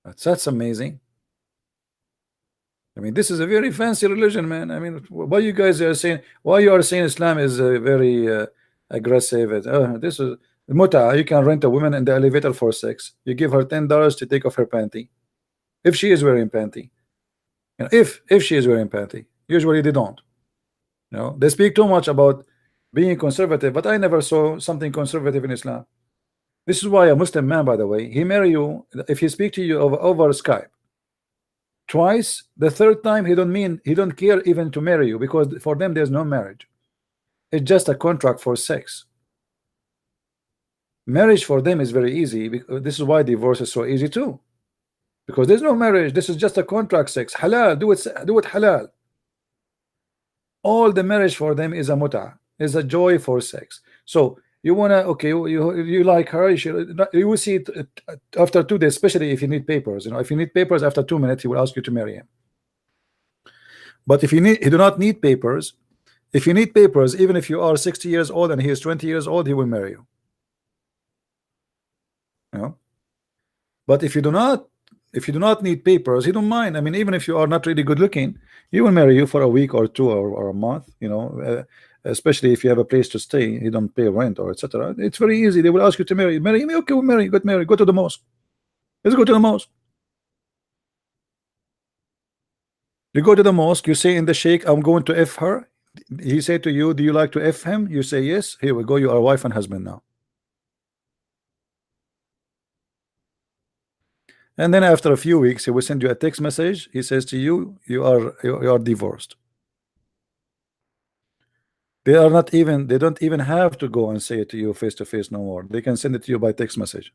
That's amazing. I mean, this is a very fancy religion, man. I mean, why you guys are saying, why you are saying Islam is very aggressive? This is muta. You can rent a woman in the elevator for sex. You give her $10 to take off her panty, if she is wearing panty. You know, if she is wearing panty. Usually they don't. You know, they speak too much about being conservative, but I never saw something conservative in Islam. This is why a Muslim man, by the way, he marry you if he speak to you over Skype twice. The third time he don't care even to marry you, because for them there's no marriage. It's just a contract for sex. Marriage for them is very easy, because this is why divorce is so easy too, because there's no marriage. This is just a contract sex. Halal, do it halal. All the marriage for them is a muta, is a joy for sex. So you wanna, okay, you like her, you will see it after 2 days, especially if you need papers. You know, if you need papers, after 2 minutes he will ask you to marry him. But if you do not need papers, if you need papers, even if you are 60 years old and he is 20 years old, he will marry you. You know? But if you do not need papers, he don't mind. I mean, even if you are not really good looking, he will marry you for a week or 2 or a month. You know, especially if you have a place to stay, he don't pay rent or etc. It's very easy. They will ask you to marry me. Okay, we'll marry. Get married. Go to the mosque. Let's go to the mosque. You go to the mosque. You say in the sheikh, I'm going to F her. He say to you, do you like to F him? You say yes. Here we go. You are wife and husband now. And then after a few weeks, he will send you a text message. He says to you, you are divorced. They don't even have to go and say it to you face to face no more. They can send it to you by text message.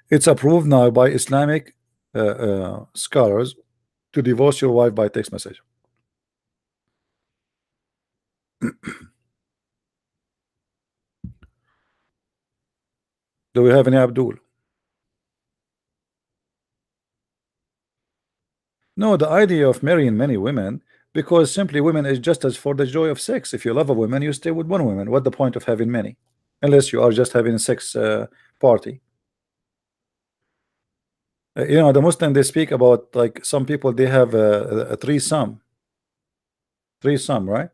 It's approved now by Islamic scholars to divorce your wife by text message. Do we have any Abdul? No, the idea of marrying many women, because simply women is just as for the joy of sex. If you love a woman, you stay with one woman. What the point of having many? Unless you are just having a sex party. You know, the Muslim, they speak about, like, some people, they have a threesome, right?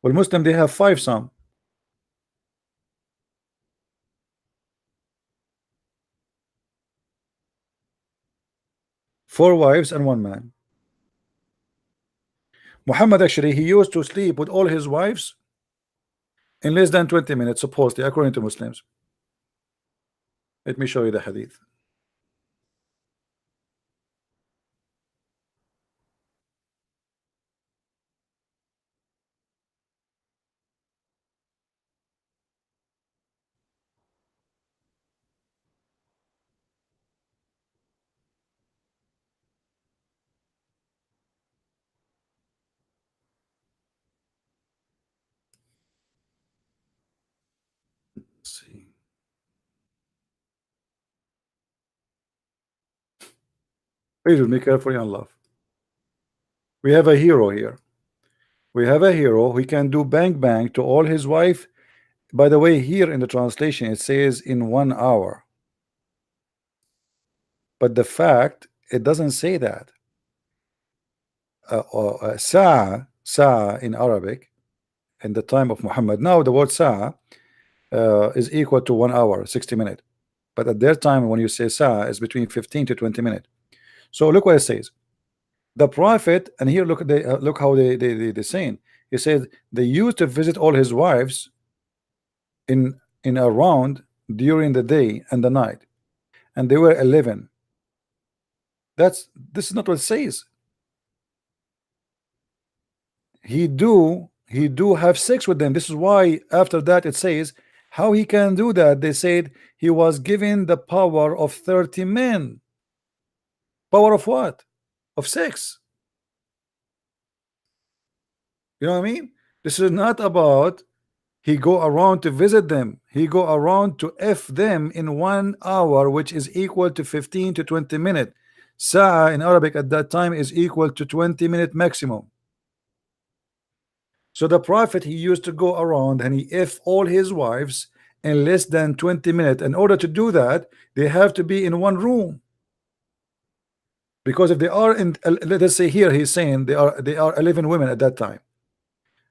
Well, Muslim, they have 5 some. Four wives and 1 man. Muhammad, actually, he used to sleep with all his wives in less than 20 minutes, supposedly, according to Muslims. Let me show you the hadith. Let's see. Please be careful and love. We have a hero here. We have a hero who can do bang bang to all his wife by the way, here in the translation it says in 1 hour, but the fact it doesn't say that. Sa'a in Arabic in the time of Muhammad. Now the word sa'a is equal to 1 hour 60 minutes, but at their time when you say sa'a is between 15 to 20 minutes. So look what it says. The prophet, and here look look how they saying. He says they used to visit all his wives in a round during the day and the night, and they were 11. This is not what it says. He do have sex with them. This is why after that it says how he can do that. They said he was given the power of 30 men. Power of what? Of sex. You know what I mean? This is not about he go around to visit them. He go around to F them in 1 hour, which is equal to 15 to 20 minutes. Sa'a in Arabic at that time is equal to 20 minutes maximum. So the prophet, he used to go around and he F all his wives in less than 20 minutes. In order to do that, they have to be in one room. Because if they are in, let us say here he's saying they are 11 women at that time.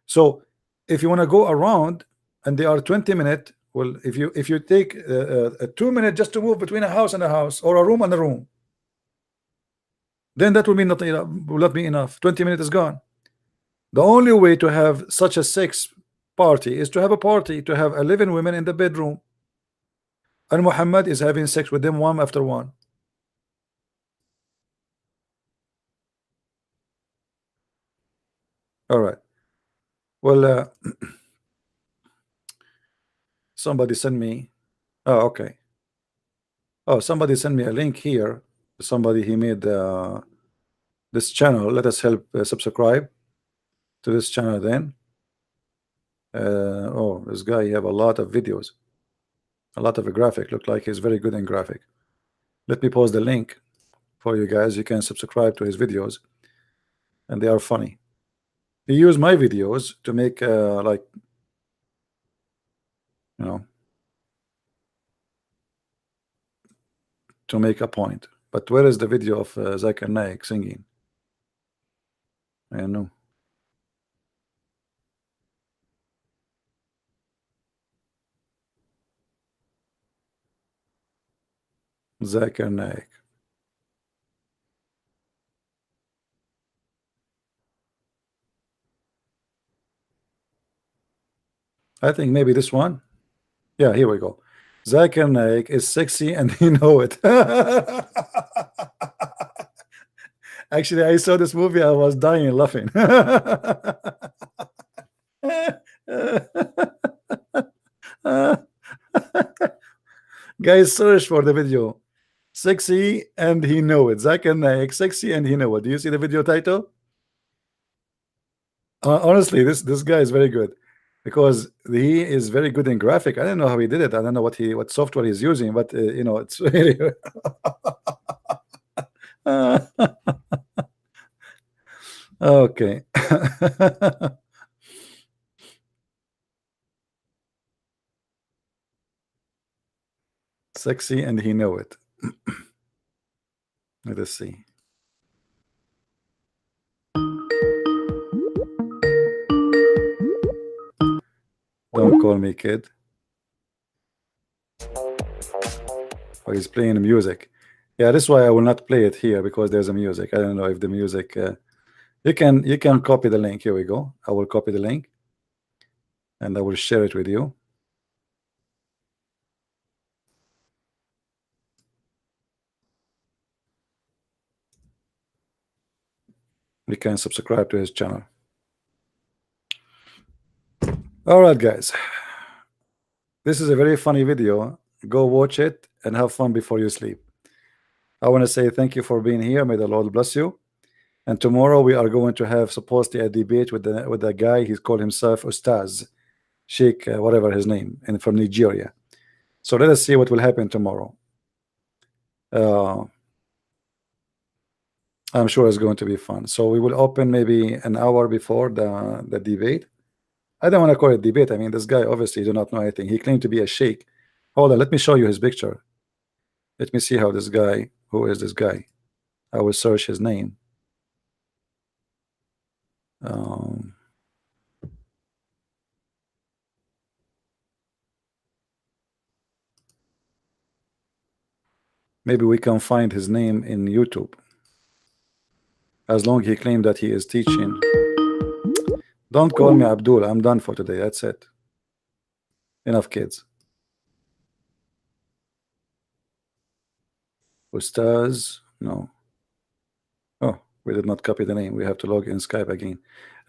So if you want to go around and they are 20 minutes, well, if you take 2 minutes just to move between a house and a house, or a room and a room, then that will not be enough. 20 minutes is gone. The only way to have such a sex party is to have a party, to have 11 women in the bedroom, and Muhammad is having sex with them one after one. All right. Well, somebody sent me. Oh, okay. Oh, somebody sent me a link here. Somebody, he made this channel. Let us help subscribe to this channel then. Oh, this guy, he have a lot of videos, a lot of a graphic. Look like he's very good in graphic. Let me post the link for you guys. You can subscribe to his videos, and they are funny. He used my videos to make like, you know, to make a point. But where is the video of Zakir Naik singing? I don't know. Zakir Naik. I think maybe this one. Yeah, here we go. Zakir Naik is sexy and he know it. Actually, I saw this movie, I was dying laughing. Guys, search for the video. Sexy and he know it. Zakir Naik, sexy and he know it. Do you see the video title? Honestly, this guy is very good, because he is very good in graphic. I don't know how he did it. I don't know what software he's using, but you know, it's really okay. Sexy and he know it. Let us see. Don't call me kid. Oh, he's playing music. Yeah, this is why I will not play it here, because there's a music. I don't know if the music you can copy the link. Here we go. I will copy the link and I will share it with you. You can subscribe to his channel. All right, guys, this is a very funny video. Go watch it and have fun before you sleep. I want to say thank you for being here. May the Lord bless you. And tomorrow we are going to have supposedly a debate with the guy. He's called himself Ustaz Sheikh, whatever his name, and from Nigeria. So let us see what will happen tomorrow. I'm sure it's going to be fun. So we will open maybe an hour before the debate. I don't want to call it debate. I mean, this guy obviously do not know anything. He claimed to be a sheikh. Hold on, let me show you his picture. Let me see how this guy, who is this guy? I will search his name. Maybe we can find his name in YouTube. As long he claimed that he is teaching. Don't call me Abdul. I'm done for today. That's it. Enough kids. Ustaz. No. Oh, we did not copy the name. We have to log in Skype again.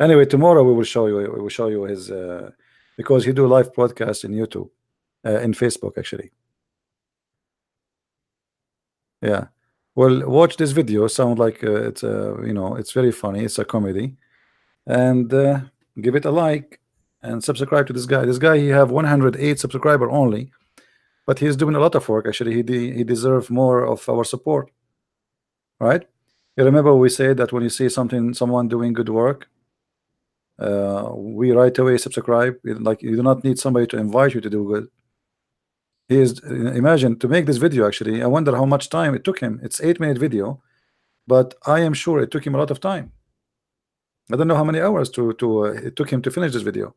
Anyway, tomorrow we will show you. We will show you his because he do live broadcast in YouTube, in Facebook actually. Yeah. Well, watch this video. Sound like it's you know, it's very funny. It's a comedy, and give it a like and subscribe to this guy. This guy, he have 108 subscriber only, but he's doing a lot of work. Actually, he deserves more of our support, right? You remember we said that when you see someone doing good work, we right away subscribe. Like, you do not need somebody to invite you to do good. He is, imagine, to make this video, actually I wonder how much time it took him. It's 8-minute video, but I am sure it took him a lot of time. I don't know how many hours it took him to finish this video.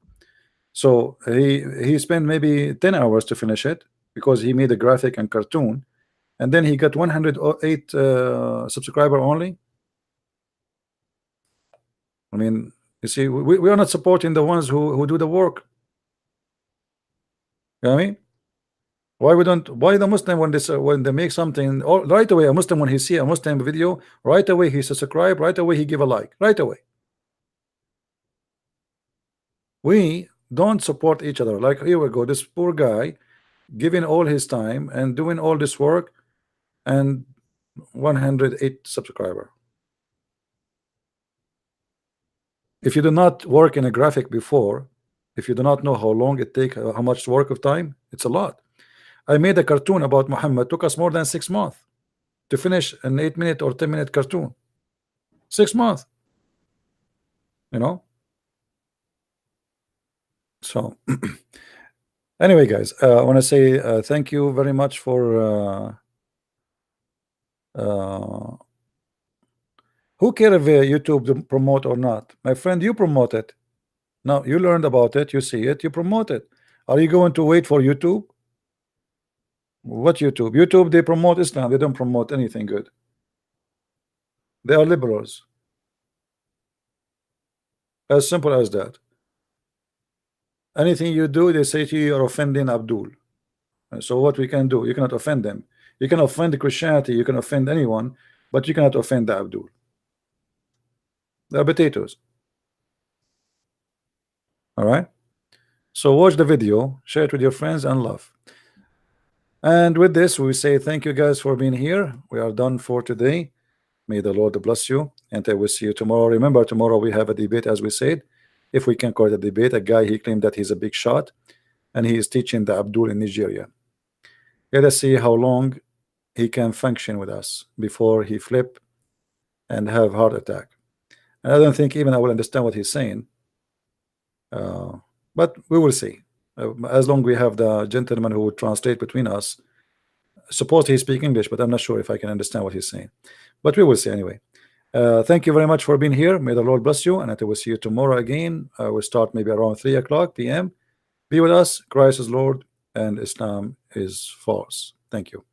So he spent maybe 10 hours to finish it, because he made a graphic and cartoon, and then he got 108 subscriber only. I mean, you see, we are not supporting the ones who do the work. You know what I mean? Why the Muslim, when they make something, or right away, a Muslim, when he see a Muslim video, right away he subscribe, right away he give a like, right away. We don't support each other. Like, here we go, this poor guy giving all his time and doing all this work, and 108 subscriber. If you do not work in a graphic before, if you do not know how long it take, how much work of time, it's a lot. I made a cartoon about Muhammad, took us more than 6 months to finish an 8-minute or 10-minute cartoon. 6 months, you know. So anyway, guys, I want to say thank you very much for who care if YouTube to promote or not? My friend, you promote it. Now you learned about it, you see it, you promote it. Are you going to wait for YouTube? What YouTube? YouTube, they promote Islam, they don't promote anything good. They are liberals. As simple as that. Anything you do, they say to you, you're offending Abdul. So what we can do? You cannot offend them. You can offend Christianity, you can offend anyone, but you cannot offend the Abdul. They're potatoes. All right. So watch the video, share it with your friends, and love. And with this, we say thank you guys for being here. We are done for today. May the Lord bless you, and I will see you tomorrow. Remember, tomorrow we have a debate, as we said. If we can call it a debate, a guy, he claimed that he's a big shot, and he is teaching the Abdul in Nigeria. Let us see how long he can function with us before he flip and have heart attack. And I don't think even I will understand what he's saying, but we will see. As long we have the gentleman who will translate between us. Suppose he speak English, but I'm not sure if I can understand what he's saying, but we will see anyway. Thank you very much for being here. May the Lord bless you, and I will see you tomorrow again. We'll start maybe around 3 o'clock p.m. Be with us. Christ is Lord and Islam is false. Thank you.